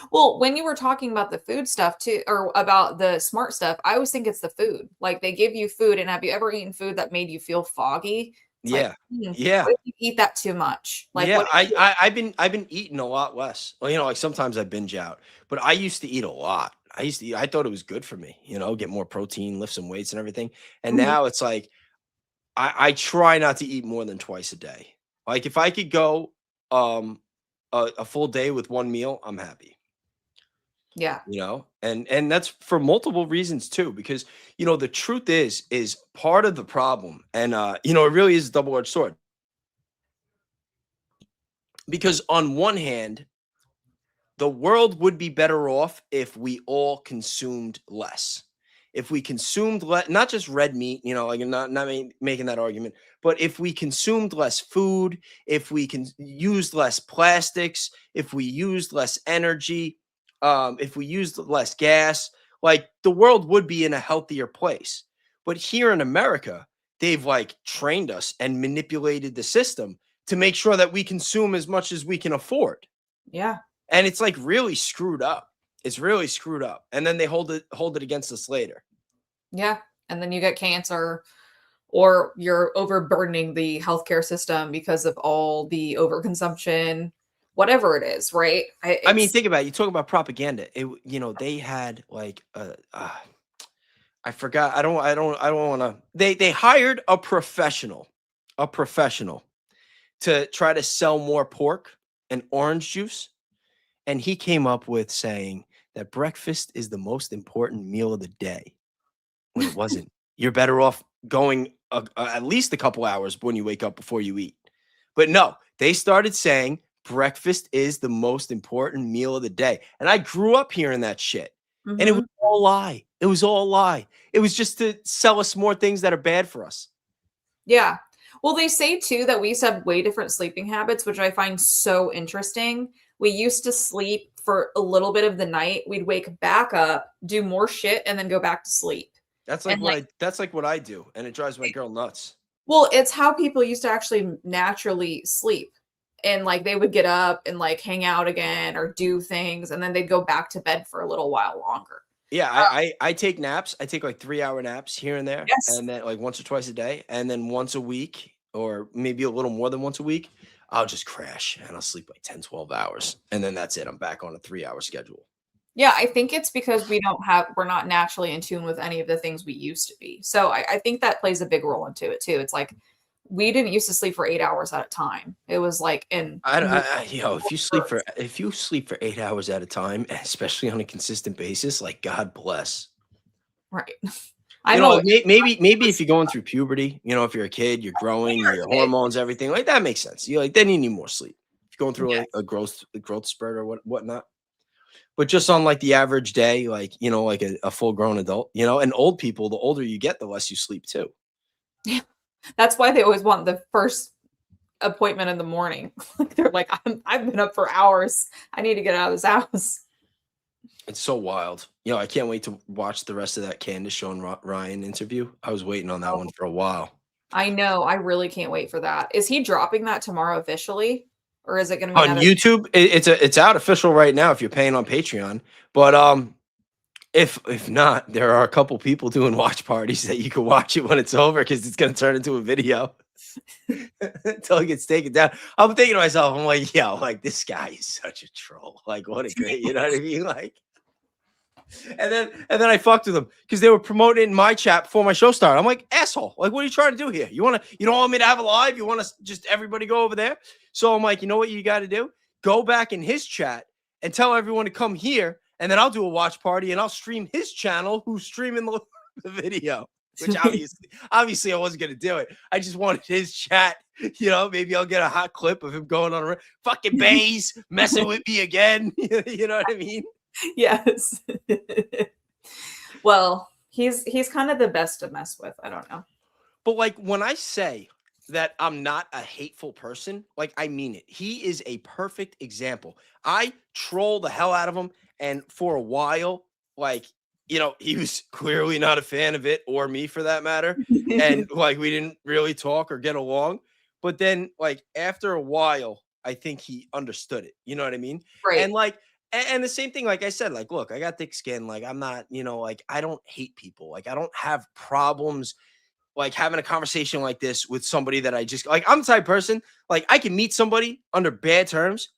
Well, when you were talking about the food stuff too, or about the smart stuff, I always think it's the food. Like they give you food, and have you ever eaten food that made you feel foggy? It's yeah. Like, yeah. What if you eat that too much? Like, yeah, I've been eating a lot less. Well, like sometimes I binge out, but I used to eat a lot. I thought it was good for me, get more protein, lift some weights and everything. And now it's like, I try not to eat more than twice a day. Like if I could go a full day with one meal, I'm happy. Yeah. And that's for multiple reasons too, because, the truth is part of the problem. And, it really is a double-edged sword. Because on one hand, the world would be better off if we all consumed less. If we consumed less, not just red meat, like not making that argument, but if we consumed less food, if we can use less plastics, if we used less energy, if we used less gas, like the world would be in a healthier place. But here in America, they've like trained us and manipulated the system to make sure that we consume as much as we can afford. Yeah. And it's like really screwed up. It's really screwed up. And then they hold it against us later. Yeah. And then you get cancer, or you're overburdening the healthcare system because of all the overconsumption, whatever it is, right? I mean, think about it. You talk about propaganda. They had like I forgot. I don't want to. They hired a professional to try to sell more pork and orange juice. And he came up with saying that breakfast is the most important meal of the day, when it wasn't. You're better off going at least a couple hours when you wake up before you eat. But no, they started saying breakfast is the most important meal of the day. And I grew up hearing that shit. And it was all a lie. It was just to sell us more things that are bad for us. Yeah. Well, they say too that we used to have way different sleeping habits, which I find so interesting. We used to sleep for a little bit of the night. We'd wake back up, do more shit, and then go back to sleep. That's like And like, what I do, and it drives my girl nuts. well, it's how people used to actually naturally sleep. And like they would get up and like hang out again or do things, and then they'd go back to bed for a little while longer. Yeah, I take naps. I take like 3-hour naps here and there, Yes. and then like once or twice a day, and then once a week, or maybe a little more than once a week, I'll just crash and I'll sleep like 10, 12 hours, and then that's it. I'm back on a 3-hour schedule. Yeah, I think it's because we're not naturally in tune with any of the things we used to be. So I think that plays a big role into it too. It's like we didn't used to sleep for 8 hours at a time. It was like in If you sleep for 8 hours at a time, especially on a consistent basis, like God bless. right. I You know, know. like, maybe if you're going through puberty, you know, if you're a kid, you're growing, your hormones, everything like that makes sense. You like then you need more sleep. If you're going through Yes. a growth spurt or whatnot. But just on like the average day, like you know, like a full grown adult, you know, and old people, the older you get, the less you sleep too. That's why they always want the first appointment in the morning. Like they're like, I've been up for hours. I need to get out of this house. It's so wild. You know, I can't wait to watch the rest of that Candace and Ryan interview. I was waiting on that one for a while. I know. I really can't wait for that. Is he dropping that tomorrow officially? Or is it going to be On another? YouTube, it's out official right now if you're paying on Patreon. But if not, there are a couple people doing watch parties that you can watch it when it's over because it's gonna turn into a video until it gets taken down. I'm thinking to myself, I'm like, yo, like this guy is such a troll. Like, what a great, you know what I mean? Like, and then I fucked with them because they were promoting it in my chat before my show started. I'm like, asshole, like, what are you trying to do here? You don't want me to have a live? You want to just everybody go over there? So I'm like, you know what you got to do? Go back in his chat and tell everyone to come here, and then I'll do a watch party and I'll stream his channel who's streaming the video. Which obviously I wasn't gonna do it. I just wanted his chat. You know, maybe I'll get a hot clip of him going on a fucking Bays messing with me again. You know what I mean? Yes. Well, he's kind of the best to mess with. I don't know. But like when I say that I'm not a hateful person, like I mean it. He is a perfect example. I troll the hell out of him, and for a while, like, you know, he was clearly not a fan of it or me for that matter. And like we didn't really talk or get along. But then like after a while, I think he understood it. You know what I mean? Right. And like and the same thing, like I said, like, look, I got thick skin. Like, I'm not, you know, like, I don't hate people. Like, I don't have problems, like, having a conversation like this with somebody that I just, like, I'm the type of person, like, I can meet somebody under bad terms,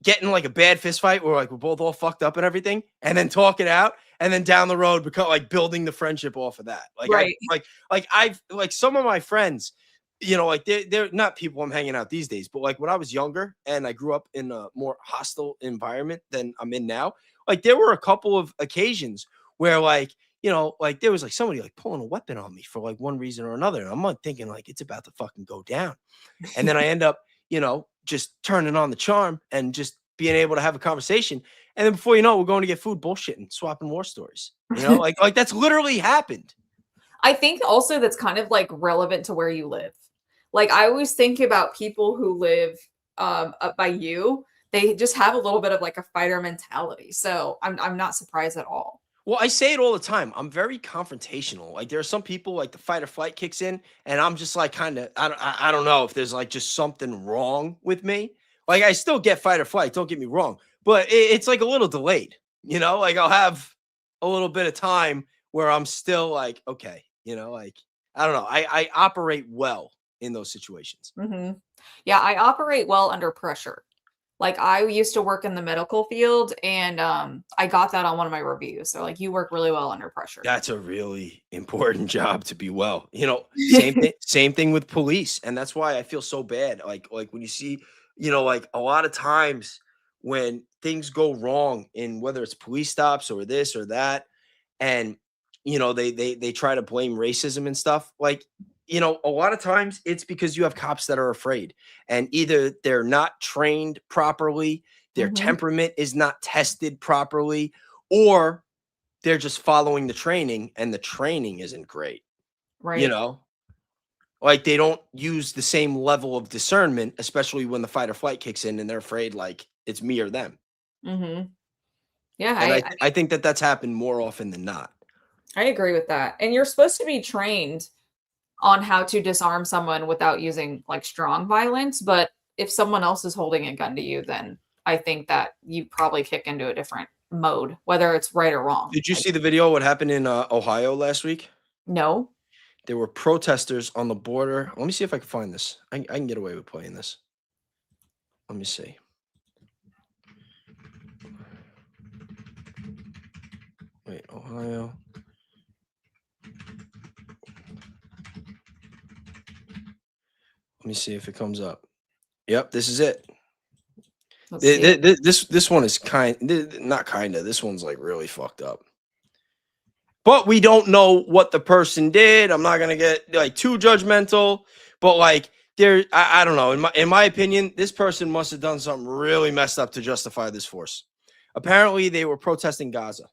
get in, like, a bad fist fight where, like, we're both all fucked up and everything, and then talk it out, and then down the road, become, like, building the friendship off of that. Like, right. I've, like, some of my friends, you know, like they're not people I'm hanging out these days, but like when I was younger and I grew up in a more hostile environment than I'm in now, like there were a couple of occasions where like, you know, like there was like somebody like pulling a weapon on me for like one reason or another. And I'm like thinking like it's about to fucking go down. And then I end up, you know, just turning on the charm and just being able to have a conversation. And then before you know it, we're going to get food bullshitting, swapping war stories. You know, like that's literally happened. I think also that's kind of like relevant to where you live. Like I always think about people who live up by you. They just have a little bit of like a fighter mentality. So I'm not surprised at all. Well, I say it all the time. I'm very confrontational. Like there are some people like the fight or flight kicks in, and I'm just like kind of I don't know if there's like just something wrong with me. Like I still get fight or flight. Don't get me wrong, but it's like a little delayed. You know, like I'll have a little bit of time where I'm still like okay. You know, like I don't know. I operate well in those situations. Mm-hmm. Yeah, I operate well under pressure. Like I used to work in the medical field, and I got that on one of my reviews. So like, you work really well under pressure. That's a really important job to be well. You know, same thing with police, and that's why I feel so bad. Like when you see, you know, like a lot of times when things go wrong in whether it's police stops or this or that, and you know they try to blame racism and stuff. Like you know, a lot of times it's because you have cops that are afraid and either they're not trained properly, their temperament is not tested properly, or they're just following the training and the training isn't great. Right. You know, like they don't use the same level of discernment, especially when the fight or flight kicks in and they're afraid like it's me or them. Mm-hmm. Yeah, And I I think that that's happened more often than not. I agree with that. And you're supposed to be trained on how to disarm someone without using like strong violence. But if someone else is holding a gun to you, then I think that you probably kick into a different mode, whether it's right or wrong. Did you Like, see the video what happened in Ohio last week? no. There were protesters on the border. Let me see if I can find this. I can get away with playing this. Let me see. Wait, Ohio. Let me see if it comes up. Yep, this is it. Let's see. This one is not kind of. This one's like really fucked up. But we don't know what the person did. I'm not gonna get like too judgmental, but like I don't know. In my opinion, this person must have done something really messed up to justify this force. Apparently, they were protesting Gaza.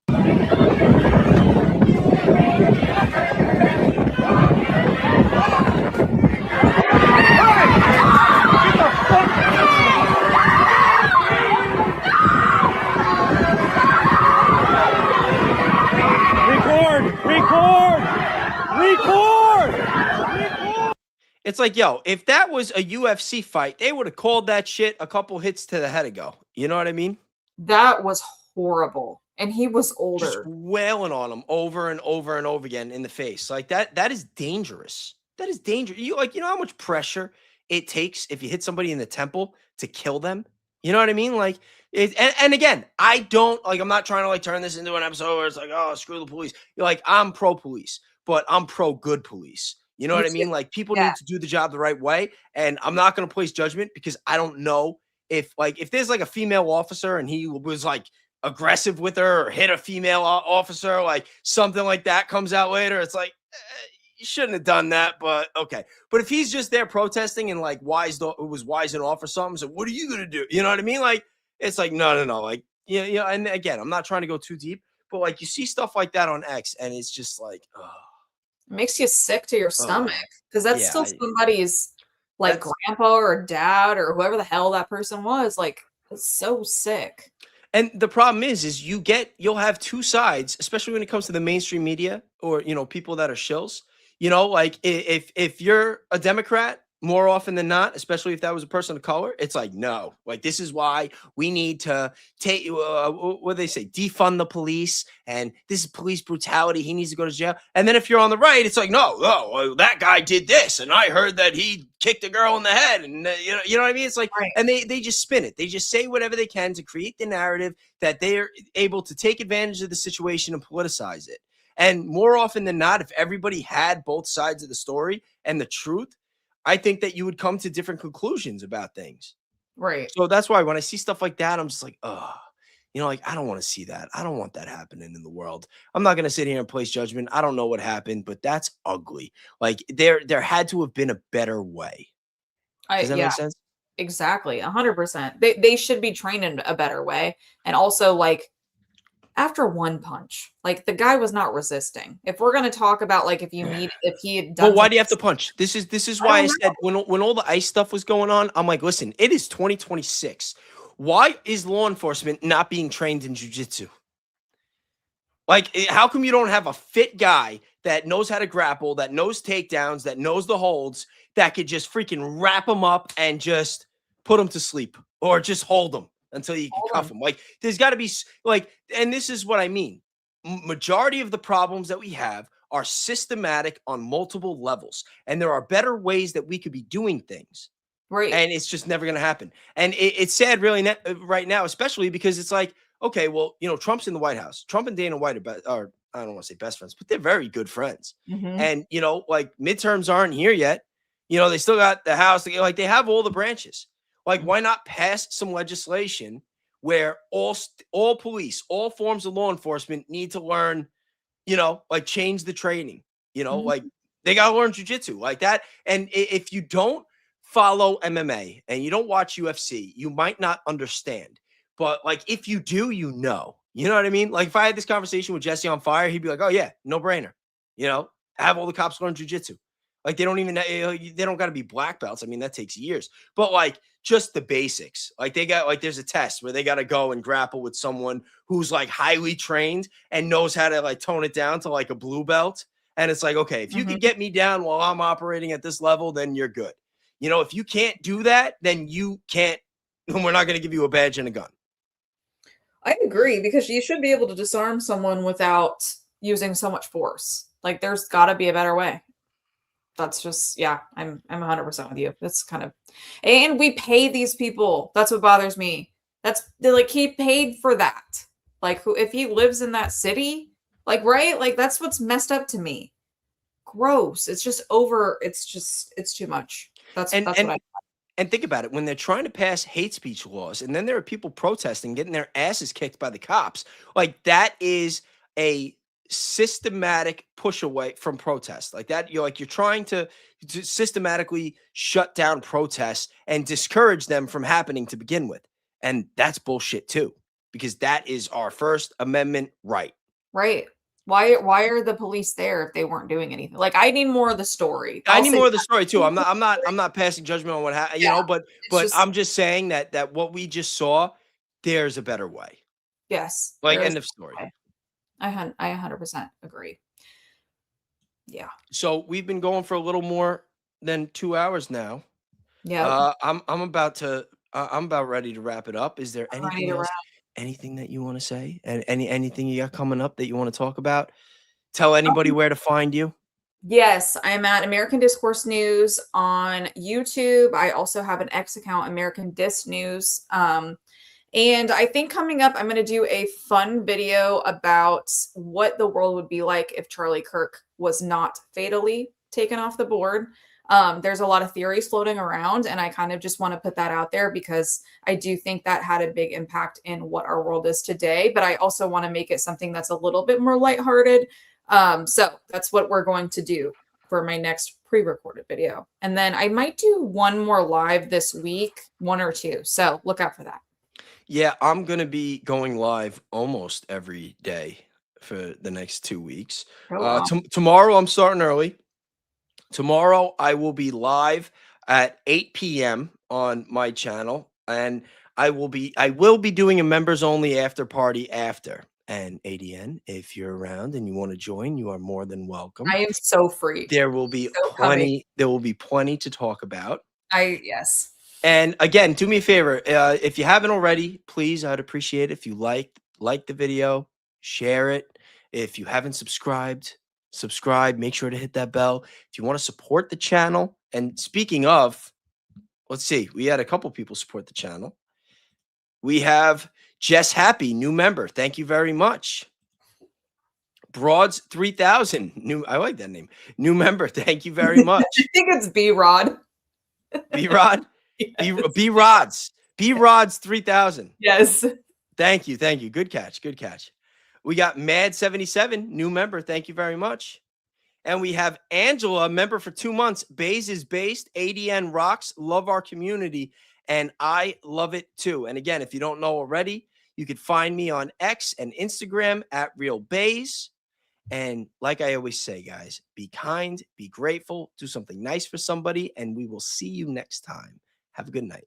It's like, yo, if that was a UFC fight, they would have called that shit a couple hits to the head ago. You know what I mean? That was horrible. And he was older. Just wailing on him over and over and over again in the face. Like that is dangerous. That is dangerous. You know how much pressure it takes if you hit somebody in the temple to kill them? You know what I mean? Like and again, I don't like I'm not trying to like turn this into an episode where it's like, oh, screw the police. You're like, I'm pro police, but I'm pro good police. You know what I mean? Like people need to do the job the right way. And I'm not going to place judgment because I don't know if there's like a female officer and he was like aggressive with her or hit a female officer, like something like that comes out later. It's like, you shouldn't have done that, but okay. But if he's just there protesting and like was wising off or something, so what are you going to do? You know what I mean? Like, it's like, no. Like, yeah. And again, I'm not trying to go too deep, but like you see stuff like that on X and it's just like, It makes you sick to your stomach because that's still somebody's like grandpa or dad or whoever the hell that person was. Like, it's so sick. And the problem is you'll have two sides, especially when it comes to the mainstream media or, people that are shills, like if you're a Democrat, more often than not, especially if that was a person of color, it's like, no, like this is why we need to take, what do they say, defund the police. And this is police brutality. He needs to go to jail. And then if you're on the right, it's like, no, that guy did this. And I heard that he kicked a girl in the head. And you know what I mean? It's like, right. And they just spin it. They just say whatever they can to create the narrative that they're able to take advantage of the situation and politicize it. And more often than not, if everybody had both sides of the story and the truth, I think that you would come to different conclusions about things. Right. So that's why when I see stuff like that, I'm just like, like, I don't want to see that. I don't want that happening in the world. I'm not going to sit here and place judgment. I don't know what happened, but that's ugly. Like there had to have been a better way. Does that make sense? Exactly. 100%. They should be trained in a better way. And also like, after one punch, like the guy was not resisting. If we're going to talk about like if he had done, well, why do you have to punch? This is why I said when all the ICE stuff was going on, I'm like, listen, it is 2026. Why is law enforcement not being trained in jiu-jitsu? Like, how come you don't have a fit guy that knows how to grapple, that knows takedowns, that knows the holds, that could just freaking wrap him up and just put him to sleep or just hold him until you can cuff him? Like, there's got to be like, and this is what I mean. Majority of the problems that we have are systematic on multiple levels, and there are better ways that we could be doing things. Right. And it's just never going to happen. And it's sad really right now, especially because it's like, okay, well, Trump's in the White House. Trump and Dana White are I don't want to say best friends, but they're very good friends. Mm-hmm. And, like midterms aren't here yet. They still got the House. Like they have all the branches. Like, why not pass some legislation where all police, all forms of law enforcement need to learn, like change the training, Mm-hmm. like they got to learn jiu-jitsu like that. And if you don't follow MMA and you don't watch UFC, you might not understand. But like, if you do, you know what I mean? Like if I had this conversation with Jesse on Fire, he'd be like, oh yeah, no brainer, have all the cops learn jiu-jitsu. Like they don't even they don't got to be black belts. I mean, that takes years. But like just the basics. Like they got like there's a test where they got to go and grapple with someone who's like highly trained and knows how to like tone it down to like a blue belt. And it's like, okay, if you Mhm. could get me down while I'm operating at this level, then you're good. You know, if you can't do that, then you can't. We're not going to give you a badge and a gun. I agree because you should be able to disarm someone without using so much force. Like there's got to be a better way. That's just yeah, I'm 100% with you. That's kind of and we pay these people. That's what bothers me. They're like he paid for that. Like who if he lives in that city, like right? Like that's what's messed up to me. Gross. It's just over it's too much. And That's what and I and think about it, when they're trying to pass hate speech laws, and then there are people protesting, getting their asses kicked by the cops, like that is a systematic push away from protest. Like that, you're trying to systematically shut down protests and discourage them from happening to begin with. And that's bullshit too, because that is our First Amendment right. right. Why are the police there if they weren't doing anything? Like I need more of the story. I I'll need say more of the that. story too. I'm not passing judgment on what happened, Yeah, but it's just I'm just saying that what we just saw, there's a better way. yes, Like there is end of story. I 100% agree. Yeah. So we've been going for a little more than 2 hours now. Yep. I'm about ready to wrap it up. Is there I'm ready to anything wrap. else? Anything that you want to say? And anything you got coming up that you want to talk about? Tell anybody where to find you. Yes, I am at American Discourse News on YouTube. I also have an X account, American Dis News. And I think coming up, I'm going to do a fun video about what the world would be like if Charlie Kirk was not fatally taken off the board. There's a lot of theories floating around, and I kind of just want to put that out there because I do think that had a big impact in what our world is today. But I also want to make it something that's a little bit more lighthearted. So that's what we're going to do for my next pre-recorded video. And then I might do one more live this week, one or two. So look out for that. Yeah, I'm gonna be going live almost every day for the next 2 weeks. Oh, wow. Tomorrow I'm starting early. Tomorrow I will be live at 8 p.m. on my channel, and I will be doing a members only after party after. And ADN, if you're around and you want to join, you are more than welcome. I am so free. There will be So coming. plenty to talk about. Yes. And again, do me a favor, if you haven't already, please, I'd appreciate it if you like the video, share it. If you haven't subscribed, subscribe. Make sure to hit that bell. If you want to support the channel, and speaking of, let's see, we had a couple people support the channel. We have Jess Happy, new member. Thank you very much. Broads 3000, new. I like that name. New member. Thank you very much. I think it's B-Rod. B-Rod. Yes. B-Rods 3000. Yes. Thank you. Good catch. We got Mad77, new member. Thank you very much. And we have Angela, member for 2 months. Bays is based. ADN rocks. Love our community. And I love it too. And again, if you don't know already, you can find me on X and Instagram at RealBayes. And like I always say, guys, be kind, be grateful, do something nice for somebody, and we will see you next time. Have a good night.